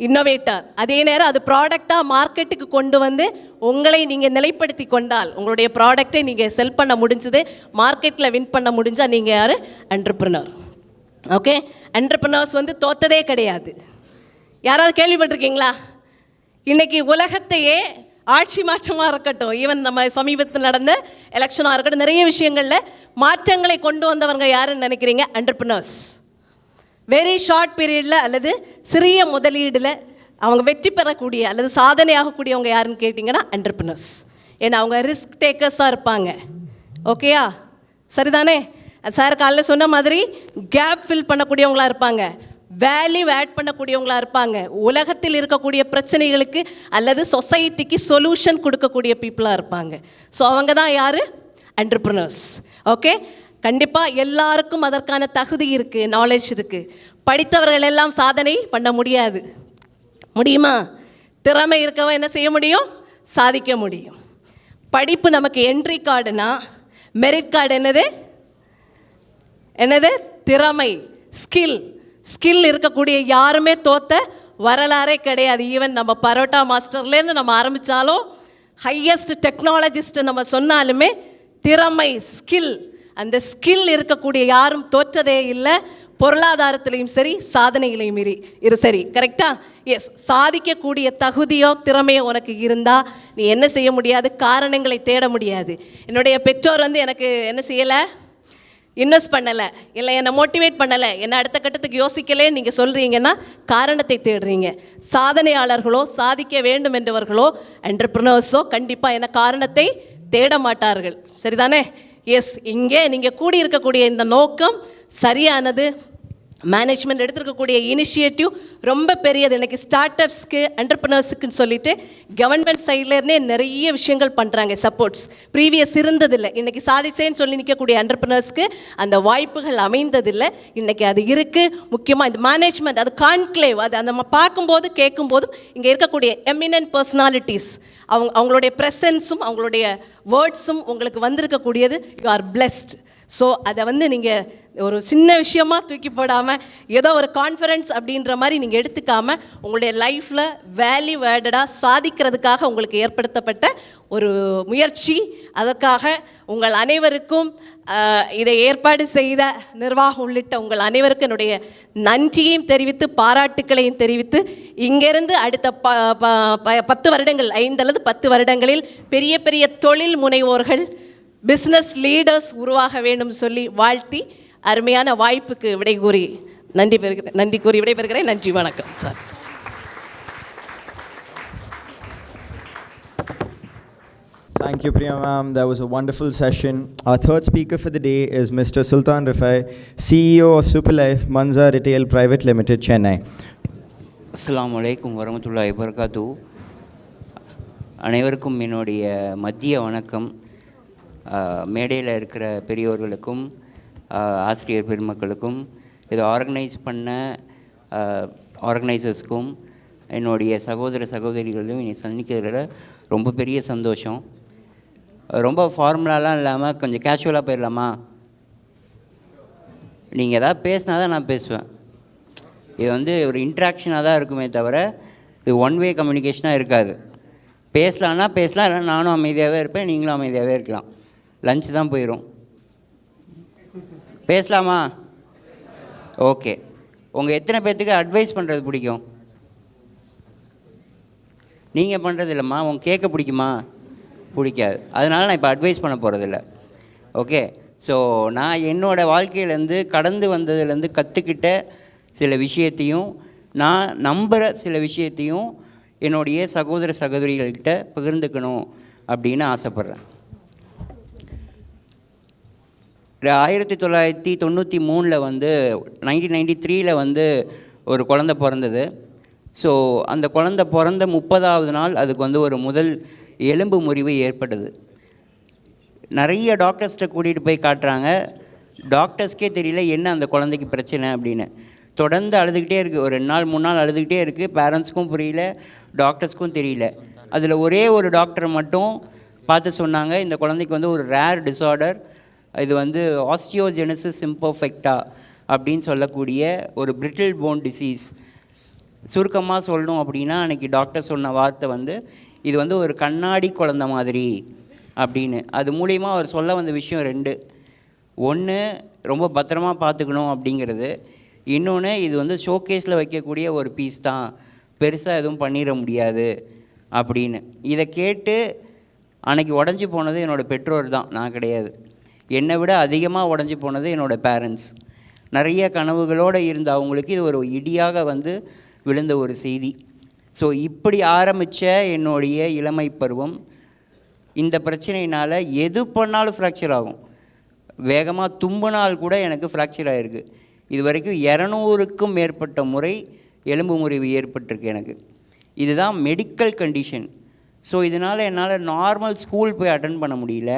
இன்னோவேட்டர். அதே நேரம் அது ப்ராடக்டாக மார்க்கெட்டுக்கு கொண்டு வந்து உங்களை நீங்கள் நிலைப்படுத்தி கொண்டால், உங்களுடைய ப்ராடக்டை நீங்கள் செல் பண்ண முடிஞ்சது, மார்க்கெட்டில் வின் பண்ண முடிஞ்சால் நீங்கள் யார், என்டர்பிரனர். ஓகே, என்டர்பிரனர்ஸ் வந்து தோத்ததே கிடையாது. யாராவது கேள்விப்பட்டிருக்கீங்களா? இன்றைக்கி உலகத்தையே ஆட்சி மாற்றமாக இருக்கட்டும், ஈவன் நம்ம சமீபத்தில் நடந்த எலெக்ஷனாக இருக்கட்டும், நிறைய விஷயங்களில் மாற்றங்களை கொண்டு வந்தவங்க யாருன்னு நினைக்கிறீங்க, என்டர்பிரனர்ஸ். வெரி ஷார்ட் பீரியடில் அல்லது சிறிய முதலீடில் அவங்க வெற்றி பெறக்கூடிய அல்லது சாதனை ஆகக்கூடியவங்க யாருன்னு கேட்டிங்கன்னா என்டர்பிரனர்ஸ். ஏன்னா அவங்க ரிஸ்க் டேக்கர்ஸாக இருப்பாங்க. ஓகேயா, சரிதானே? சார் காலைல சொன்ன மாதிரி கேப் ஃபில் பண்ணக்கூடியவங்களாக இருப்பாங்க, வேல்யூ ஆட் பண்ணக்கூடியவங்களாக இருப்பாங்க, உலகத்தில் இருக்கக்கூடிய பிரச்சனைகளுக்கு அல்லது சொசைட்டிக்கு சொல்யூஷன் கொடுக்கக்கூடிய பீப்புளாக இருப்பாங்க. ஸோ அவங்க தான் யார், என்டர்பிரனர்ஸ். ஓகே, கண்டிப்பாக எல்லாருக்கும் அதற்கான தகுதி இருக்குது, நாலேஜ் இருக்குது. படித்தவர்கள் எல்லாம் சாதனை பண்ண முடியாது. முடியுமா? திறமை இருக்கவன் என்ன செய்ய முடியும், சாதிக்க முடியும். படிப்பு நமக்கு என்ட்ரி கார்டுனா, மெரிட் கார்டு என்னது திறமை, ஸ்கில் இருக்கக்கூடிய யாருமே தோத்த வரலாறே கிடையாது. ஈவன் நம்ம பரோட்டா மாஸ்டர்லேருந்து நம்ம ஆரம்பித்தாலும், ஹையஸ்ட் டெக்னாலஜிஸ்ட்டு நம்ம சொன்னாலுமே திறமை, அந்த ஸ்கில் இருக்கக்கூடிய யாரும் தோற்றதே இல்லை. பொருளாதாரத்திலையும் சரி, சாதனைகளையும் சரி. கரெக்டா? எஸ், சாதிக்கக்கூடிய தகுதியோ திறமையோ உனக்கு இருந்தால் நீ என்ன செய்ய முடியாது, காரணங்களை தேட முடியாது. என்னுடைய பெற்றோர் வந்து எனக்கு என்ன செய்யலை, இன்வெஸ்ட் பண்ணலை, இல்லை என்னை மோட்டிவேட் பண்ணலை, என்னை அடுத்த கட்டத்துக்கு யோசிக்கலே நீங்கள் சொல்கிறீங்கன்னா காரணத்தை தேடுறீங்க. சாதனையாளர்களோ சாதிக்க வேண்டும் என்றவர்களோ என்டர்பிரனர்ஸோ கண்டிப்பாக என்ன காரணத்தை தேட மாட்டார்கள். சரிதானே? எஸ், இங்கே நீங்கள் கூடியிருக்கக்கூடிய இந்த நோக்கம் சரியானது. மேனேஜ்மெண்ட் எடுத்துருக்கக்கூடிய இனிஷியேட்டிவ் ரொம்ப பெரியது. இன்றைக்கி ஸ்டார்ட் அப்ஸ்க்கு, என்டர்பிரனர்ஸுக்குன்னு சொல்லிட்டு கவர்மெண்ட் சைட்லேருந்தே நிறைய விஷயங்கள் பண்ணுறாங்க, சப்போர்ட்ஸ். ப்ரீவியஸ் இருந்ததில்லை. இன்றைக்கி சாதிச்சேன்னு சொல்லி நிற்கக்கூடிய என்டர்பிரனர்ஸ்க்கு அந்த வாய்ப்புகள் அமைந்ததில்லை. இன்றைக்கி அது இருக்குது. முக்கியமாக இந்த மேனேஜ்மெண்ட், அது கான்க்ளேவ், அது நம்ம பார்க்கும்போது கேட்கும்போதும் இங்கே இருக்கக்கூடிய எமினன்ட் பர்சனாலிட்டிஸ் அவங்களுடைய ப்ரெசன்ஸும் அவங்களுடைய வேர்ட்ஸும் உங்களுக்கு வந்திருக்கக்கூடியது. You are blessed. ஸோ அதை வந்து நீங்கள் ஒரு சின்ன விஷயமாக தூக்கி போடாமல், ஏதோ ஒரு கான்ஃபரன்ஸ் அப்படின்ற மாதிரி நீங்கள் எடுத்துக்காமல், உங்களுடைய லைஃப்பில் வேல்யூ ஆடடாக சாதிக்கிறதுக்காக உங்களுக்கு ஏற்படுத்தப்பட்ட ஒரு முயற்சி. அதற்காக உங்கள் அனைவருக்கும், இதை ஏற்பாடு செய்த நிர்வாகம் உள்ளிட்ட உங்கள் அனைவருக்கும் என்னுடைய நன்றியையும் தெரிவித்து, பாராட்டுக்களையும் தெரிவித்து, இங்கேருந்து அடுத்த 10 வருடங்கள், 5 அல்லது 10 வருடங்களில் பெரிய பெரிய தொழில் முனைவோர்கள், பிஸ்னஸ் லீடர்ஸ் உருவாக வேண்டும் சொல்லி வாழ்த்தி, அருமையான வாய்ப்புக்கு விடை கூறி நன்றி கூறி விடைபெறுகிறேன். நன்றி, வணக்கம் sir. Thank you, Priya ma'am. That was a wonderful session. Our third speaker for the day is Mr. Sultan Rifai, CEO of Superlife Manza Retail Private Limited, Chennai. Assalamu alaikum warahmatullahi wabarakatuh. அனைவருக்கும் என்னுடைய மதிய வணக்கம். மேடையில் இருக்கிற பெரியோர்களுக்கும் ஆசிரியர் பெருமக்களுக்கும் இதை organise பண்ண ஆர்கனைசர்ஸ்க்கும் என்னுடைய சகோதர சகோதரிகளும் என்னை சந்திக்கிறதுல ரொம்ப பெரிய சந்தோஷம். ரொம்ப ஃபார்முலாலாம் இல்லாமல் கொஞ்சம் கேஷுவலாக போயிடலாமா? நீங்கள் எதாவது பேசினா தான் நான் பேசுவேன். இது ஒரு இன்ட்ராக்ஷனாக தான் இருக்குமே தவிர இது ஒன் வே கம்யூனிகேஷனாக இருக்காது. பேசலான்னா பேசலாம், இல்லை நானும் அமைதியாகவே இருப்பேன், நீங்களும் அமைதியாகவே இருக்கலாம். லஞ்ச் தான் போயிடும். பேசலாமா? ஓகே. உங்கள் எத்தனை பேர்த்துக்கு அட்வைஸ் பண்ணுறது பிடிக்கும்? நீங்கள் பண்ணுறது இல்லைம்மா. உங்கள் கேட்க பிடிக்குமா? பிடிக்காது. அதனால் நான் இப்போ அட்வைஸ் பண்ண போகிறதில்ல. ஓகே. ஸோ நான் என்னோடய வாழ்க்கையிலேருந்து கடந்து வந்ததுலேருந்து கற்றுக்கிட்ட சில விஷயத்தையும் நான் நம்புகிற சில விஷயத்தையும் என்னுடைய சகோதர சகோதரிகள்கிட்ட பகிர்ந்துக்கணும் அப்படின்னு ஆசைப்பட்றேன். 1993 1993 ஒரு குழந்தை பிறந்தது. ஸோ அந்த குழந்தை பிறந்த 30வது நாள் அதுக்கு ஒரு முதல் எலும்பு முறிவு ஏற்பட்டது. நிறைய டாக்டர்ஸ்கிட்ட கூட்டிகிட்டு போய் காட்டுறாங்க. டாக்டர்ஸ்க்கே தெரியல என்ன அந்த குழந்தைக்கு பிரச்சனை அப்படின்னு. தொடர்ந்து அழுதுகிட்டே இருக்குது. ஒரு 2 நாள் 3 நாள் அழுதுகிட்டே இருக்குது. பேரண்ட்ஸ்க்கும் புரியல, டாக்டர்ஸ்க்கும் தெரியல. அதில் ஒரே ஒரு டாக்டர் மட்டும் பார்த்து சொன்னாங்க, இந்த குழந்தைக்கு ஒரு ரேர் டிஸார்டர், இது ஆஸ்டியோஜெனசிஸ் இம்பர்ஃபெக்டா அப்படின்னு சொல்லக்கூடிய ஒரு பிரிட்டில் போன் டிசீஸ். சுருக்கமாக சொல்லணும் அப்படின்னா அன்றைக்கி டாக்டர் சொன்ன வார்த்தை இது ஒரு கண்ணாடி குழந்தை மாதிரி அப்படின்னு. அது மூலிமா அவர் சொல்ல வந்த விஷயம் 2. ஒன்று, ரொம்ப பத்திரமா பார்த்துக்கணும் அப்படிங்கிறது. இன்னொன்று, இது ஷோகேஸில் வைக்கக்கூடிய ஒரு பீஸ் தான், பெருசாக எதுவும் பண்ணிட முடியாது அப்படின்னு. இதை கேட்டு அன்றைக்கி உடஞ்சி போனது என்னோடய பெற்றோர் தான், நான் கிடையாது. என்னை விட அதிகமாக உடஞ்சி போனது என்னோடய பேரண்ட்ஸ். நிறைய கனவுகளோடு இருந்த அவங்களுக்கு இது ஒரு இடியாக விழுந்த ஒரு செய்தி. ஸோ இப்படி ஆரம்பித்த என்னுடைய இளமை பருவம் இந்த பிரச்சனையினால் எது பண்ணாலும் ஃப்ராக்சர் ஆகும். வேகமாக தும்பினால் கூட எனக்கு ஃப்ராக்சர் ஆகிருக்கு. இது வரைக்கும் 200க்கும் மேற்பட்ட முறை எலும்பு முறிவு ஏற்பட்டிருக்கு எனக்கு. இதுதான் மெடிக்கல் கண்டிஷன். ஸோ இதனால் என்னால் நார்மல் ஸ்கூல் போய் அட்டன் பண்ண முடியல.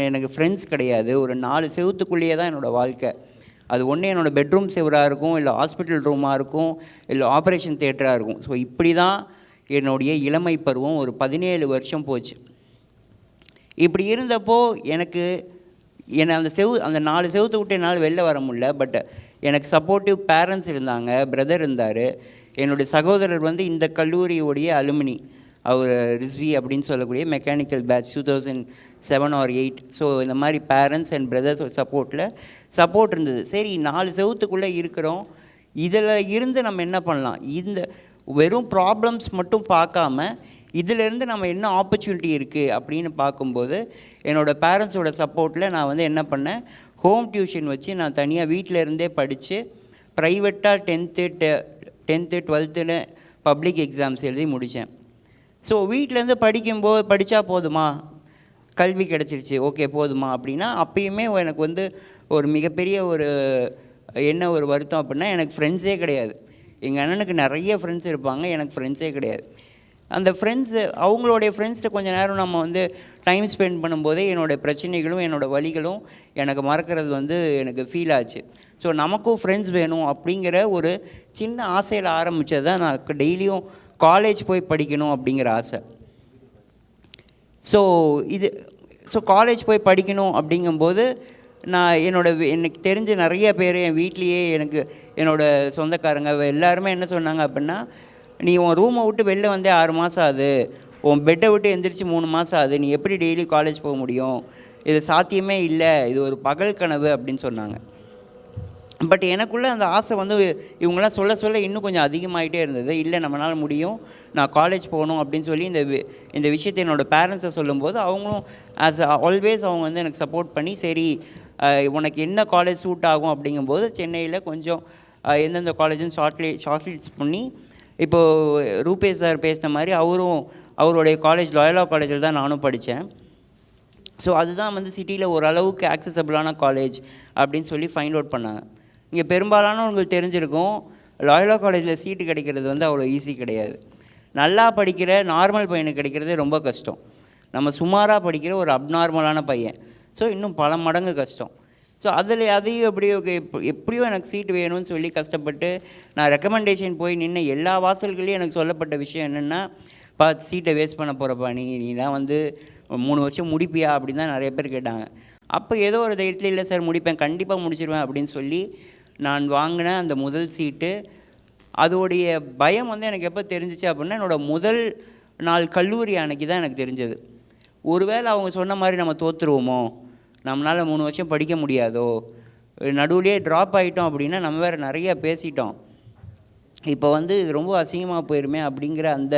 எனக்கு ஃப்ரெண்ட்ஸ் கிடையாது. ஒரு 4 செவத்துக்குள்ளேயே தான் என்னோடய வாழ்க்கை. அது ஒன்று என்னோடய பெட்ரூம் செவராக இருக்கும், இல்லை ஹாஸ்பிட்டல் ரூமாக இருக்கும், இல்லை ஆப்ரேஷன் தியேட்டராக இருக்கும். ஸோ இப்படி தான் என்னுடைய இளமை பருவம் ஒரு 17 வருஷம் போச்சு. இப்படி இருந்தப்போ என்னை அந்த 4 செவத்து விட்டு என்னால் வெளில வர முடியல. பட் எனக்கு சப்போர்ட்டிவ் பேரண்ட்ஸ் இருந்தாங்க, பிரதர் இருந்தார். என்னுடைய சகோதரர் இந்த கல்லூரியோடைய அலுமினி, அவர் ரிஸ்வி அப்படின்னு சொல்லக்கூடிய மெக்கானிக்கல் பேட்ச் 2007 or 2008. ஸோ இந்த மாதிரி பேரண்ட்ஸ் அண்ட் பிரதர்ஸ் சப்போர்ட் இருந்தது. சரி, 4 செவத்துக்குள்ளே இருக்கிறோம், இதில் இருந்து நம்ம என்ன பண்ணலாம்? இந்த வெறும் ப்ராப்ளம்ஸ் மட்டும் பார்க்காம இதிலேருந்து நம்ம என்ன ஆப்பர்ச்சுனிட்டி இருக்குது அப்படின்னு பார்க்கும்போது என்னோடய பேரண்ட்ஸோட சப்போர்ட்டில் நான் என்ன பண்ணேன், ஹோம் டியூஷன் வச்சு நான் தனியாக வீட்டில் இருந்தே படித்து ப்ரைவேட்டாக 10th 12th பப்ளிக் எக்ஸாம்ஸ் எழுதி முடித்தேன். ஸோ வீட்டிலேருந்து படித்தா போதுமா, கல்வி கிடச்சிருச்சு, ஓகே போதுமா அப்படின்னா, அப்பயுமே எனக்கு ஒரு மிகப்பெரிய ஒரு வருத்தம் அப்படின்னா, எனக்கு ஃப்ரெண்ட்ஸே கிடையாது. எங்கள் அண்ணனுக்கு நிறைய ஃப்ரெண்ட்ஸ் இருப்பாங்க, எனக்கு ஃப்ரெண்ட்ஸே கிடையாது. அந்த ஃப்ரெண்ட்ஸு, அவங்களுடைய ஃப்ரெண்ட்ஸ்கிட்ட கொஞ்சம் நேரம் நம்ம டைம் ஸ்பெண்ட் பண்ணும்போதே என்னோடய பிரச்சனைகளும் என்னோடய வலிகளும் எனக்கு மறக்கிறது எனக்கு ஃபீல் ஆச்சு. ஸோ நமக்கும் ஃப்ரெண்ட்ஸ் வேணும் அப்படிங்கிற ஒரு சின்ன ஆசையில் ஆரம்பித்தது தான் நான் டெய்லியும் காலேஜ் போய் படிக்கணும் அப்படிங்கிற ஆசை. ஸோ காலேஜ் போய் படிக்கணும் அப்படிங்கும்போது நான் எனக்கு தெரிஞ்ச நிறைய பேர் என் வீட்லேயே என்னோடய சொந்தக்காரங்க எல்லாருமே என்ன சொன்னாங்க அப்படின்னா, நீ உன் ரூமை விட்டு வெளில வந்தே 6 மாதம் ஆகுது, உன் பெட்டை விட்டு எந்திரிச்சு 3 மாதம் ஆகுது, நீ எப்படி டெய்லி காலேஜ் போக முடியும், இது சாத்தியமே இல்லை, இது ஒரு பகல் கனவு அப்படின்னு சொன்னாங்க. பட் எனக்குள்ளே அந்த ஆசை இவங்களாம் சொல்ல இன்னும் கொஞ்சம் அதிகமாகிட்டே இருந்தது. இல்லை, நம்மளால் முடியும், நான் காலேஜ் போகணும் அப்படின்னு சொல்லி இந்த விஷயத்தை என்னோடய பேரண்ட்ஸை சொல்லும்போது அவங்களும் ஆஸ் ஆல்வேஸ் அவங்க எனக்கு சப்போர்ட் பண்ணி, சரி உனக்கு என்ன காலேஜ் சூட் ஆகும் அப்படிங்கும்போது சென்னையில் கொஞ்சம் எந்தெந்த காலேஜுன்னு ஷார்ட்லிஸ்ட் பண்ணி, இப்போது ரூபேஷ் சார் பேசின மாதிரி அவருடைய காலேஜ் லாயலா காலேஜில் தான் நானும் படித்தேன். ஸோ அதுதான் சிட்டியில் ஓரளவுக்கு ஆக்சசபிளான காலேஜ் அப்படின்னு சொல்லி ஃபைண்ட் அவுட் பண்ணாங்க. இங்கே பெரும்பாலான உங்களுக்கு தெரிஞ்சிருக்கும், லாயலா காலேஜில் சீட்டு கிடைக்கிறது அவ்வளோ ஈஸி கிடையாது. நல்லா படிக்கிற நார்மல் பையனுக்கு கிடைக்கிறதே ரொம்ப கஷ்டம். நம்ம சுமாராக படிக்கிற ஒரு அப்நார்மலான பையன், ஸோ இன்னும் பல மடங்கு கஷ்டம். ஸோ அதையும் எப்படியோ எனக்கு சீட்டு வேணும்னு சொல்லி கஷ்டப்பட்டு நான் ரெக்கமெண்டேஷன் போய் நின்று எல்லா வாசல்களையும் எனக்கு சொல்லப்பட்ட விஷயம் என்னென்னா, சீட்டை வேஸ்ட் பண்ண போகிறப்பா நீலாம் வந்து 3 வருஷம் முடிப்பியா அப்படின்னு தான் நிறைய பேர் கேட்டாங்க. அப்போ ஏதோ ஒரு தைரியத்தில் இல்லை சார் முடிப்பேன், கண்டிப்பாக முடிச்சிருவேன் அப்படின்னு சொல்லி நான் வாங்கின அந்த முதல் சீட்டு. அதோடைய பயம் வந்து எனக்கு எப்போ தெரிஞ்சிச்சு அப்படின்னா, என்னோடய முதல் நாள் கல்லூரி அன்னைக்கு தான் எனக்கு தெரிஞ்சது. ஒருவேளை அவங்க சொன்ன மாதிரி நம்ம தோற்றுருவோமோ, நம்மளால் 3 வருஷம் படிக்க முடியாதோ, நடுவுலேயே ட்ராப் ஆகிட்டோம் அப்படின்னா நம்ம வேறு நிறையா பேசிட்டோம், இப்போ வந்து இது ரொம்ப அசிங்கமாக போயிருமே அப்படிங்கிற அந்த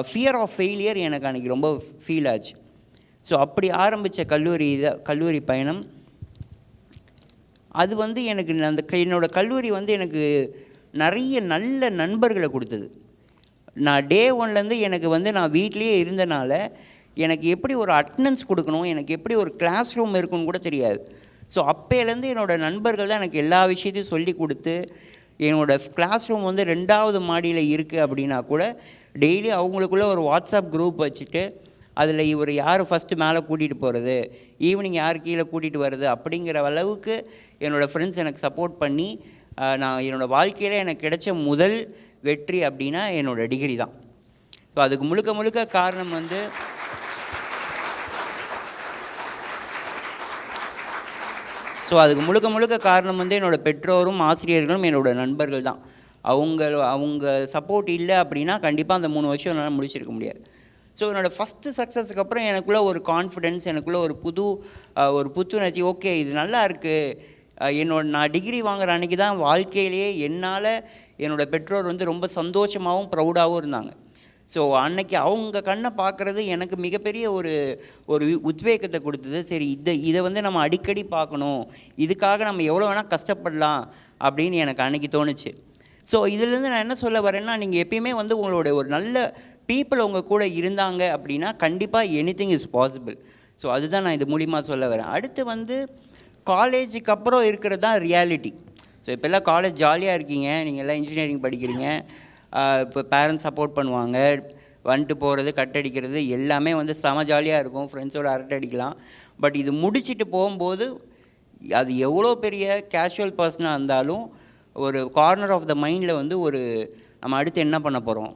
ஃபியர் ஆஃப் ஃபெயிலியர் எனக்கு அன்றைக்கி ரொம்ப ஃபீல் ஆச்சு. ஸோ அப்படி ஆரம்பித்த கல்லூரி பயணம் அது வந்து எனக்கு என்னோடய கல்லூரி வந்து எனக்கு நிறைய நல்ல நண்பர்களை கொடுத்தது. நான் டே 1லேருந்து எனக்கு வந்து நான் வீட்லேயே இருந்தனால எனக்கு எப்படி ஒரு அட்டெண்டன்ஸ் கொடுக்கணும், எனக்கு எப்படி ஒரு கிளாஸ் ரூம் இருக்குன்னு கூட தெரியாது. ஸோ அப்போலேருந்து என்னோடய நண்பர்கள் தான் எனக்கு எல்லா விஷயத்தையும் சொல்லி கொடுத்து, என்னோடய கிளாஸ் ரூம் வந்து 2வது மாடியில் இருக்குது அப்படின்னா கூட டெய்லி அவங்களுக்குள்ளே ஒரு வாட்ஸ்அப் குரூப் வச்சுட்டு அதில் இவர் யார் ஃபஸ்ட்டு மேலே கூட்டிகிட்டு போகிறது, ஈவினிங் யார் கீழே கூட்டிகிட்டு வர்றது அப்படிங்கிற அளவுக்கு என்னோடய ஃப்ரெண்ட்ஸ் எனக்கு சப்போர்ட் பண்ணி நான் என்னோடய வாழ்க்கையில் எனக்கு கிடைச்ச முதல் வெற்றி அப்படின்னா என்னோடய டிகிரி தான். ஸோ அதுக்கு முழுக்க காரணம் வந்து காரணம் வந்து என்னோடய பெற்றோரும் ஆசிரியர்களும் என்னோடய நண்பர்கள் தான். அவங்க சப்போர்ட் இல்லை அப்படின்னா கண்டிப்பாக அந்த 3 வருஷம் என்னால் முடிச்சிருக்க முடியாது. ஸோ என்னோடய ஃபஸ்ட்டு சக்ஸஸுக்கு அப்புறம் எனக்குள்ளே ஒரு கான்ஃபிடென்ஸ், எனக்குள்ளே ஒரு புத்துணர்ச்சி. ஓகே, இது நல்லா இருக்குது. நான் டிகிரி வாங்குகிற அன்றைக்கி தான் வாழ்க்கையிலேயே என்னால் என்னோடய பெற்றோர் வந்து ரொம்ப சந்தோஷமாகவும் ப்ரௌடாகவும் இருந்தாங்க. ஸோ அன்னைக்கு அவங்க கண்ணை பார்க்குறது எனக்கு மிகப்பெரிய ஒரு உத்வேகத்தை கொடுத்தது. சரி, இதை வந்து நம்ம அடிக்கடி பார்க்கணும், இதுக்காக நம்ம எவ்வளோ வேணால் கஷ்டப்படலாம் அப்படின்னு எனக்கு அன்றைக்கி தோணுச்சு. ஸோ இதிலேருந்து நான் என்ன சொல்ல வரேன்னா, நீங்கள் எப்பயுமே வந்து உங்களோட ஒரு நல்ல பீப்புள் உங்கள் கூட இருந்தாங்க அப்படின்னா கண்டிப்பாக எனிதிங் இஸ் பாசிபிள். ஸோ அதுதான் நான் இது மூலிமா சொல்ல வரேன். அடுத்து வந்து காலேஜுக்கு அப்புறம் இருக்கிறது தான் ரியாலிட்டி. ஸோ இப்போல்லாம் காலேஜ் ஜாலியாக இருக்கீங்க, நீங்கள் எல்லாம் இன்ஜினியரிங் படிக்கிறீங்க, இப்போ பேரண்ட்ஸ் சப்போர்ட் பண்ணுவாங்க, வந்துட்டு போகிறது கட் அடிக்கிறது எல்லாமே வந்து செம ஜாலியாக இருக்கும், ஃப்ரெண்ட்ஸோடு அரட்டை அடிக்கலாம். பட் இது முடிச்சுட்டு போகும்போது அது எவ்வளோ பெரிய கேஷுவல் பர்சனாக இருந்தாலும் ஒரு கார்னர் ஆஃப் த மைண்டில் வந்து நம்ம அடுத்து என்ன பண்ண போகிறோம்,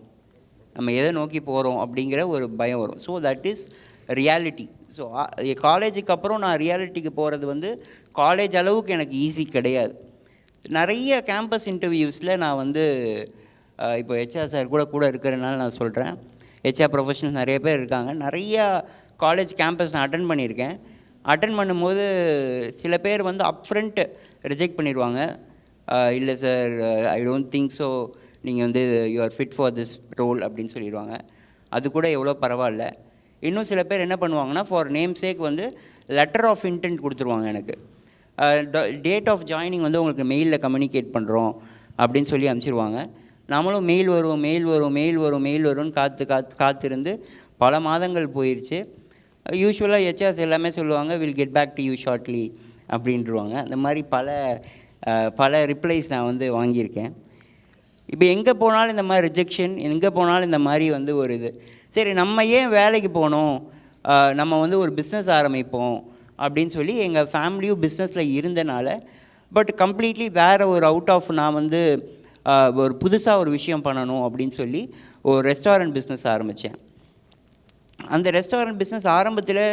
நம்ம எதை நோக்கி போகிறோம் அப்படிங்கிற ஒரு பயம் வரும். So that is reality. So காலேஜுக்கு அப்புறம் நான் ரியாலிட்டிக்கு போகிறது வந்து காலேஜ் அளவுக்கு எனக்கு ஈஸி கிடையாது. நிறைய கேம்பஸ் இன்டர்வியூஸில் நான் வந்து இப்போ ஹெச்ஆர் சார் கூட இருக்கிறதுனால நான் சொல்கிறேன், ஹெச்ஆர் ப்ரொஃபஷனல்ஸ் நிறைய பேர் இருக்காங்க. நிறையா காலேஜ் கேம்பஸ் நான் அட்டன் பண்ணியிருக்கேன். அட்டன் பண்ணும்போது சில பேர் வந்து அப்ஃப்ரண்ட் ரிஜெக்ட் பண்ணிடுவாங்க. இல்லை sir, I don't think so, நீங்கள் வந்து you are fit for this role அப்படின்னு சொல்லிடுவாங்க. அது கூட எவ்வளோ பரவாயில்ல. இன்னும் சில பேர் என்ன பண்ணுவாங்கன்னா, ஃபார் நேம் சேக் வந்து லெட்டர் ஆஃப் இன்டென்ட் கொடுத்துருவாங்க. எனக்கு டேட் ஆஃப் ஜாயினிங் வந்து உங்களுக்கு மெயிலில் கம்யூனிகேட் பண்ணுறோம் அப்படின்னு சொல்லி அனுப்பிச்சிருவாங்க. நம்மளும் மெயில் வரும்னு காத்திருந்து பல மாதங்கள் போயிடுச்சு. யூஸ்வலாக ஹெச்ஆர்ஸ் எல்லாமே சொல்லுவாங்க, will get back to you shortly அப்படின்ட்டுருவாங்க. அந்த மாதிரி பல ரிப்ளைஸ் நான் வந்து வாங்கியிருக்கேன். இப்போ எங்கே போனாலும் இந்த மாதிரி ரிஜெக்ஷன், எங்கே போனாலும் இந்த மாதிரி வந்து ஒரு இது. சரி, நம்ம ஏன் வேலைக்கு போகணும், நம்ம வந்து ஒரு பிஸ்னஸ் ஆரம்பிப்போம் அப்படின்னு சொல்லி எங்கள் ஃபேமிலியும் பிஸ்னஸில் இருந்தனால, பட் கம்ப்ளீட்லி வேறு ஒரு அவுட் ஆஃப் நான் வந்து ஒரு புதுசாக ஒரு விஷயம் பண்ணணும் அப்படின்னு சொல்லி ஒரு ரெஸ்டாரண்ட் பிஸ்னஸ் ஆரம்பித்தேன். அந்த ரெஸ்டாரண்ட் பிஸ்னஸ் ஆரம்பத்தில்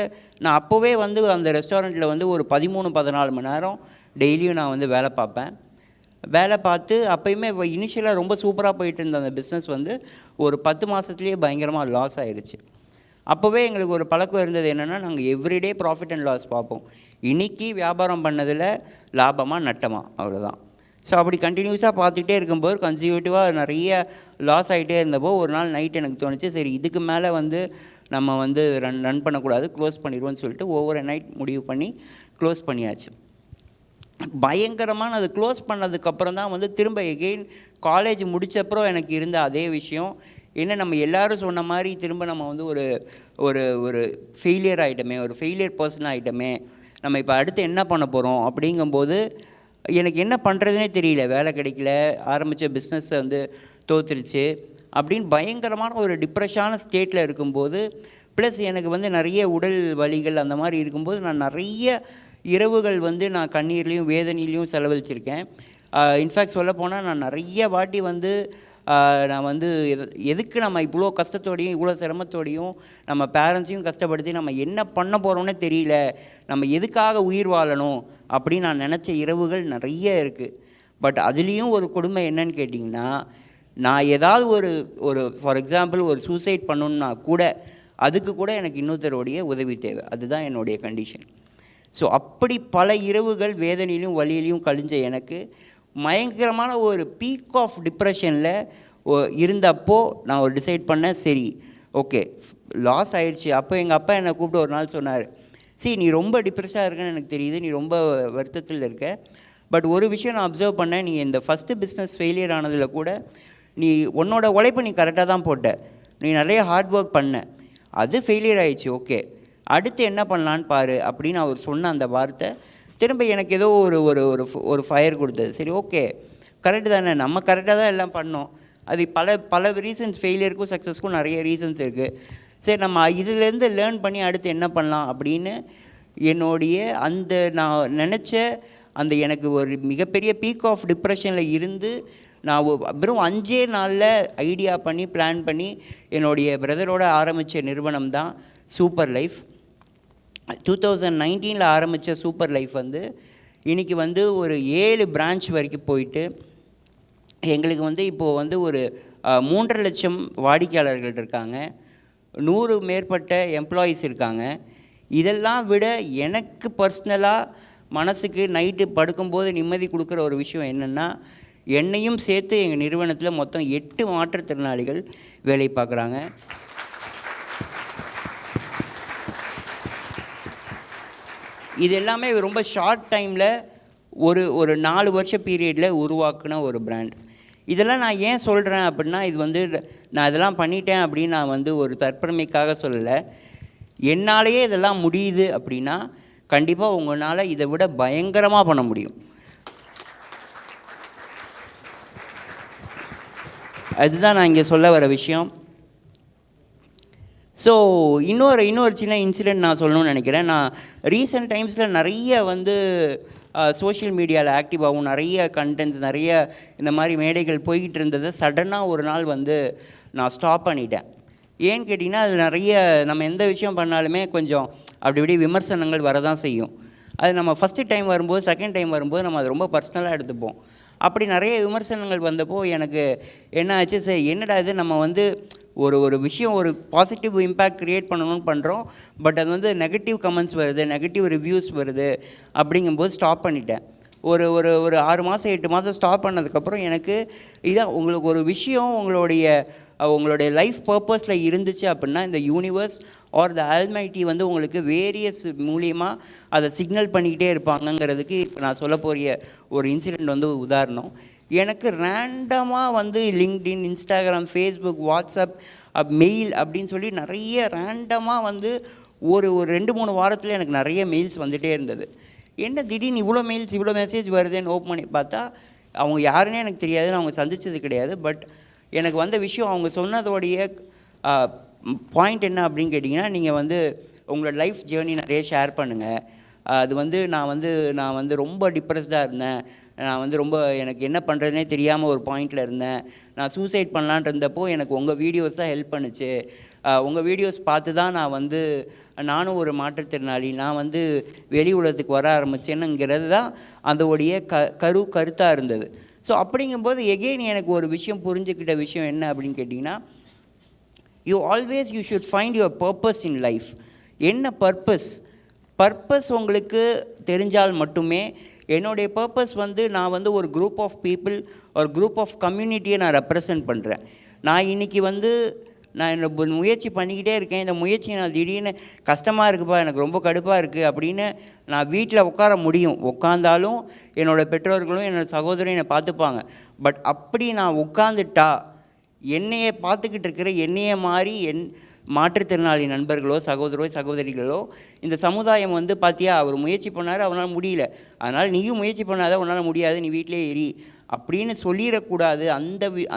நான் அப்போவே வந்து அந்த ரெஸ்டாரண்ட்டில் வந்து ஒரு 13-14 மணி நேரம் டெய்லியும் நான் வந்து வேலை பார்த்து அப்போயுமே இனிஷியலாக ரொம்ப சூப்பராக போயிட்டு இருந்த அந்த பிஸ்னஸ் வந்து ஒரு 10 மாதத்துலேயே பயங்கரமாக லாஸ் ஆகிருச்சு. அப்போவே எங்களுக்கு ஒரு பழக்கம் இருந்தது என்னென்னா, நாங்கள் எவ்ரிடே ப்ராஃபிட் அண்ட் லாஸ் பார்ப்போம். இன்றைக்கி வியாபாரம் பண்ணதில் லாபமாக நட்டமாக, அவ்வளோதான். ஸோ அப்படி கண்டினியூஸாக பார்த்துக்கிட்டே இருக்கும்போது கன்சிக்யூட்டிவாக நிறைய லாஸ் ஆகிட்டே இருந்தப்போ ஒரு நாள் நைட் எனக்கு தோணுச்சு, சரி இதுக்கு மேலே வந்து நம்ம வந்து ரன் பண்ணக்கூடாது, க்ளோஸ் பண்ணிடுவோன்னு சொல்லிட்டு ஒவ்வொரு நைட் முடிவு பண்ணி க்ளோஸ் பண்ணியாச்சு. பயங்கரமான அது க்ளோஸ் பண்ணதுக்கப்புறம் தான் வந்து திரும்ப எகெயின் காலேஜ் முடித்தப்புறம் எனக்கு இருந்த அதே விஷயம் என்ன, நம்ம எல்லோரும் சொன்ன மாதிரி திரும்ப நம்ம வந்து ஒரு ஃபெயிலியர் ஆகிட்டோமே, ஒரு ஃபெயிலியர் பர்சன் ஆகிட்டோமே, நம்ம இப்போ அடுத்து என்ன பண்ண போகிறோம் அப்படிங்கும்போது எனக்கு என்ன பண்ணுறதுனே தெரியல. வேலை கிடைக்கல, ஆரம்பித்த பிஸ்னஸ் வந்து தோற்றுருச்சு. அப்படின்னு பயங்கரமான ஒரு டிப்ரெஷனான ஸ்டேட்டில் இருக்கும்போது, ப்ளஸ் எனக்கு வந்து நிறைய உடல் வலிகள் அந்த மாதிரி இருக்கும்போது நான் நிறைய இரவுகள் வந்து நான் கண்ணீர்லேயும் வேதனையிலையும் செலவழிச்சிருக்கேன். இன்ஃபேக்ட் சொல்லப்போனால் நான் நிறைய வாட்டி வந்து நான் வந்து எதுக்கு நம்ம இவ்வளோ கஷ்டத்தோடையும் இவ்வளோ சிரமத்தோடையும் நம்ம பேரண்ட்ஸையும் கஷ்டப்படுத்தி நம்ம என்ன பண்ண போகிறோன்னே தெரியல, நம்ம எதுக்காக உயிர் வாழணும் அப்படின்னு நான் நினச்ச இரவுகள் நிறைய இருக்குது. பட் அதுலேயும் ஒரு கொடுமை என்னன்னு கேட்டிங்கன்னா, நான் ஏதாவது ஒரு ஃபார் எக்ஸாம்பிள் ஒரு சூசைட் பண்ணணுன்னா கூட அதுக்கு கூட எனக்கு இன்னொருத்தருடைய உதவி தேவை. அதுதான் என்னுடைய கண்டிஷன். ஸோ அப்படி பல இரவுகள் வேதனையிலையும் வலியிலையும் கழிஞ்ச எனக்கு பயங்கரமான ஒரு பீக் ஆஃப் டிப்ரெஷனில் இருந்தப்போ நான் ஒரு டிசைட் பண்ணேன், சரி ஓகே லாஸ் ஆயிடுச்சு. அப்போ எங்கள் அப்பா என்னை கூப்பிட்டு ஒரு நாள் சொன்னார், சரி நீ ரொம்ப டிப்ரெஷனாக இருக்கன்னு எனக்கு தெரியுது, நீ ரொம்ப வருத்தத்தில் இருக்க, பட் ஒரு விஷயம் நான் அப்சர்வ் பண்ணேன், நீ இந்த ஃபஸ்ட்டு பிஸ்னஸ் ஃபெயிலியர் ஆனதில் கூட நீ உன்னோட உழைப்பை நீ கரெக்டாக தான் போட்ட, நீ நிறைய ஹார்ட் ஒர்க் பண்ண, அது ஃபெயிலியர் ஆயிடுச்சு, ஓகே அடுத்து என்ன பண்ணலான்னு பாரு அப்படின்னு அவர் சொன்ன அந்த வார்த்தை திரும்ப எனக்கு ஏதோ ஒரு ஃபயர் கொடுத்தது. சரி ஓகே கரெக்டு தானே, நம்ம கரெக்டாக தான் எல்லாம் பண்ணோம், அது பல ரீசன்ஸ் ஃபெயிலியருக்கும் சக்ஸஸ்க்கும் நிறைய ரீசன்ஸ் இருக்குது, சரி நம்ம இதிலேருந்து லேர்ன் பண்ணி அடுத்து என்ன பண்ணலாம் அப்படின்னு என்னுடைய அந்த நான் நினச்ச அந்த எனக்கு ஒரு மிகப்பெரிய பீக் ஆஃப் டிப்ரெஷனில் இருந்து நான் வெறும் 5 நாளில் ஐடியா பண்ணி பிளான் பண்ணி என்னுடைய பிரதரோடு ஆரம்பித்த நிறுவனம் தான் சூப்பர் லைஃப். 2019 ஆரம்பித்த சூப்பர் லைஃப் வந்து இன்றைக்கி வந்து ஒரு 7 பிரான்ச் வரைக்கும் போயிட்டு எங்களுக்கு வந்து இப்போது வந்து ஒரு 3.5 லட்சம் வாடிக்கையாளர்கள் இருக்காங்க, 100 மேற்பட்ட எம்ப்ளாயீஸ் இருக்காங்க. இதெல்லாம் விட எனக்கு பர்சனலாக மனசுக்கு நைட்டு படுக்கும்போது நிம்மதி கொடுக்குற ஒரு விஷயம் என்னென்னா, என்னையும் சேர்த்து எங்கள் நிறுவனத்தில் மொத்தம் 8 மாற்றுத்திறனாளிகள் வேலை பார்க்குறாங்க. இது எல்லாமே ரொம்ப ஷார்ட் டைமில் ஒரு 4 வருஷ பீரியடில் உருவாக்குன ஒரு பிராண்ட். இதெல்லாம் நான் ஏன் சொல்கிறேன் அப்படின்னா, இது வந்து நான் இதெல்லாம் பண்ணிட்டேன் அப்படின்னு நான் வந்து ஒரு தற்பெருமைக்காக சொல்லலை. என்னாலேயே இதெல்லாம் முடியுது அப்படின்னா கண்டிப்பாக உங்களால் இதை விட பயங்கரமாக பண்ண முடியும். அதுதான் நான் இங்கே சொல்ல வர விஷயம். ஸோ இன்னொரு சின்ன இன்சிடெண்ட் நான் சொல்லணும்னு நினைக்கிறேன். நான் ரீசெண்ட் டைம்ஸில் நிறைய வந்து சோஷியல் மீடியாவில் ஆக்டிவாகவும் நிறைய கண்டென்ட்ஸ் நிறைய இந்த மாதிரி மேடைகள் போய்கிட்டு இருந்ததை சடனாக ஒரு நாள் வந்து நான் ஸ்டாப் பண்ணிட்டேன். ஏன்னு கேட்டிங்கன்னா, அது நிறைய நம்ம எந்த விஷயம் பண்ணாலுமே கொஞ்சம் அப்படி இப்படி விமர்சனங்கள் வரதான் செய்யும். அது நம்ம ஃபஸ்ட்டு டைம் வரும்போது செகண்ட் டைம் வரும்போது நம்ம அது ரொம்ப பர்சனலாக எடுத்துப்போம். அப்படி நிறைய விமர்சனங்கள் வந்தப்போ எனக்கு என்ன ஆச்சு, சரி என்னடா இது நம்ம வந்து ஒரு விஷயம் ஒரு பாசிட்டிவ் இம்பேக்ட் க்ரியேட் பண்ணணும்னு பண்ணுறோம், பட் அது வந்து நெகட்டிவ் கமெண்ட்ஸ் வருது, நெகட்டிவ் ரிவ்யூஸ் வருது அப்படிங்கும்போது ஸ்டாப் பண்ணிட்டேன். ஒரு 6 மாதம் 8 மாதம் ஸ்டாப் பண்ணதுக்கப்புறம் எனக்கு இதான் உங்களுக்கு ஒரு விஷயம் உங்களுடைய லைஃப் பர்பஸில் இருந்துச்சு அப்படின்னா இந்த யூனிவர்ஸ் ஆர் த ஆல்மைட்டி வந்து உங்களுக்கு வேரியஸ் மூலியமாக அதை சிக்னல் பண்ணிக்கிட்டே இருப்பாங்கங்கிறதுக்கு இப்போ நான் சொல்ல போகிற ஒரு இன்சிடெண்ட் வந்து உதாரணம். எனக்கு ரேண்டமாக வந்து LinkedIn, Instagram, Facebook, WhatsApp, mail அப்படின்னு சொல்லி நிறைய ரேண்டமாக வந்து ஒரு 2-3 வாரத்தில் எனக்கு நிறைய மெயில்ஸ் வந்துகிட்டே இருந்தது. என்ன திடீர்னு இவ்வளோ மெயில்ஸ் இவ்வளோ மெசேஜ் வருதுன்னு ஓப்பன் பண்ணி பார்த்தா அவங்க யாருன்னே எனக்கு தெரியாது, நான் அவங்க சந்தித்தது கிடையாது. பட் எனக்கு வந்த விஷயம் அவங்க சொன்னதோடைய பாயிண்ட் என்ன அப்படின்னு கேட்டிங்கன்னா, நீங்கள் வந்து உங்களோட லைஃப் ஜேர்னி நிறைய ஷேர் பண்ணுங்கள். அது வந்து நான் வந்து ரொம்ப டிப்ரெஸ்டாக இருந்தேன், நான் வந்து ரொம்ப எனக்கு என்ன பண்ணுறதுனே தெரியாமல் ஒரு பாயிண்டில் இருந்தேன், நான் சூசைட் பண்ணலான் இருந்தப்போ எனக்கு உங்கள் வீடியோஸ் தான் ஹெல்ப் பண்ணுச்சு, உங்கள் வீடியோஸ் பார்த்து தான் நானும் ஒரு மாற்றுத்திறனாளி, நான் வந்து வெளி உலகத்துக்கு வர ஆரம்பித்தேனுங்கிறது தான் அதோடைய கருத்தாக இருந்தது. ஸோ அப்படிங்கும்போது எகெயின் எனக்கு ஒரு விஷயம் புரிஞ்சுக்கிட்ட விஷயம் என்ன அப்படின்னு கேட்டிங்கன்னா, you should find your purpose in life. என்ன பர்பஸ் உங்களுக்கு தெரிஞ்சால் மட்டுமே. என்னுடைய பர்பஸ் வந்து நான் வந்து ஒரு குரூப் ஆஃப் பீப்புள் ஒரு குரூப் ஆஃப் கம்யூனிட்டியை நான் ரெப்ரசன்ட் பண்ணுறேன். நான் இன்றைக்கி வந்து நான் என்னோட முயற்சி பண்ணிக்கிட்டே இருக்கேன். இந்த முயற்சி நான் திடீர்னு கஷ்டமாக இருக்குப்பா, எனக்கு ரொம்ப கடுப்பாக இருக்குது அப்படின்னு நான் வீட்டில் உட்கார முடியும். உட்காந்தாலும் என்னோடய பெற்றோர்களும் என்னோடய சகோதரரும் என்னை பார்த்துப்பாங்க. பட் அப்படி நான் உட்காந்துட்டா என்னையை பார்த்துக்கிட்டு இருக்கிற என்னையை மாதிரி மாற்றுத்திறனாளி நண்பர்களோ சகோதரிகளோ இந்த சமுதாயம் வந்து பார்த்தியா அவர் முயற்சி பண்ணார், அவனால் முடியல, அதனால் நீயும் முயற்சி பண்ணாத, உன்னால் முடியாது, நீ வீட்டிலே எரி அப்படின்னு சொல்லிடக்கூடாது.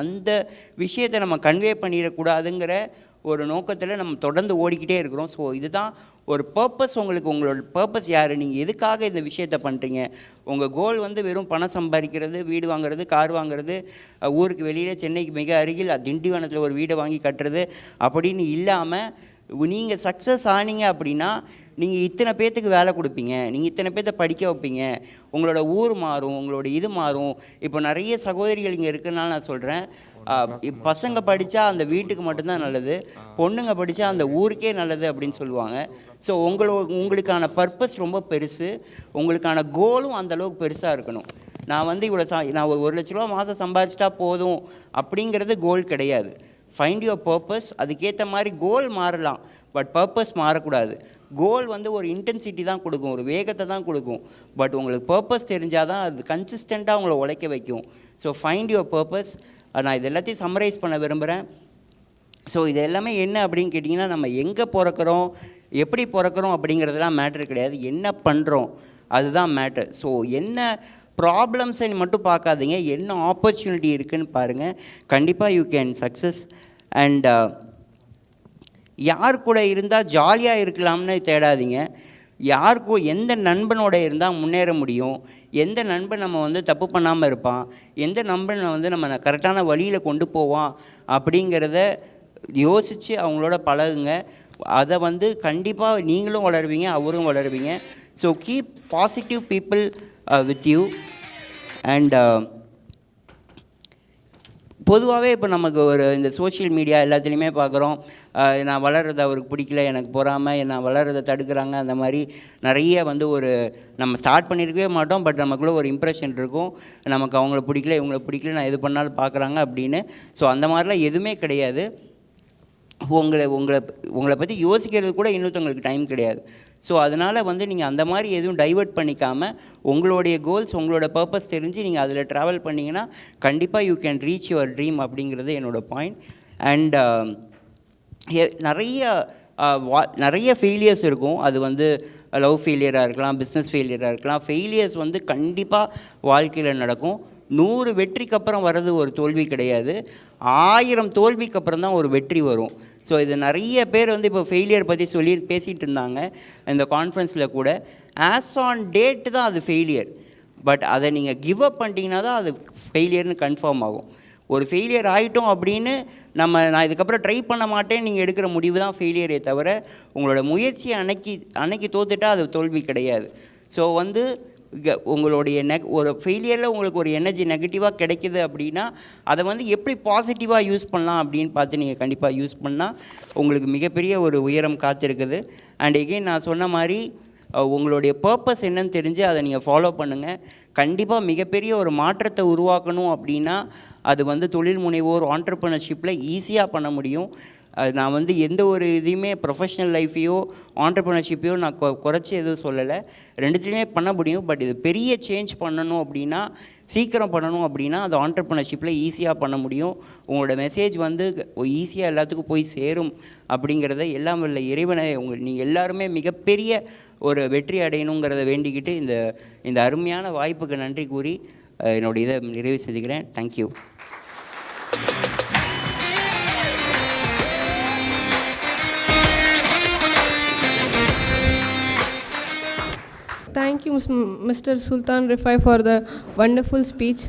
அந்த விஷயத்தை நம்ம கன்வே பண்ணிடக்கூடாதுங்கிற ஒரு நோக்கத்தில் நம்ம தொடர்ந்து ஓடிக்கிட்டே இருக்கிறோம். ஸோ இதுதான் ஒரு பர்பஸ். உங்களோட பர்பஸ் யார், நீங்கள் எதுக்காக இந்த விஷயத்தை பண்ணுறீங்க? உங்கள் கோல் வந்து வெறும் பணம் சம்பாதிக்கிறது, வீடு வாங்குறது, கார் வாங்குறது, ஊருக்கு வெளியில் சென்னைக்கு மிக அருகில் திண்டிவனத்தில் ஒரு வீடை வாங்கி கட்டுறது அப்படின்னு இல்லாமல் நீங்கள் சக்ஸஸ் ஆனீங்க அப்படின்னா நீங்கள் இத்தனை பேர்த்துக்கு வேலை கொடுப்பீங்க, நீங்கள் இத்தனை பேர்த்த படிக்க வைப்பீங்க, உங்களோட ஊர் மாறும், உங்களோட இது மாறும். இப்போ நிறைய சகோதரிகள் இங்கே இருக்குதுனால நான் சொல்கிறேன், பசங்க படித்தா அந்த வீட்டுக்கு மட்டும்தான் நல்லது, பொண்ணுங்க படித்தா அந்த ஊருக்கே நல்லது அப்படின்னு சொல்லுவாங்க. ஸோ உங்களுக்கான பர்பஸ் ரொம்ப பெருசு, உங்களுக்கான கோலும் அந்தளவுக்கு பெருசாக இருக்கணும். நான் வந்து நான் ஒரு 1 லட்ச ரூபா மாதம் சம்பாதிச்சிட்டா போதும் அப்படிங்கிறது கோல் கிடையாது. Find your purpose. அதுக்கேற்ற மாதிரி கோல் மாறலாம், பட் பர்பஸ் மாறக்கூடாது. கோல் வந்து ஒரு இன்டென்சிட்டி தான் கொடுக்கும், ஒரு வேகத்தை தான் கொடுக்கும். பட் உங்களுக்கு பர்பஸ் தெரிஞ்சால் தான் அது கன்சிஸ்டண்ட்டாக உங்களை உழைக்க வைக்கும். So find your purpose. நான் இது எல்லாத்தையும் சம்மரைஸ் பண்ண விரும்புகிறேன். ஸோ இது எல்லாமே என்ன அப்படின்னு கேட்டிங்கன்னா, நம்ம எங்கே பிறக்கிறோம், எப்படி பிறக்கிறோம் அப்படிங்கிறதுலாம் மேட்ரு கிடையாது, என்ன பண்ணுறோம் அதுதான் மேட்டர். ஸோ என்ன ப்ராப்ளம்ஸை மட்டும் பார்க்காதீங்க, என்ன ஆப்பர்ச்சுனிட்டி இருக்குதுன்னு பாருங்கள். கண்டிப்பாக யூ கேன் சக்ஸஸ். அண்ட் யார் கூட இருந்தால் ஜாலியாக இருக்கலாம்னு தேடாதீங்க. எந்த நண்பனோட இருந்தால் முன்னேற முடியும், எந்த நண்பன் நம்ம வந்து தப்பு பண்ணாமல் இருப்பான், எந்த நண்பன் வந்து நம்ம கரெக்டான வழியில் கொண்டு போவான் அப்படிங்கிறத யோசித்து அவங்களோட பழகுங்க. அதை வந்து கண்டிப்பாக நீங்களும் வளருவீங்க, அவரும் வளருவீங்க. So keep positive people with you. And பொதுவாகவே இப்போ நமக்கு இந்த சோஷியல் மீடியா எல்லாத்துலேயுமே பார்க்குறோம், நான் வளர்கிறது அவருக்கு பிடிக்கல, எனக்கு பொறாமல், நான் வளர்கிறத தடுக்கிறாங்க, அந்த மாதிரி நிறைய வந்து நம்ம ஸ்டார்ட் பண்ணியிருக்கவே மாட்டோம், பட் நமக்குள்ளே ஒரு இம்ப்ரெஷன் இருக்கும், நமக்கு அவங்கள பிடிக்கல, இவங்கள பிடிக்கல, நான் எது பண்ணாலும் பார்க்குறாங்க அப்படின்னு. ஸோ அந்த மாதிரிலாம் எதுவுமே கிடையாது. உங்களை பற்றி யோசிக்கிறது கூட இன்னொருத்தவங்களுக்கு டைம் கிடையாது. ஸோ அதனால் வந்து நீங்கள் அந்த மாதிரி எதுவும் டைவர்ட் பண்ணிக்காமல் உங்களுடைய கோல்ஸ், உங்களோட பர்பஸ் தெரிஞ்சு நீங்கள் அதில் ட்ராவல் பண்ணிங்கன்னா கண்டிப்பாக you can reach your dream அப்படிங்கிறது என்னோடய பாயிண்ட். அண்ட் நிறைய ஃபெயிலியர்ஸ் இருக்கும். அது வந்து லவ் ஃபெயிலியராக இருக்கலாம், பிஸ்னஸ் ஃபெயிலியராக இருக்கலாம். ஃபெயிலியர்ஸ் வந்து கண்டிப்பாக வாழ்க்கையில் நடக்கும். 100 வெற்றிக்கு அப்புறம் வர்றது ஒரு தோல்வி கிடையாது, 1000 தோல்விக்கு அப்புறம் தான் ஒரு வெற்றி வரும். ஸோ இது நிறைய பேர் வந்து இப்போ ஃபெயிலியர் பற்றி பேசிகிட்டு இருந்தாங்க இந்த கான்ஃபரன்ஸில் கூட. ஆஸ் ஆன் டேட்டு தான் அது ஃபெயிலியர், பட் அதை நீங்கள் கிவ் அப் பண்ணிட்டீங்கன்னா தான் அது ஃபெயிலியர்னு கன்ஃபார்ம் ஆகும். ஒரு ஃபெயிலியர் ஆகிட்டோம் அப்படின்னு நான் இதுக்கப்புறம் ட்ரை பண்ண மாட்டேன் நீங்கள் எடுக்கிற முடிவு தான் ஃபெயிலியரே தவிர, உங்களோட முயற்சியை அன்னைக்கு தோத்துட்டால் அது தோல்வி கிடையாது. ஸோ வந்து உங்களுடைய ஒரு ஃபெயிலியரில் உங்களுக்கு ஒரு எனர்ஜி நெகட்டிவாக கிடைக்கிது அப்படின்னா அதை வந்து எப்படி பாசிட்டிவாக யூஸ் பண்ணலாம் அப்படின்னு பார்த்து நீங்கள் கண்டிப்பாக யூஸ் பண்ணால் உங்களுக்கு மிகப்பெரிய ஒரு உயரம் காத்திருக்குது. அண்ட் எகெயின் நான் சொன்ன மாதிரி உங்களுடைய பர்பஸ் என்னன்னு தெரிஞ்சு அதை நீங்கள் ஃபாலோ பண்ணுங்கள். கண்டிப்பாக மிகப்பெரிய ஒரு மாற்றத்தை உருவாக்கணும் அப்படின்னா அது வந்து தொழில் முனைவோர் ஆண்டர்ப்ரனர்ஷிப்பில் ஈஸியாக பண்ண முடியும். நான் வந்து எந்த ஒரு இதையுமே ப்ரொஃபஷ்னல் லைஃப்பையோ ஆண்டர்ப்ரனர்ஷிப்பையோ நான் குறைச்சி எதுவும் சொல்லலை, ரெண்டுத்துலேயுமே பண்ண முடியும். பட் இது பெரிய சேஞ்ச் பண்ணணும் அப்படின்னா, சீக்கிரம் பண்ணணும் அப்படின்னா அது ஆண்டர்ப்ரனர்ஷிப்பில் ஈஸியாக பண்ண முடியும். உங்களோட மெசேஜ் வந்து ஈஸியாக எல்லாத்துக்கும் போய் சேரும் அப்படிங்கிறத எல்லாம் வல்ல இறைவனை நீங்கள் எல்லாருமே மிகப்பெரிய ஒரு வெற்றி அடையணுங்கிறத வேண்டிக்கிட்டு இந்த அருமையான வாய்ப்புக்கு நன்றி கூறி என்னோடய இதை நிறைவு செய்துக்கிறேன். Thank you. Thank you, Mr. Sultan Rifai, for the wonderful speech.